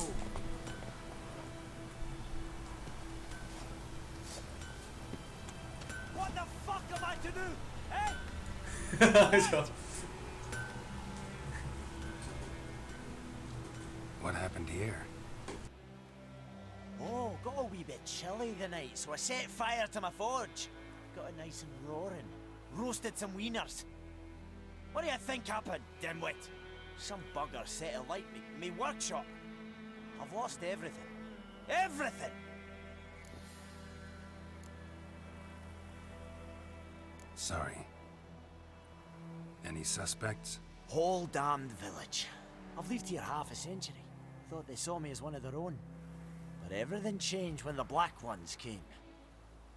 What the fuck am I to do? Eh? What happened here? Oh, got a wee bit chilly the night, so I set fire to my forge. Got it nice and roaring. Roasted some wieners. What do you think happened, dimwit? Some bugger set alight me workshop. I've lost everything. Everything! Sorry. Any suspects? Whole damned village. I've lived here half a century. Thought they saw me as one of their own. But everything changed when the Black Ones came.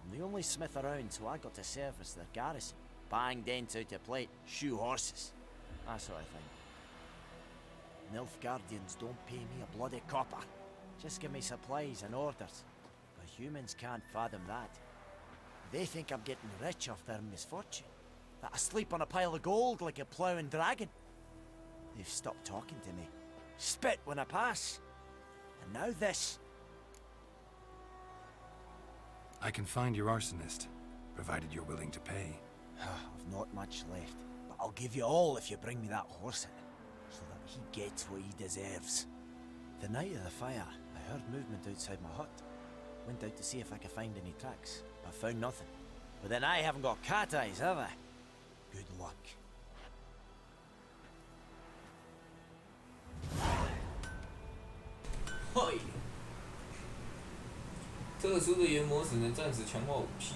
I'm the only smith around, so I got to service their garrison. Bang dents out of plate, shoe horses. That sort of thing. Nilfgaardians don't pay me a bloody copper. Just give me supplies and orders. But humans can't fathom that. They think I'm getting rich off their misfortune. That I sleep on a pile of gold like a ploughing dragon. They've stopped talking to me. Spit when I pass. And now this. I can find your arsonist, provided you're willing to pay. I've not much left, but I'll give you all if you bring me that horse in, so that he gets what he deserves. The night of the fire, I heard movement outside my hut. Went out to see if I could find any tracks, but found nothing. But then I haven't got cat eyes, have I? Good luck. 嘿，特殊的研磨只能暂时强化武器，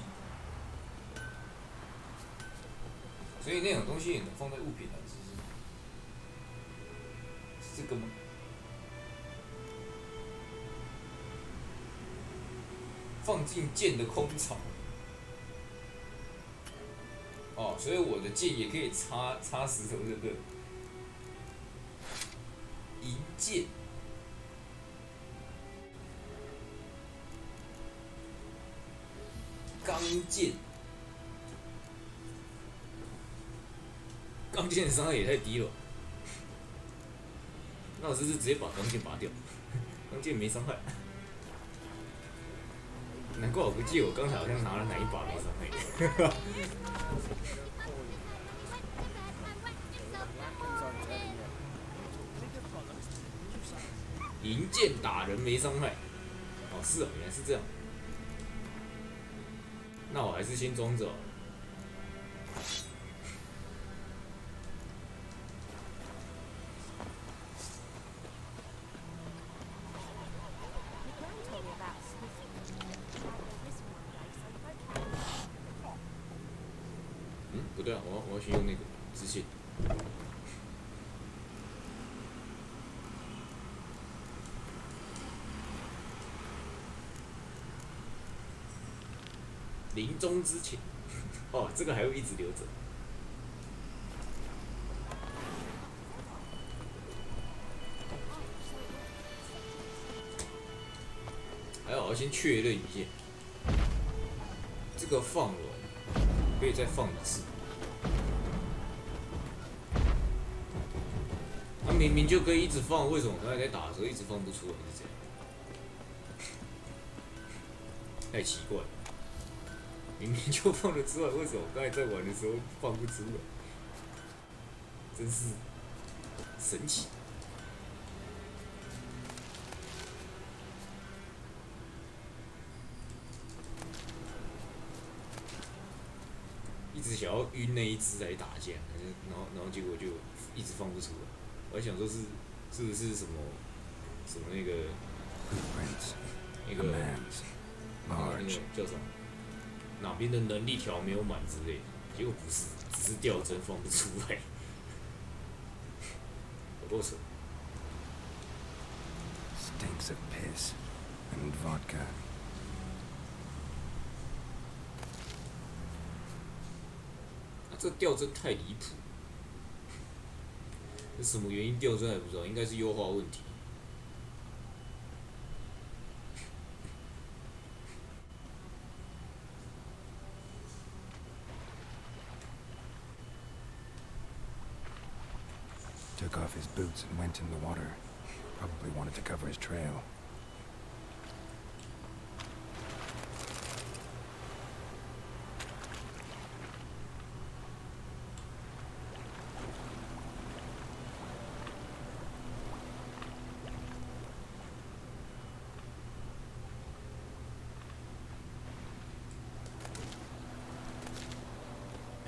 所以那种东西也能放在物品上，是这个吗？放进剑的空槽。哦，所以我的剑也可以插石头，对不对？银剑。 钢剑，钢剑伤害也太低了。那我是不是直接把钢剑拔掉？钢剑没伤害，难怪我不记得我刚才好像拿了哪一把没伤害。银剑打人没伤害，哦是哦，原来是这样。 那我还是先装着。嗯，不对啊，我要去用那个支线。临终之前，哦，这个还会一直留着。还好，我要先确认一下，这个放完可以再放一次。它明明就可以一直放，为什么我刚才在打的时候一直放不出来？是这样，太奇怪了。 明明就放得出来，为什么我刚才在玩的时候放不出来？真是神奇！一直想要晕那一只来打架，然后结果就一直放不出来。我还想说是不是什么那个叫什么？ 哪边的能力条没有满之类的，结果不是，只是吊针放不出来，有够扯。Stinks of piss and vodka. 这吊针太离谱，什么原因掉帧还不知道，应该是优化问题。Took off his boots and went in the water. Probably wanted to cover his trail.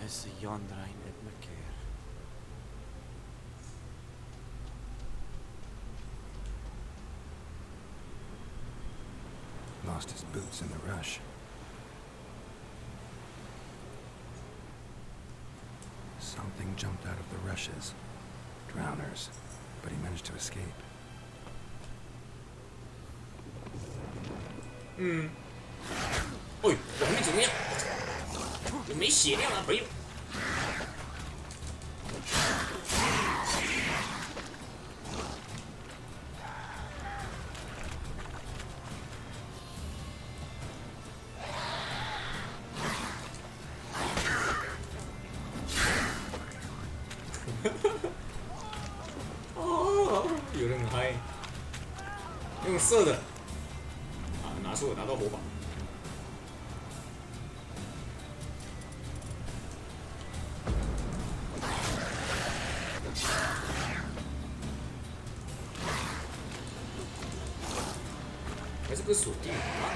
Is the yonder ain't it, McCare? Lost his boots in the rush. Something jumped out of the rushes. Drowners. But he managed to escape. 哎，我还没怎么样，有没血量啊，朋友。哦，有人很嗨，用射的，啊，拿到火把。还是个锁定啊！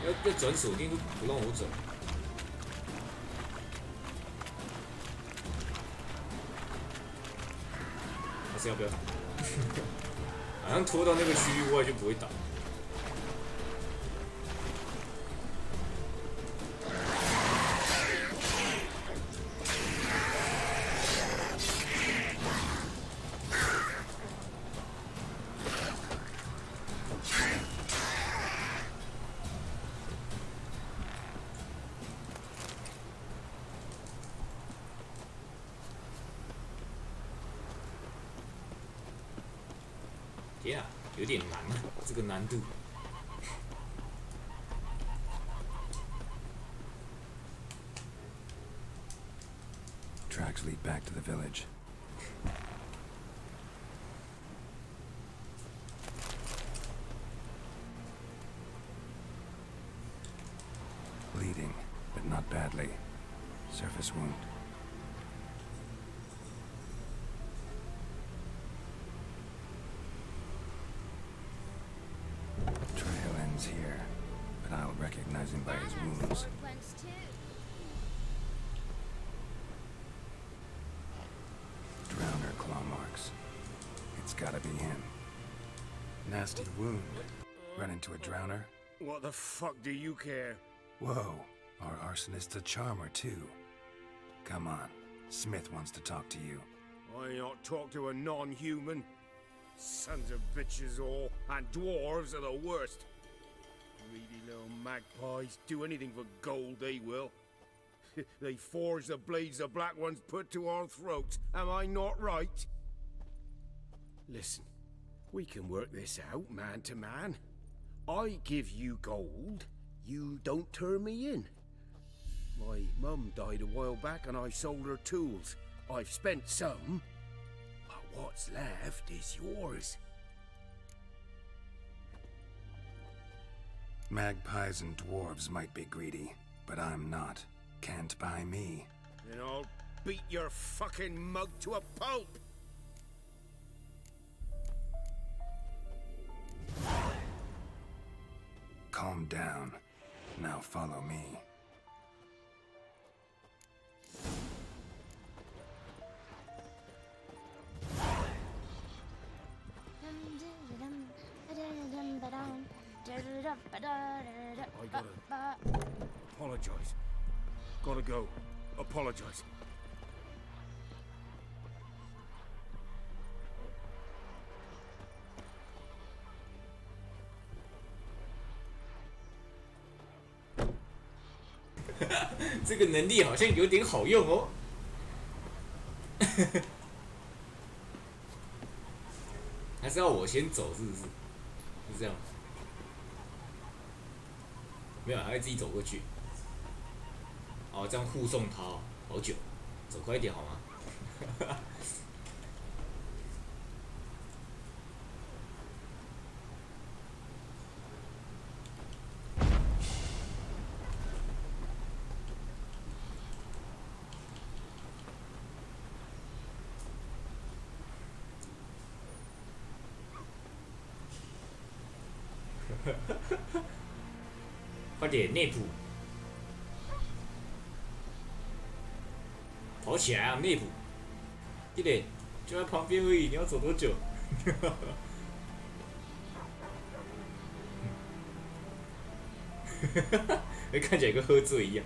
要转锁定都不让我走。还是要不要打？好像拖到那个区域外就不会打。天啊，有点难啊，这个难度。Tracks lead back to the village. Bleeding, but not badly. Surface wound. Trail ends here, but I'll recognize him by his wounds. Drowner claw marks. It's gotta be him. Nasty wound. Run into a drowner? What the fuck do you care? Whoa, our arsonist's a charmer too. Come on, Smith wants to talk to you. I ain't not talk to a non-human. Sons of bitches all, and dwarves are the worst. Greedy little magpies do anything for gold, they will. They forge the blades the black ones put to our throats. Am I not right? Listen, we can work this out man to man. I give you gold, you don't turn me in. My mum died a while back and I sold her tools. I've spent some, but what's left is yours. Magpies and dwarves might be greedy, but I'm not. Can't buy me. Then I'll beat your fucking mug to a pulp! Calm down. Now follow me. I gotta apologize. Gotta go. Apologize.这个能力好像有点好用哦。还是要我先走，是不是？是这样？没有，还会自己走过去。哦，这样护送他哦，好久，走快一点好吗？快点，内普，跑起来啊，内普！弟弟，就在旁边而已，你要走多久？看起来跟喝醉一样。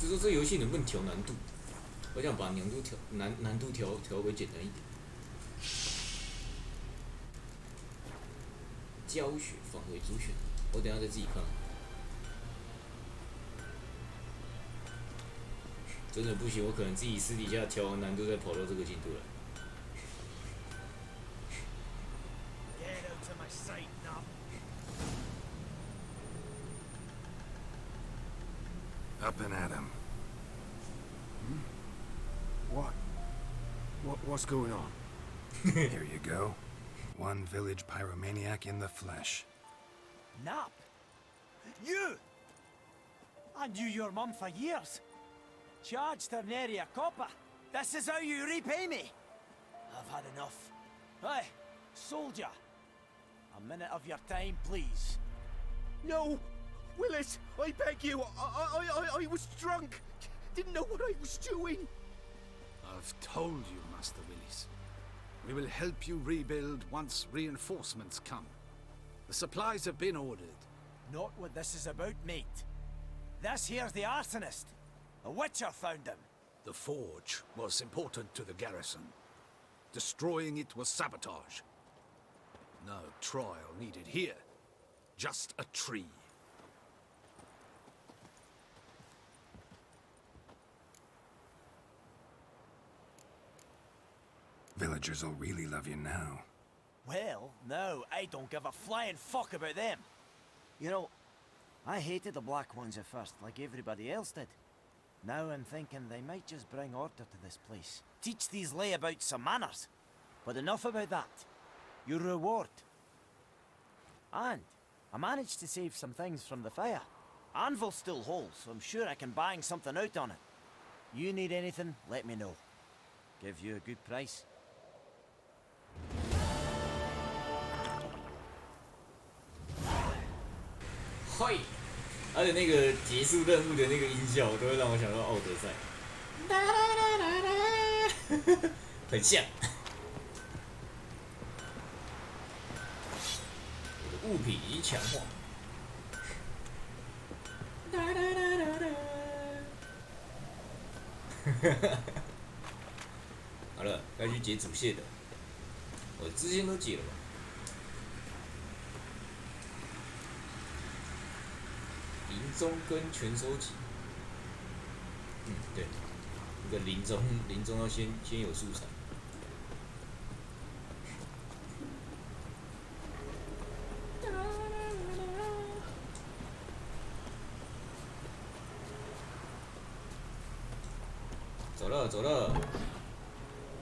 是说这游戏能不能调难度？我想把难度调回简单一点。教学返回主选，我等下再自己看。真的不行，我可能自己私底下调完难度再跑到这个进度来。Up and at him. What's going on? Here you go. One village pyromaniac in the flesh. Nap? You? I knew your mum for years. Charged her nary a copper. This is how you repay me. I've had enough. Hey, soldier. A minute of your time, please. No! Willis, I beg you. I was drunk. Didn't know what I was doing. I've told you, Master Willis. We will help you rebuild once reinforcements come. The supplies have been ordered. Not what this is about, mate. This here's the arsonist. A witcher found him. The forge was important to the garrison. Destroying it was sabotage. No trial needed here. Just a tree. Villagers will really love you now. Well, no, I don't give a flying fuck about them. You know, I hated the Black Ones at first, like everybody else did. Now I'm thinking they might just bring order to this place. Teach these layabouts some manners. But enough about that. Your reward. And I managed to save some things from the fire. Anvil's still whole, so I'm sure I can bang something out on it. You need anything, let me know. Give you a good price. 嘿，而且那个结束任务的那个音效，都会让我想到奥德赛，很像。我的物品已经强化。好了，该去解主线的。我之前都解了吧？林中跟全收集。嗯，对，那个林中要先有素材。走了走了，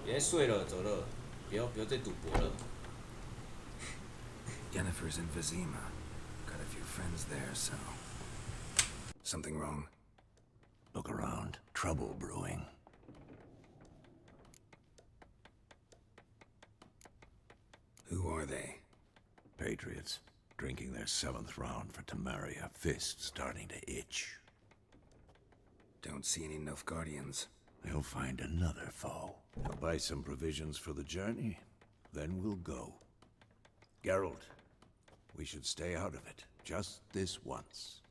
别睡了，走了，不要再赌博了。Yennefer's in Vizima. Got a few friends there, so. Something wrong? Look around. Trouble brewing. Who are they? Patriots. Drinking their 7th round for Temeria. Fists starting to itch. Don't see any Nilfgaardians. he'll find another foe. I'll buy some provisions for the journey, then we'll go. Geralt, we should stay out of it, just this once.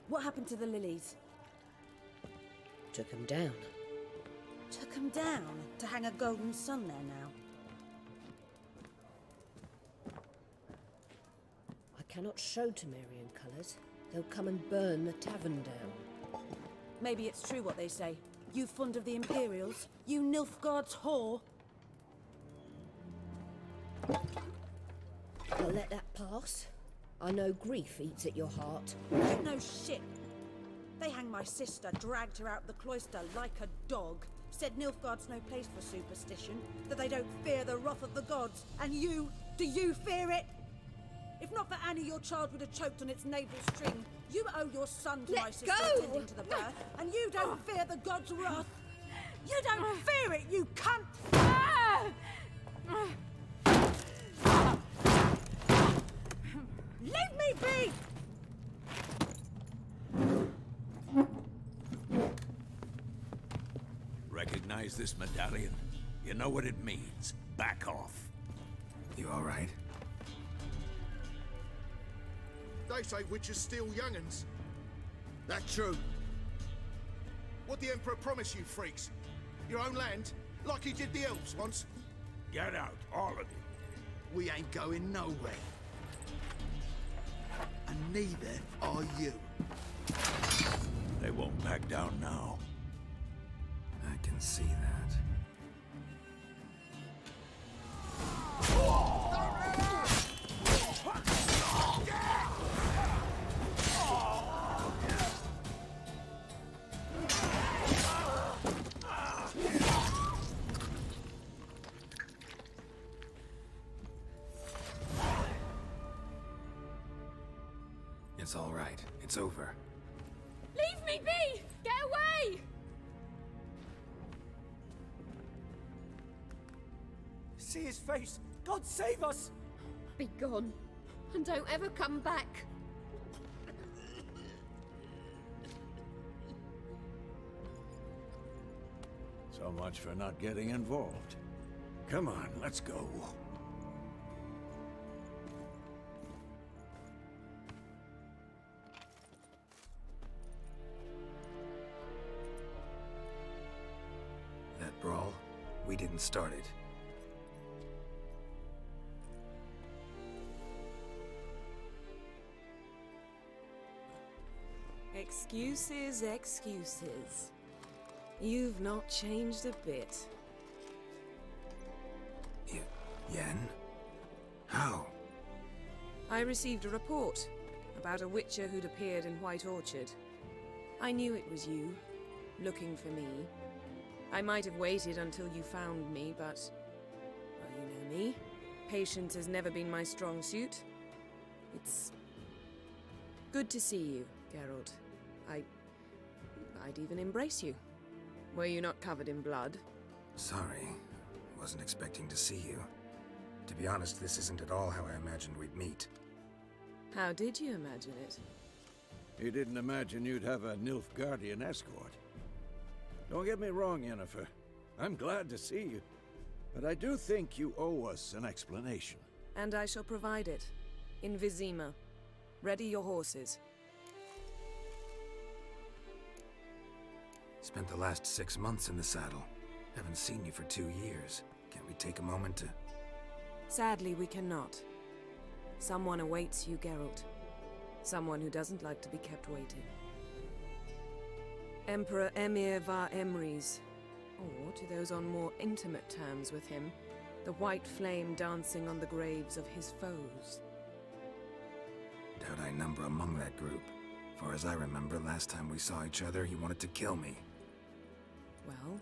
What happened to the lilies? Took them down. Took them down to hang a golden sun there now. I cannot show Temerian colours. They'll come and burn the tavern down. Maybe it's true what they say. You fond of the Imperials? You Nilfgaard's whore? I'll let that pass. I know grief eats at your heart. You know shit. They hanged my sister, dragged her out the cloister like a dog. Said Nilfgaard's no place for superstition, that they don't fear the wrath of the gods. And you, do you fear it? If not for Annie, your child would have choked on its navel string. You owe your son to my sister attending to the birth, and you don't fear the gods' wrath. You don't fear it, you cunt! Leave me be! Recognize this medallion? You know what it means. Back off. You all right? They say witches steal young'uns. That's true. What the Emperor promised you, freaks? Your own land? Like he did the elves once? Get out, all of you. We ain't going nowhere. And neither are you. They won't back down now. I can see that. It's all right. It's over. Leave me be! Get away! See his face! God save us! Be gone, and don't ever come back. So much for not getting involved. Come on, let's go. That brawl, we didn't start it. Excuses, excuses. You've not changed a bit. Yen? How? I received a report about a witcher who'd appeared in White Orchard. I knew it was you, looking for me. I might have waited until you found me, but... well, you know me. Patience has never been my strong suit. It's... good to see you, Geralt. I'd even embrace you. Were you not covered in blood? Sorry. Wasn't expecting to see you. To be honest, this isn't at all how I imagined we'd meet. How did you imagine it? You didn't imagine you'd have a Nilfgaardian escort. Don't get me wrong, Yennefer. I'm glad to see you. But I do think you owe us an explanation. And I shall provide it. In Vizima. Ready your horses. Spent the last 6 months in the saddle. Haven't seen you for 2 years. Can't we take a moment to... Sadly, we cannot. Someone awaits you, Geralt. Someone who doesn't like to be kept waiting. Emperor Emir var Emrys. Or, to those on more intimate terms with him, the white flame dancing on the graves of his foes. Doubt I number among that group. Far as I remember, last time we saw each other, he wanted to kill me. Well,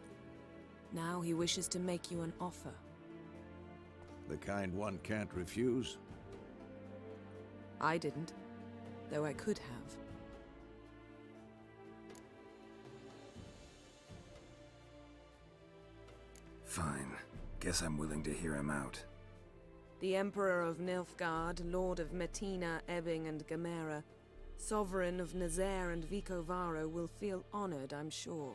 now he wishes to make you an offer. The kind one can't refuse? I didn't, though I could have. Fine. Guess I'm willing to hear him out. The Emperor of Nilfgaard, Lord of Metina, Ebbing and Gamera, Sovereign of Nazaire and Vicovaro will feel honored, I'm sure.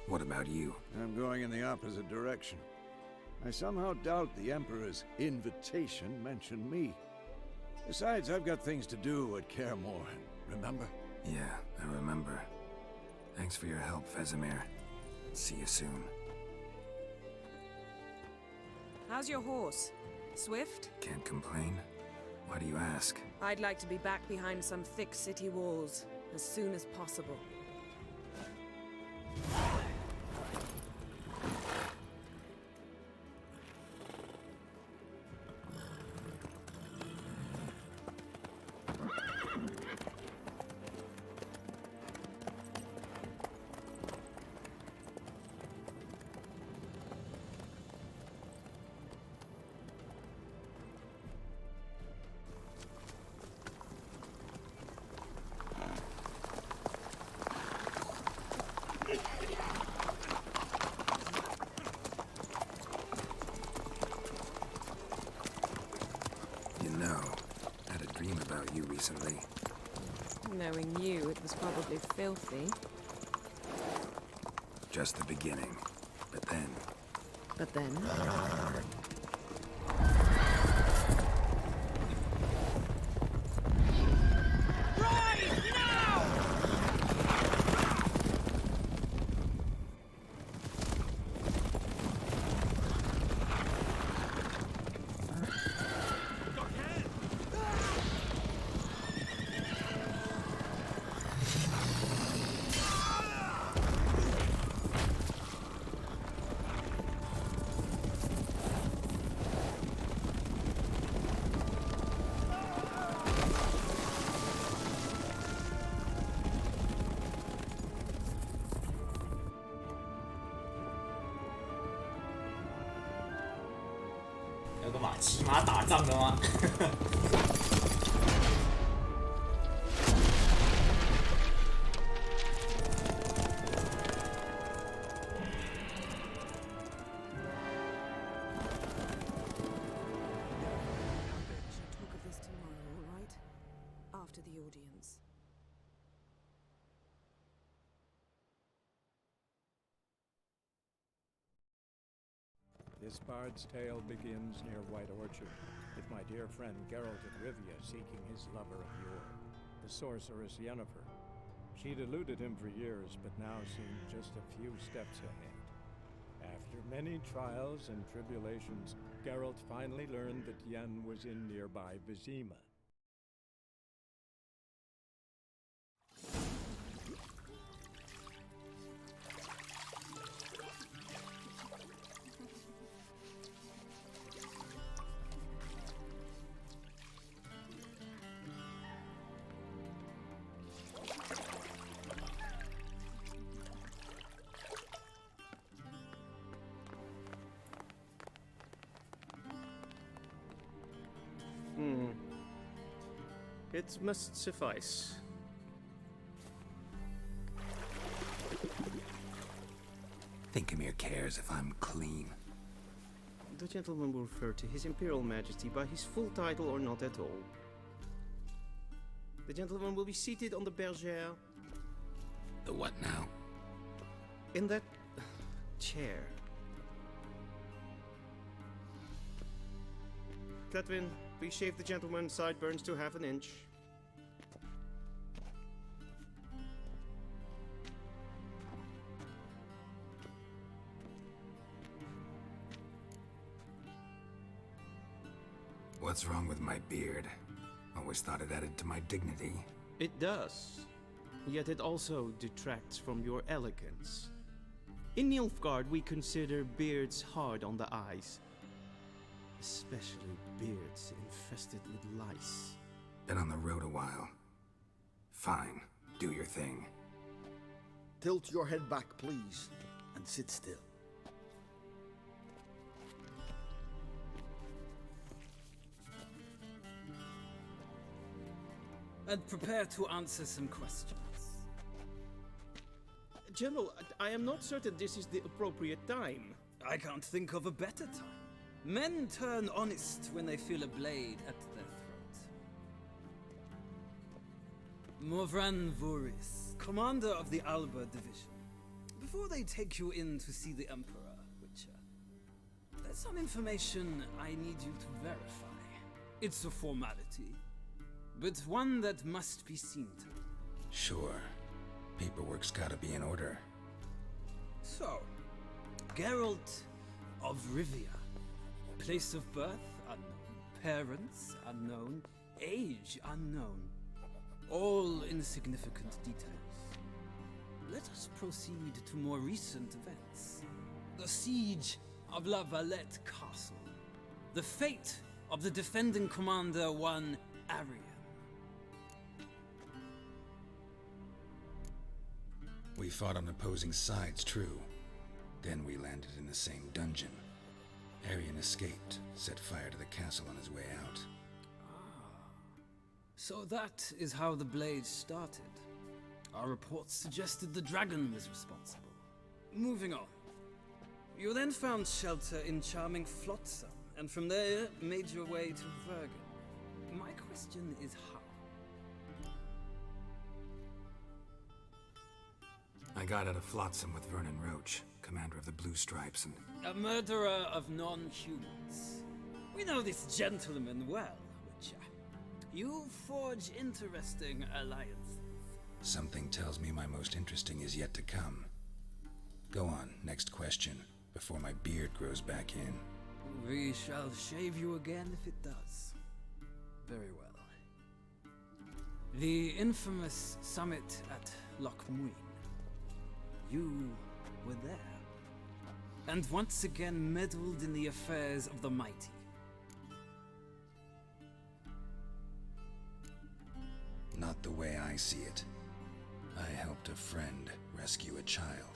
What about you? I'm going in the opposite direction. I somehow doubt the Emperor's invitation mentioned me. Besides, I've got things to do at Kaer Morhen, remember? Yeah, I remember. Thanks for your help, Vesemir. See you soon. How's your horse? Swift? Can't complain. Why do you ask? I'd like to be back behind some thick city walls as soon as possible. Recently. Knowing you, it was probably filthy. Just the beginning. But then... But then?骑马打仗的吗？This bard's tale begins near White Orchard, with my dear friend Geralt of Rivia seeking his lover of yore, the sorceress Yennefer. She'd eluded him for years, but now seemed just a few steps ahead. After many trials and tribulations, Geralt finally learned that Yen was in nearby Vizima. It must suffice. Thinkamir cares if I'm clean. The gentleman will refer to His Imperial Majesty by his full title or not at all. The gentleman will be seated on the bergère. The what now? In that chair. Cletwin, please shave the gentleman's sideburns to half an inch. What's wrong with my beard? Always thought it added to my dignity. It does. Yet it also detracts from your elegance. In Nilfgaard, we consider beards hard on the eyes. Especially beards infested with lice. Been on the road a while. Fine, do your thing. Tilt your head back, please, and sit still. And prepare to answer some questions. General, I am not certain this is the appropriate time. I can't think of a better time. Men turn honest when they feel a blade at their throat. Morvran Voris, commander of the Alba Division. Before they take you in to see the Emperor, Witcher, there's some information I need you to verify. It's a formality, but one that must be seen to. Sure. Paperwork's gotta be in order. So, Geralt of Rivia. Place of birth unknown. Parents unknown. Age unknown. All insignificant details. Let us proceed to more recent events. The siege of La Valette Castle. The fate of the defending commander, one Arian. We fought on opposing sides, true. Then we landed in the same dungeon. Arian escaped, set fire to the castle on his way out. So that is how the blade started. Our reports suggested the dragon was responsible. Moving on. You then found shelter in charming Flotsam, and from there made your way to Vergen. My question is how? I got out of Flotsam with Vernon Roach, commander of the Blue Stripes, and... A murderer of non-humans. We know this gentleman well, Witcher. You forge interesting alliances. Something tells me my most interesting is yet to come. Go on, next question, before my beard grows back in. We shall shave you again if it does. Very well. The infamous summit at Loch Muin. You were there. And once again meddled in the affairs of the mighty. Not the way I see it. I helped a friend rescue a child.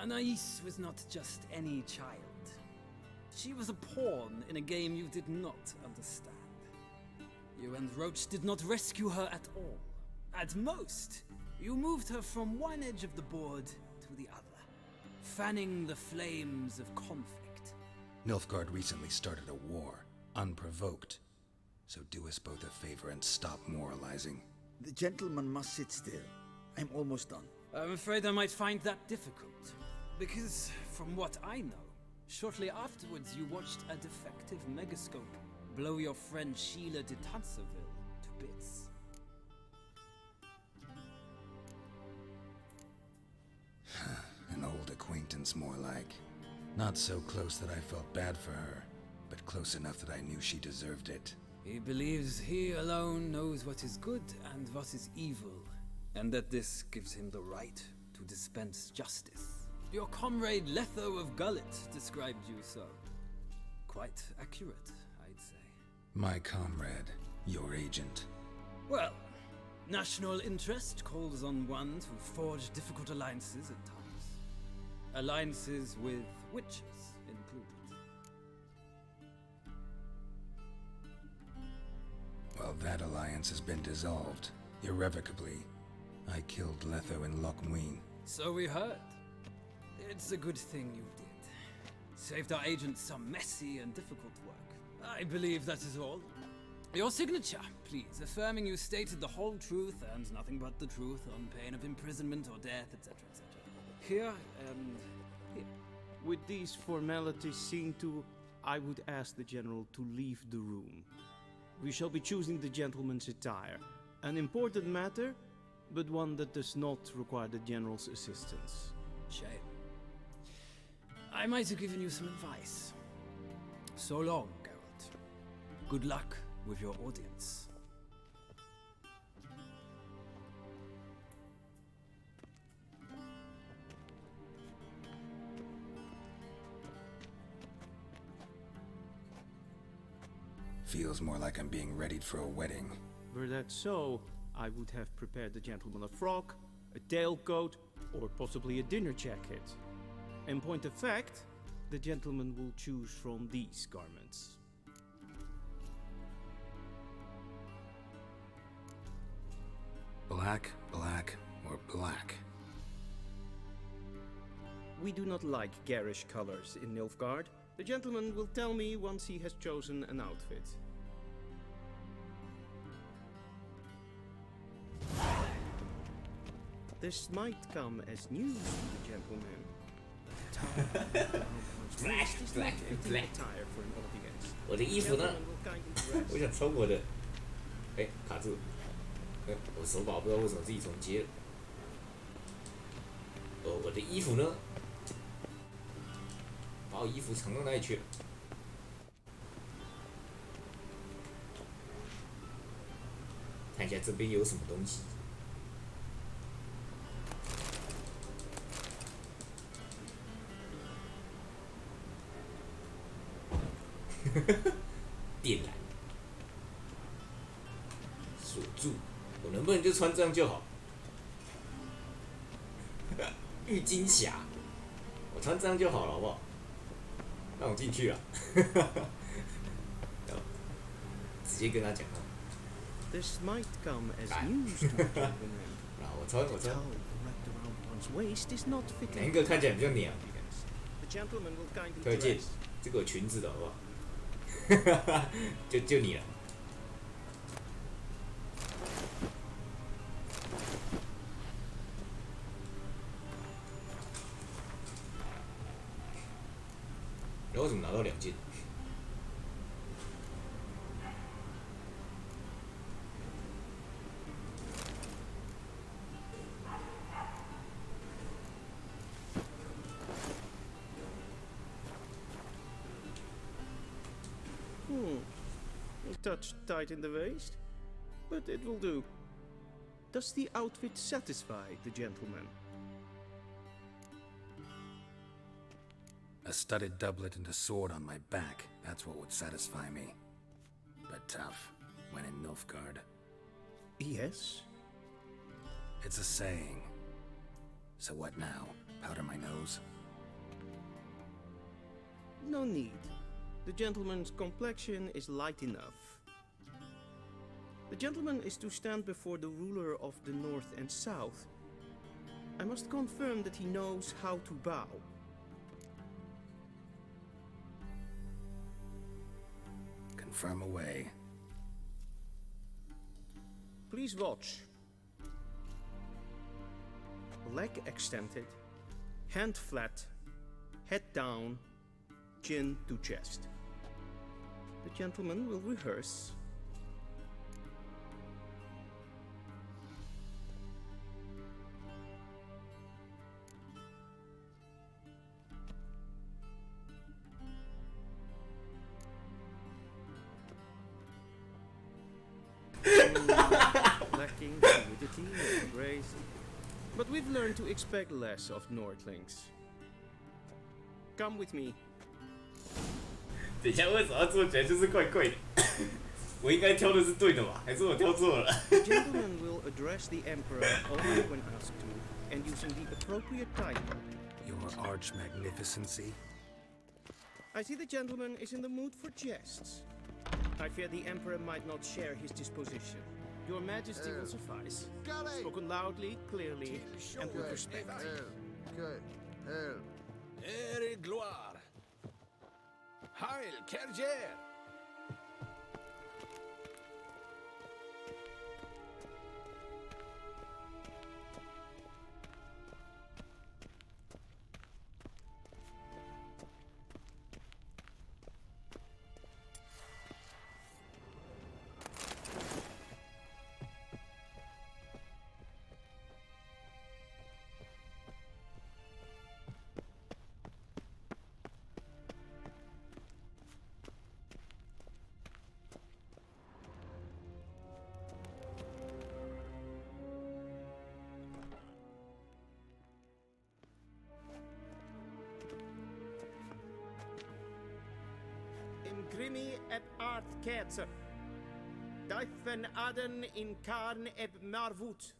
Anais was not just any child. She was a pawn in a game you did not understand. You and Roach did not rescue her at all. At most, you moved her from one edge of the board to the other, fanning the flames of conflict. Nilfgaard recently started a war, unprovoked. So do us both a favor and stop moralizing. The gentleman must sit still. I'm almost done. I'm afraid I might find that difficult. Because, from what I know, shortly afterwards you watched a defective megascope blow your friend Sheila de Tanserville to bits. An old acquaintance, more like. Not so close that I felt bad for her, but close enough that I knew she deserved it. He believes he alone knows what is good and what is evil, and that this gives him the right to dispense justice. Your comrade Letho of Gullet described you so. Quite accurate, I'd say. My comrade, your agent. Well, national interest calls on one to forge difficult alliances at times. Alliances with witches included. Well, that alliance has been dissolved, irrevocably. I killed Letho in Loch Muin. So we heard. It's a good thing you did. Saved our agent some messy and difficult work. I believe that is all. Your signature, please, affirming you stated the whole truth and nothing but the truth on pain of imprisonment or death, etc., etc. Here and here. With these formalities seen to, I would ask the General to leave the room. We shall be choosing the gentleman's attire. An important matter, but one that does not require the General's assistance. Shame. I might have given you some advice. So long, Geralt. Good luck with your audience. Feels more like I'm being readied for a wedding. Were that so, I would have prepared the gentleman a frock, a tailcoat, or possibly a dinner jacket. In point of fact, the gentleman will choose from these garments. Black, black, or black? We do not like garish colors in Nilfgaard, The gentleman will tell me once he has chosen an outfit. This might come as news to the gentleman. Flash, flash, flash. Attire for an audience. 我的衣服呢？我想抽我的，哎，卡住了，哎，我手把不知道为什么自己重接了。我的衣服呢？把我衣服藏到哪里去了？看一下这边有什么东西。电缆锁住，我能不能就穿这样就好？郁金侠，我穿这样就好了，好不好？让我进去啊！直接跟他讲啊。This might come as news to the gentleman. 啊，我穿。 Waist is not fitting. 哪一个看起来比较娘？ The gentleman will kindly 推荐 dress. 这个有裙子的好不好？就你了。然后我怎么拿到2件？A touch tight in the waist, but it will do. Does the outfit satisfy the gentleman? A studded doublet and a sword on my back, that's what would satisfy me. But tough, when in Nilfgaard. Yes? It's a saying. So what now? Powder my nose? No need. The gentleman's complexion is light enough. The gentleman is to stand before the ruler of the North and South. I must confirm that he knows how to bow. Confirm away. Please watch. Leg extended, hand flat, head down, chin to chest. The gentleman will rehearse. Lacking fluidity and grace, but we've learned to expect less of Nordlings. Come with me. 等一下，为什么做起来就是怪怪的？我应该挑的是对的吧？还是我挑错了 The gentleman will address the emperor only when asked to, and using the appropriate title. Your arch magnificency? I see the gentleman is in the mood for jests. I fear the emperor might not share his disposition. Your majesty will suffice. Spoken loudly, clearly, and with respect. Ere gloire. Heil, Kerjer! Grimi eb art ketzer. Daifen aden in karn eb marvut.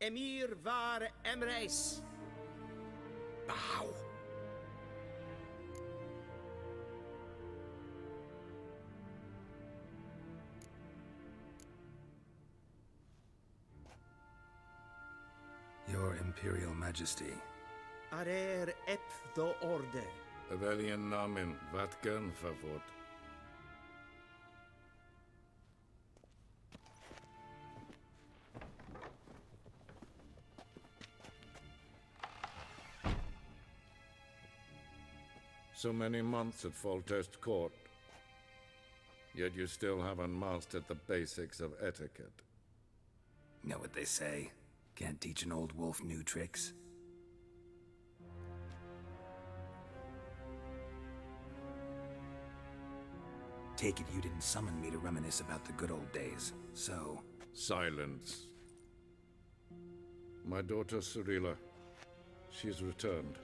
Emir var emreis. Bow. Your Imperial Majesty. Arer ep the order. Welchen Namen? Wat gern favor? So many months at Foltest Court, yet you still haven't mastered the basics of etiquette. Know what they say? Can't teach an old wolf new tricks. Take it you didn't summon me to reminisce about the good old days, so... Silence. My daughter Cyrilla, she's returned.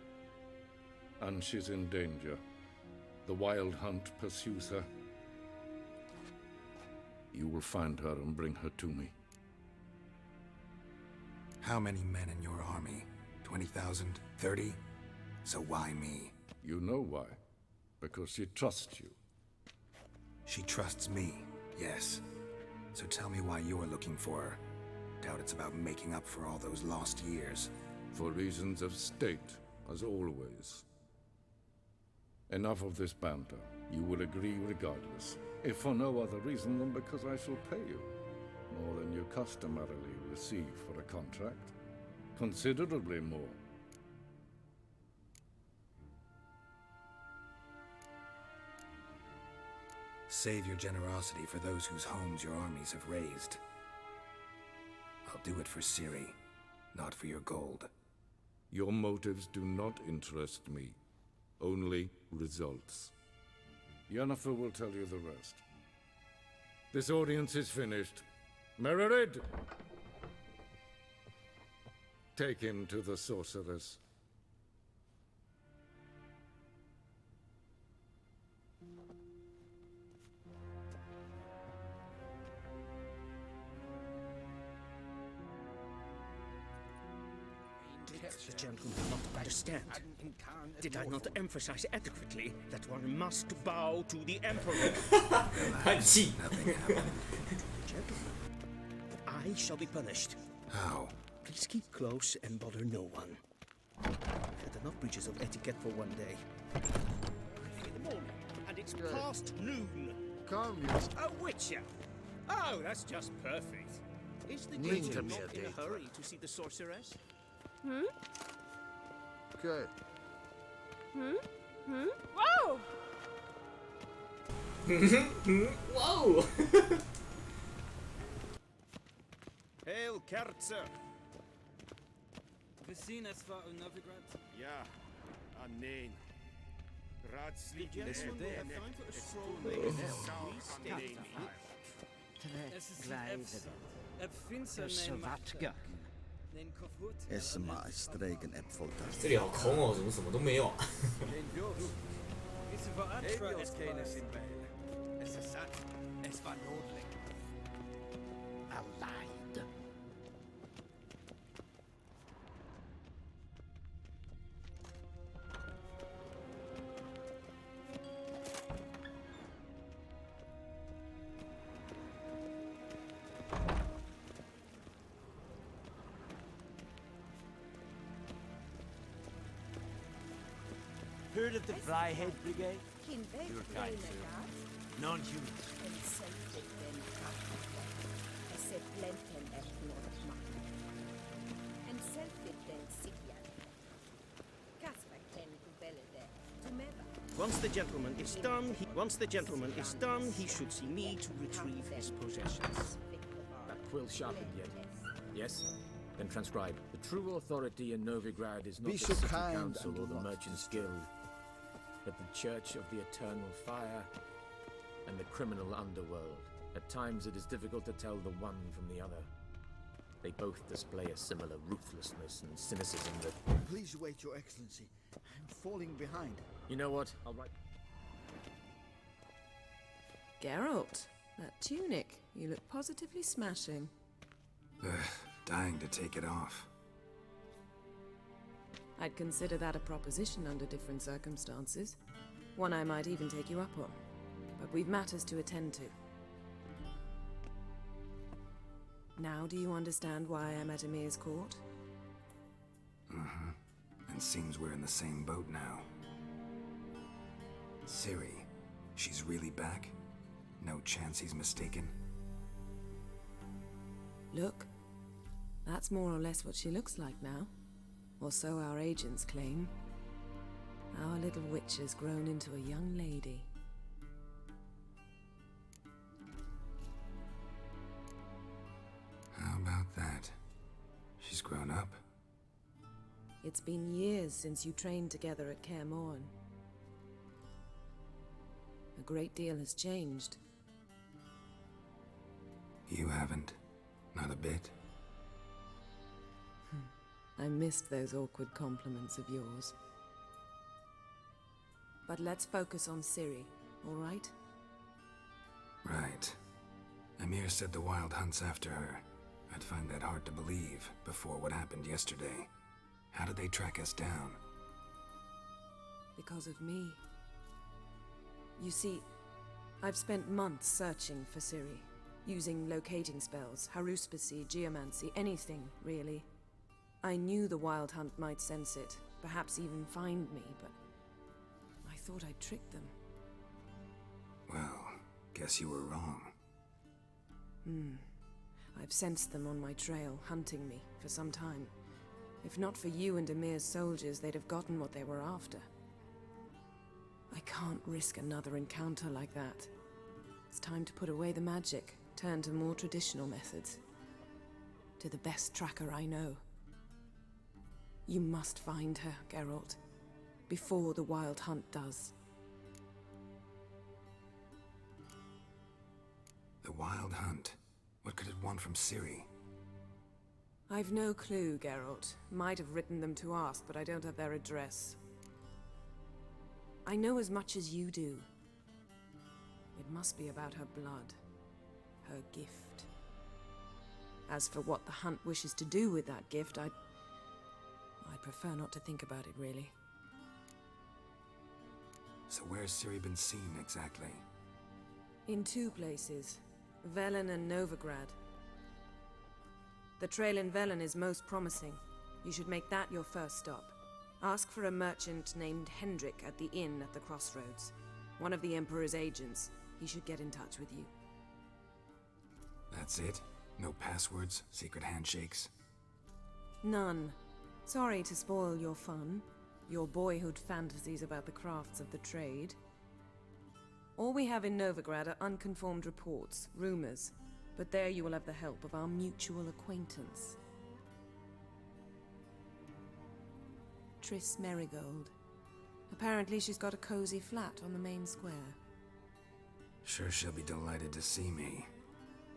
And she's in danger. The Wild Hunt pursues her. You will find her and bring her to me. How many men in your army? 20,000? 30? So why me? You know why. Because she trusts you. She trusts me, yes. So tell me why you're looking for her. Doubt it's about making up for all those lost years. For reasons of state, as always. Enough of this banter. You will agree regardless. If for no other reason than because I shall pay you. More than you customarily receive for a contract. Considerably more. Save your generosity for those whose homes your armies have razed. I'll do it for Ciri, not for your gold. Your motives do not interest me. Only results. Yennefer will tell you the rest. This audience is finished. Mererid! Take him to the sorceress. The gentleman did not understand. Did I not emphasize adequately that one must bow to the Emperor? Nothing happened. Gentlemen, I shall be punished. How? Please keep close and bother no one. I've had enough breaches of etiquette for one day. 3 in the morning, and it's past noon. Come, A witcher! Oh, that's just perfect. Is the gentleman not in a hurry to see the sorceress? Hmm? Okay. Hmm? Hmm? Whoa! Whoa! Hail, Kerzer! We zien het van Novigrad. Ja, nein. Ratslied Yes, is we have time for a stroll.这里好空哦，怎么什么都没有啊？ Heard of the Fryhead Brigade? Your kind, sir. Non-humans. Once the gentleman is done, he should see me to retrieve his possessions. That quill sharpened yet? Yes? Then transcribe. The true authority in Novigrad is not the city council or the merchants' guild, but the Church of the Eternal Fire and the criminal underworld. At times it is difficult to tell the one from the other. They both display a similar ruthlessness and cynicism that... Please wait, Your Excellency. I'm falling behind. You know what? I'll write... Geralt, that tunic. You look positively smashing. Dying to take it off. I'd consider that a proposition under different circumstances. One I might even take you up on. But we've matters to attend to. Now do you understand why I'm at Emir's court? Mm-hmm. And seems we're in the same boat now. Ciri, she's really back? No chance he's mistaken? Look, that's more or less what she looks like now. Or so our agents claim. Our little witch has grown into a young lady. How about that? She's grown up? It's been years since you trained together at Kaer Morhen. A great deal has changed. You haven't. Not a bit. I missed those awkward compliments of yours. But let's focus on Ciri, all right? Right. Emir said the Wild Hunt's after her. I'd find that hard to believe before what happened yesterday. How did they track us down? Because of me. You see, I've spent months searching for Ciri, using locating spells, haruspicy, geomancy, anything, really. I knew the Wild Hunt might sense it, perhaps even find me, but I thought I'd tricked them. Well, guess you were wrong. I've sensed them on my trail, hunting me, for some time. If not for you and Emir's soldiers, they'd have gotten what they were after. I can't risk another encounter like that. It's time to put away the magic, turn to more traditional methods. To the best tracker I know. You must find her, Geralt, before the Wild Hunt does. The Wild Hunt? What could it want from Ciri? I've no clue, Geralt. Might have written them to ask, but I don't have their address. I know as much as you do. It must be about her blood. Her gift. As for what the Hunt wishes to do with that gift, I'd prefer not to think about it, really. So where's Ciri been seen, exactly? In two places. Velen and Novigrad. The trail in Velen is most promising. You should make that your first stop. Ask for a merchant named Hendrik at the inn at the crossroads. One of the Emperor's agents. He should get in touch with you. That's it? No passwords? Secret handshakes? None. Sorry to spoil your fun. Your boyhood fantasies about the crafts of the trade. All we have in Novigrad are unconfirmed reports, rumors. But there you will have the help of our mutual acquaintance. Triss Merigold. Apparently she's got a cozy flat on the main square. Sure she'll be delighted to see me.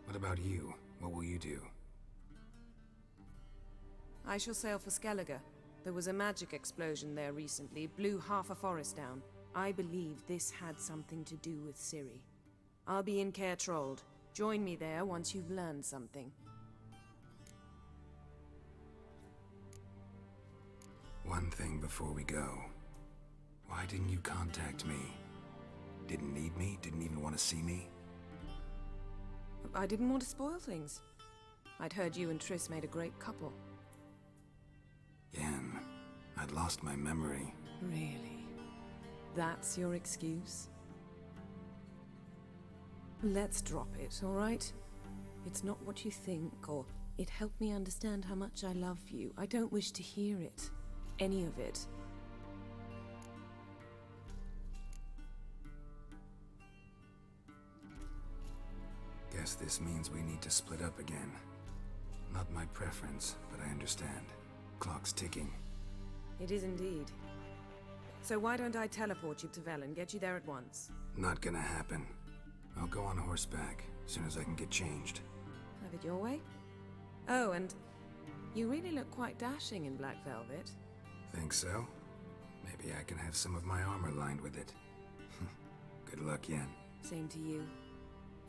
What about you? What will you do? I shall sail for Skellige. There was a magic explosion there recently, blew half a forest down. I believe this had something to do with Ciri. I'll be in Caer Trold. Join me there once you've learned something. One thing before we go. Why didn't you contact me? Didn't need me? Didn't even want to see me? I didn't want to spoil things. I'd heard you and Triss made a great couple. Yen, I'd lost my memory. Really? That's your excuse? Let's drop it, all right? It's not what you think, or it helped me understand how much I love you. I don't wish to hear it. Any of it. Guess this means we need to split up again. Not my preference, but I understand. Clock's ticking. It is indeed. So why don't I teleport you to Velen, get you there at once? Not gonna happen. I'll go on horseback, as soon as I can get changed. Have it your way? Oh, and you really look quite dashing in black velvet. Think so? Maybe I can have some of my armor lined with it. Good luck, Yen. Same to you.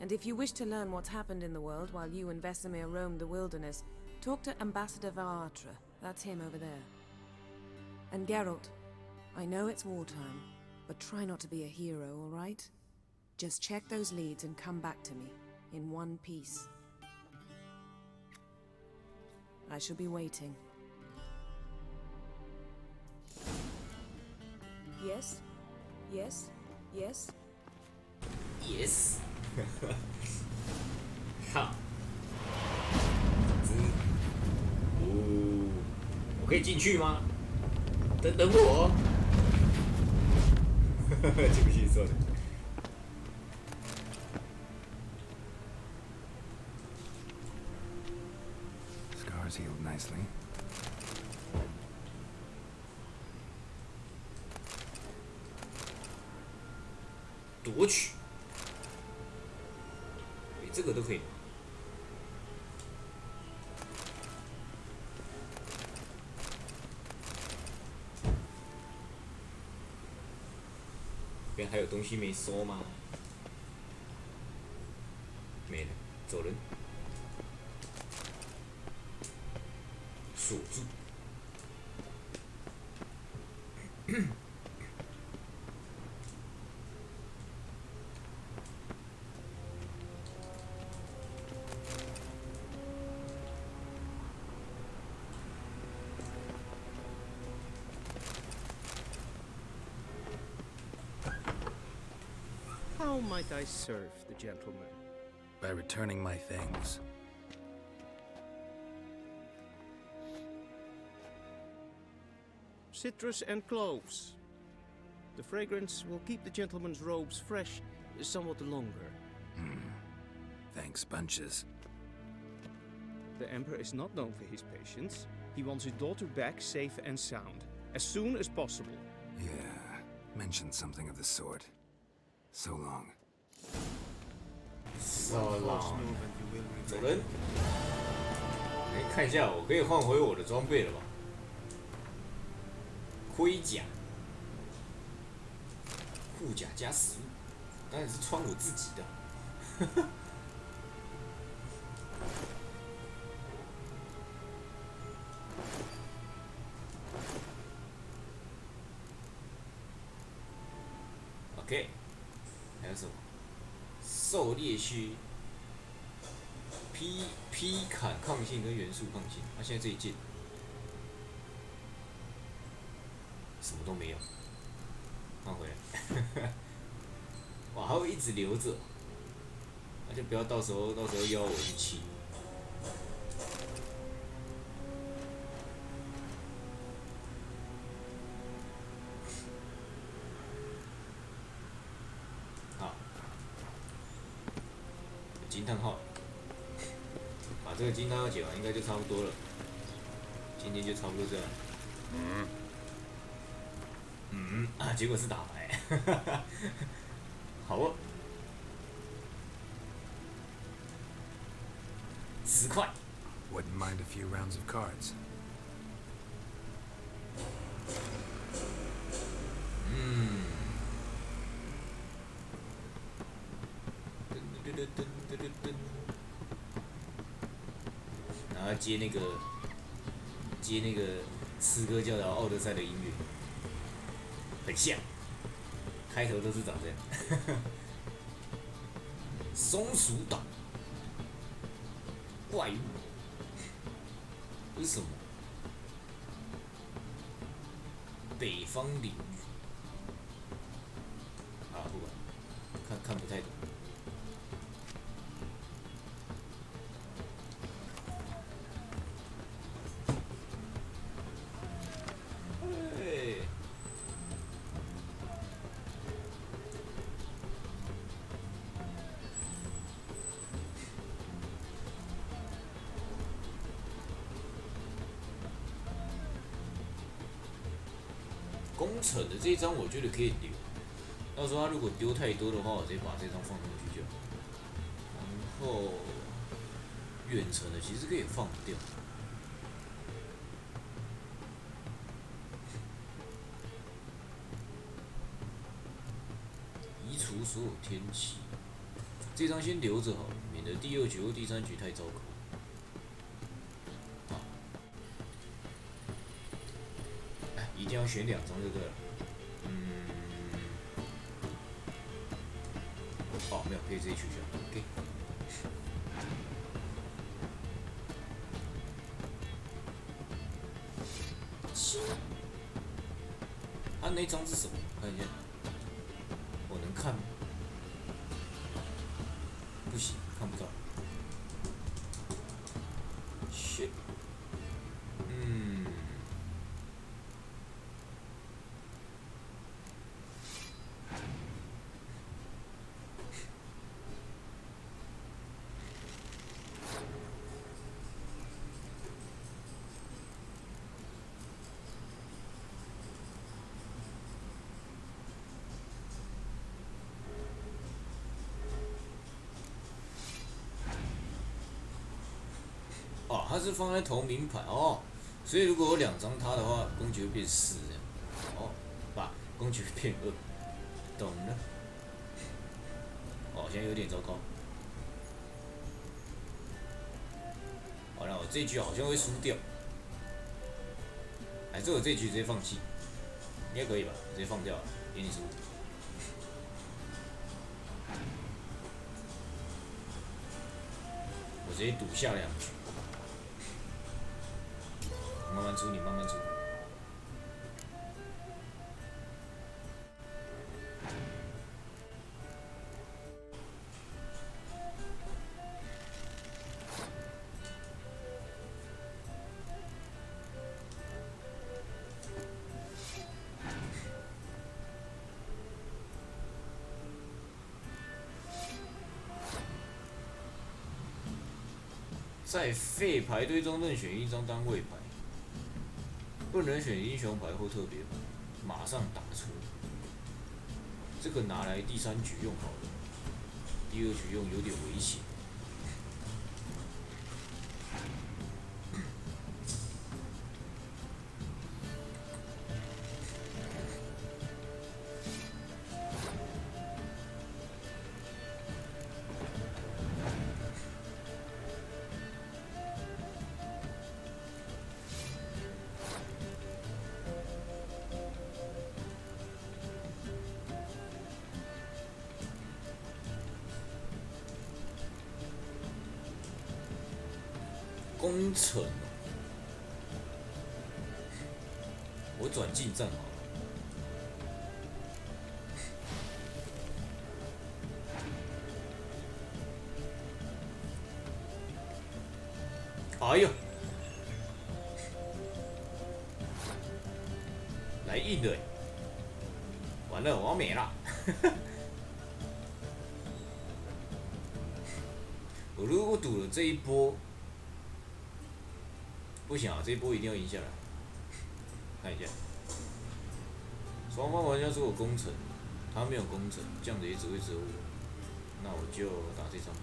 And if you wish to learn what's happened in the world while you and Vesemir roamed the wilderness, talk to Ambassador Varatra. That's him over there. And Geralt, I know it's wartime, but try not to be a hero, all right? Just check those leads and come back to me, in one piece. I shall be waiting. Yes? Yes? Yes? Yes 好，我可以进去吗？等等我。这部戏说的。Scars healed nicely. 夺取，这个都可以。边还有东西没收吗？没了，走人。锁住。How might I serve the gentleman? By returning my things. Citrus and cloves. The fragrance will keep the gentleman's robes fresh somewhat longer. Thanks, bunches. The Emperor is not known for his patience. He wants his daughter back safe and sound, as soon as possible. Yeah, mentioned something of the sort. So long. So long. 走人。看一下，我可以换回我的装备了吧？盔甲、护甲加食物，当然是穿我自己的。OK， 还有什么？狩猎靴、劈砍抗性跟元素抗性。那、现在这一件什么都没有，换回来。哇，还会一直留着，那就不要到时候邀我去气。惊叹号，把这个惊叹号解完，应该就差不多了。今天就差不多这样。结果是打牌，好哦，10块。Wouldn't mind a few rounds of cards. 然后接那个诗歌教导奥德赛的音乐，很像，开头都是长这样。松鼠岛，怪物，这是什么？北方领域。啊，不管，看不太懂。工程的这一张我觉得可以留，到时候他如果丢太多的话，我直接把这张放进去就好。然后远程的其实可以放掉。移除所有天气，这张先留着好了，免得第2局或第3局太糟糕。一定要选2张就对了。哦，没有，可以直接取消。OK。那张是什么？看一下，我能看？不行，看不到。shit。哦，它是放在同名牌哦，所以如果有2张它的话，攻击会变4这样。哦，攻击会变2，懂了。哦，现在有点糟糕。好了，我这局好像会输掉。还是我这局直接放弃？应该可以吧？直接放掉了，给你输。我直接赌下2局。慢慢出，你慢慢出。在废牌堆中任选1张单位牌。不能选英雄牌或特别牌，马上打出。这个拿来第3局用好了，第2局用有点危险。攻城，我转近战好了。哎呦，来硬的，完了，我要没了。我如果赌了这一波。不行啊，这一波一定要赢下来。看一下，双方玩家说有攻城，他没有攻城，这样子也只会折我。那我就打这张吧。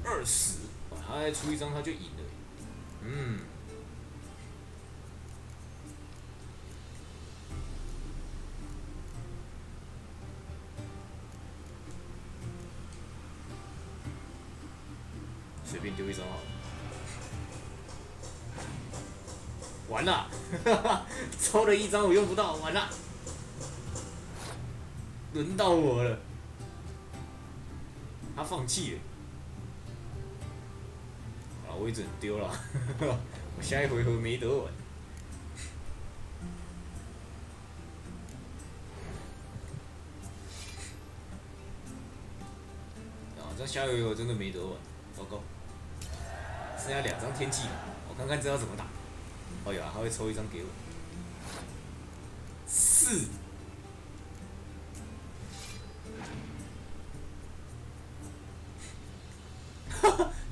20，他再出1张他就赢了。随便丢1张好了。完了，抽了1张我用不到，完了，轮到我了。他放弃了，啊，我也只能丢了。我下一回合没得玩。啊，这下一回合真的没得玩，糟糕。剩下2张天气卡，我看看这要怎么打。哦有啊，他会抽1张给我。4。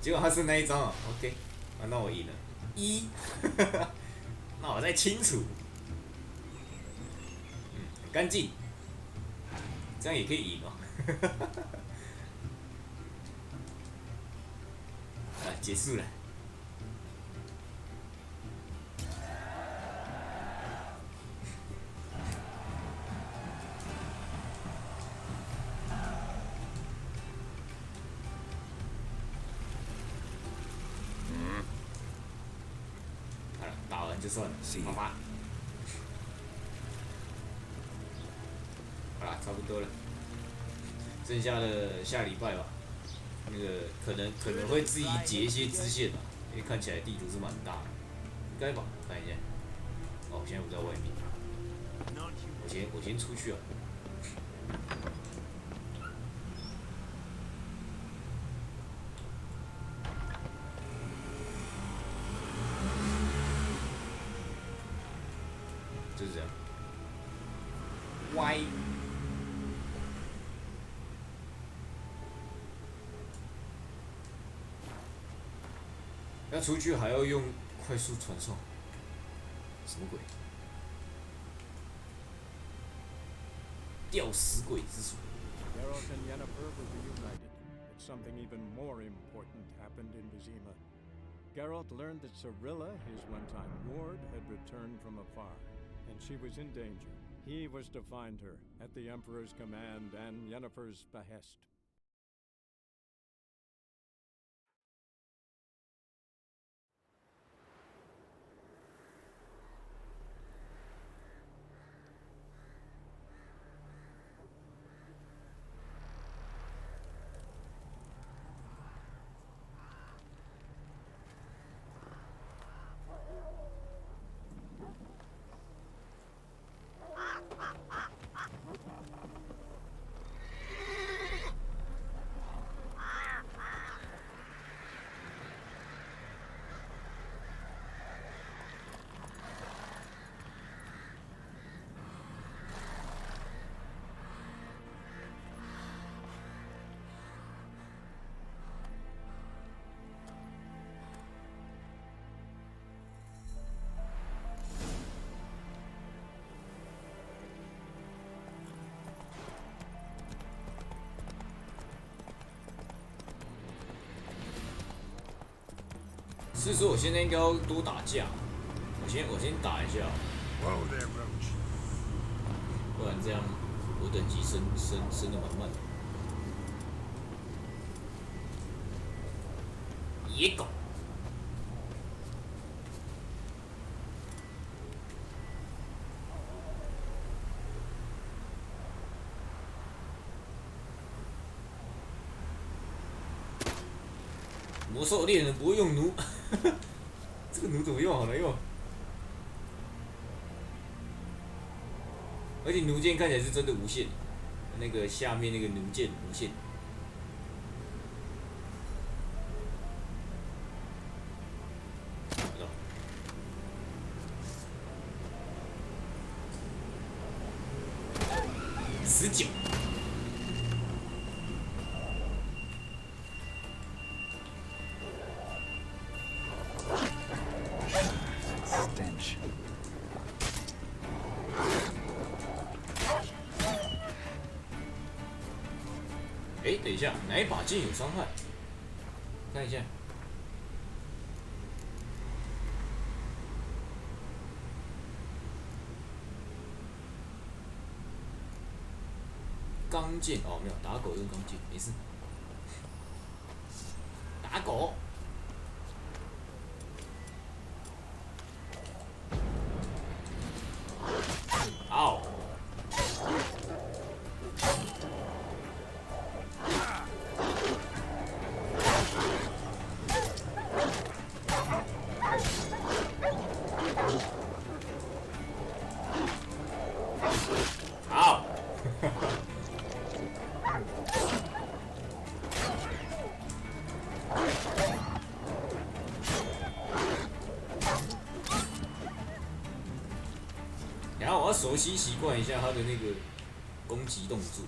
结果他是那1张啊 ，OK， 啊，那我赢了。1，那我再清楚。很干净，这样也可以赢哦。啊，结束了。好了，打完就算了，好吧。好了，差不多了，剩下的下礼拜吧。那个可能会自己截一些支线吧，因为看起来地图是蛮大的，应该吧？看一下。哦，现在不在外面。我先出去啊。就是这样。歪。要出去还要用快速传送，什么鬼？吊死鬼之术。Geralt and Yennefer were reunited, but something even more important happened in Vizima. Geralt learned that Cirilla, his one-time ward, had returned from afar, and she was in danger. He was to find her, at the Emperor's command and Yennefer's behest.是说我现在应该要多打架，我先打一下，不然这样我等级升的蛮慢的。野狗。魔兽猎人不会用弩，这个弩怎么用？好难用。而且弩箭看起来是真的无限，那个下面那个弩箭无限。19。哎，等一下，哪一把剑有伤害？看一下。钢剑哦，没有，打狗用钢剑，没事。打狗。嗷！嗷！然后我要熟悉习惯一下他的那个攻击动作。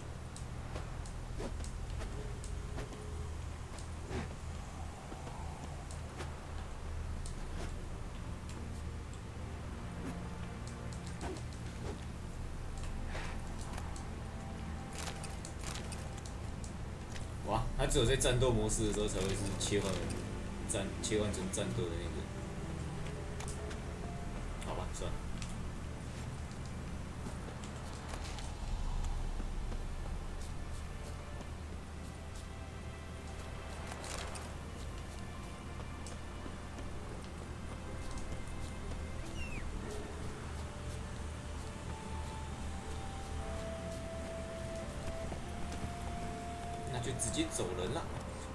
哇，他只有在战斗模式的时候才会是切换成战斗的那个。好吧，算了。就直接走人了。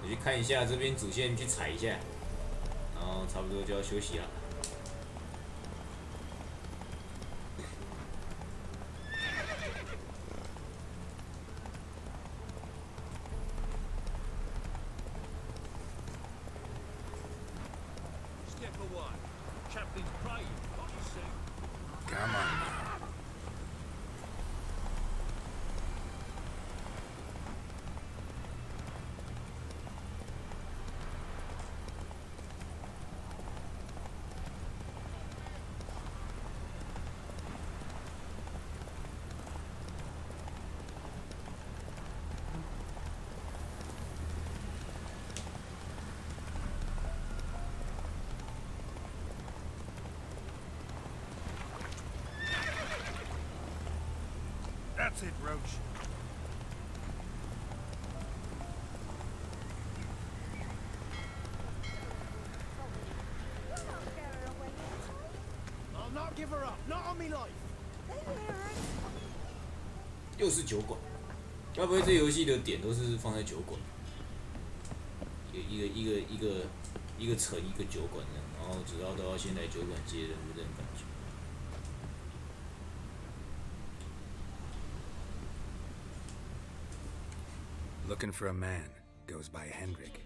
我去看一下这边主线，去踩一下，然后差不多就要休息了。for one. Chaplain's praying. What you say? Come on now. That's it, Roach. I'll not give her up. Not on me life. 又是酒馆，该不会这游戏的点都是放在酒馆？一个城一个酒馆这样，然后主要都要先来酒馆接任务这种感觉。Looking for a man. Goes by Hendrik.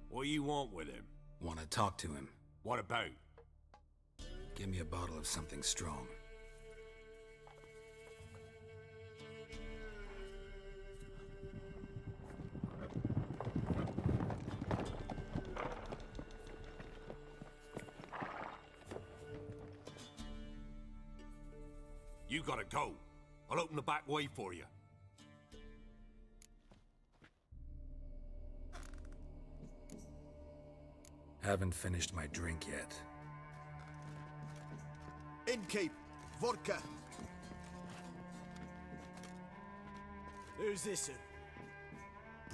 What do you want with him? Want to talk to him. What about? Give me a bottle of something strong. You gotta go. I'll open the back way for you. Haven't finished my drink yet. Innkeep, vodka. Who's this?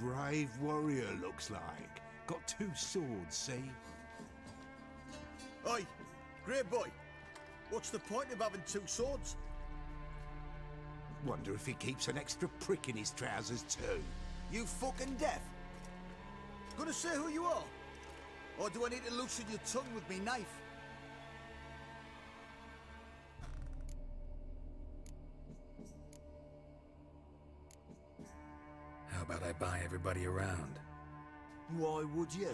Brave warrior, looks like. Got 2 swords, see? Oi, great boy. What's the point of having 2 swords? Wonder if he keeps an extra prick in his trousers too. You fucking deaf? Gonna say who you are? Or do I need to loosen your tongue with me knife? How about I buy everybody around? Why would you?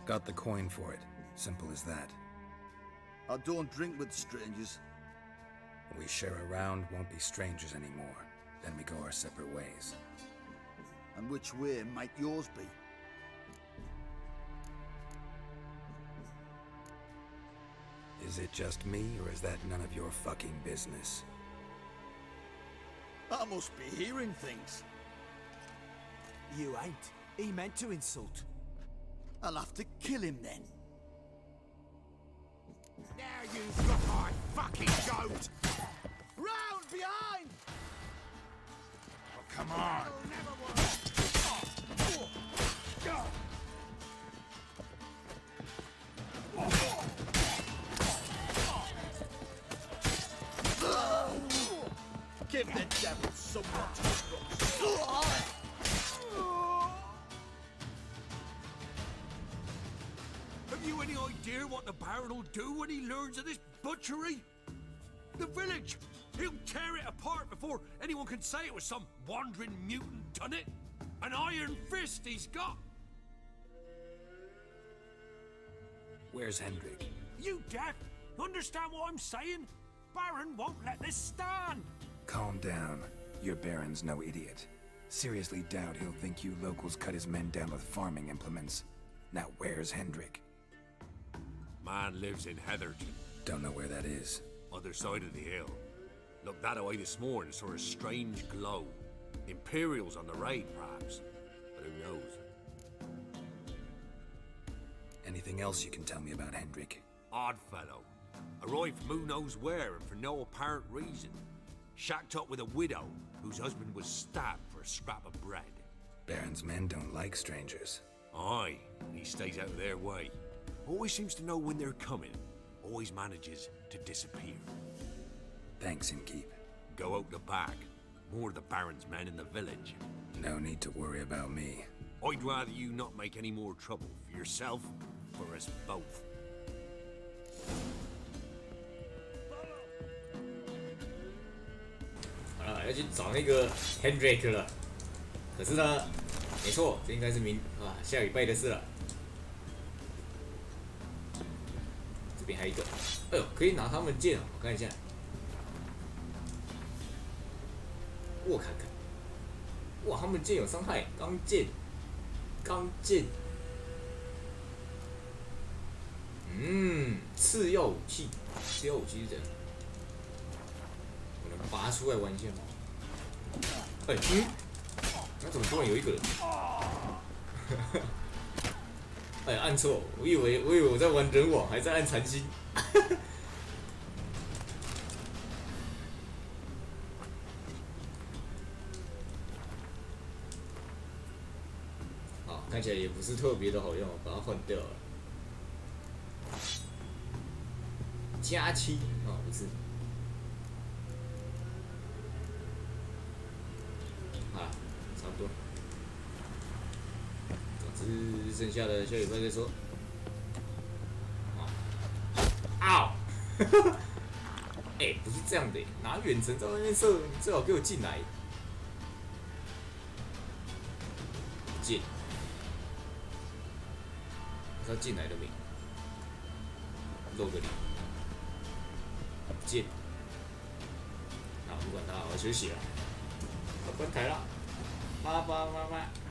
Got the coin for it. Simple as that. I don't drink with strangers. We share a round, won't be strangers anymore. Then we go our separate ways. And which way might yours be? Is it just me, or is that none of your fucking business? I must be hearing things. You ain't. He meant to insult. I'll have to kill him then. Now you've got my fucking goat! Round behind! Oh, come on! Give the devil someone to trust. Have you any idea what the Baron will do when he learns of this butchery? The village! He'll tear it apart before anyone can say it was some wandering mutant done it. An iron fist he's got! Where's Hendrik? You deaf? Understand what I'm saying? Baron won't let this stand! Calm down. Your Baron's no idiot. Seriously doubt he'll think you locals cut his men down with farming implements. Now where's Hendrik? Man lives in Heatherton. Don't know where that is. Other side of the hill. Looked that away this morning, saw a strange glow. Imperials on the raid, perhaps. But who knows? Anything else you can tell me about Hendrik? Odd fellow. Arrived from who knows where and for no apparent reason. Shacked up with a widow whose husband was stabbed for a scrap of bread. Baron's men don't like strangers. Aye, he stays out of their way. Always seems to know when they're coming. Always manages to disappear. Thanks, Innkeep. Go out the back. More of the Baron's men in the village. No need to worry about me. I'd rather you not make any more trouble for yourself, for us both.啊，要去找那个 Hendrik 了。可是呢，没错，这应该是下礼拜的事了。边还有一个，哎呦，可以拿他们剑哦，我看一下。我看看，哇，他们剑有伤害，钢剑，次要武器是这样，我能拔出来玩一下吗？哎，那怎么突然有一个人？哎，按错，我以为我在玩人网，还在按残心。好，看起来也不是特别的好用，把它换掉了。加7啊，不是。好了，差不多。总之，剩下的下礼拜再说。啊！哎，不是这样的，拿远程在外面射，你最好给我进来。进，他进来了没？露个脸。进。好，不管他，我要休息了。要关台了。拜拜拜拜。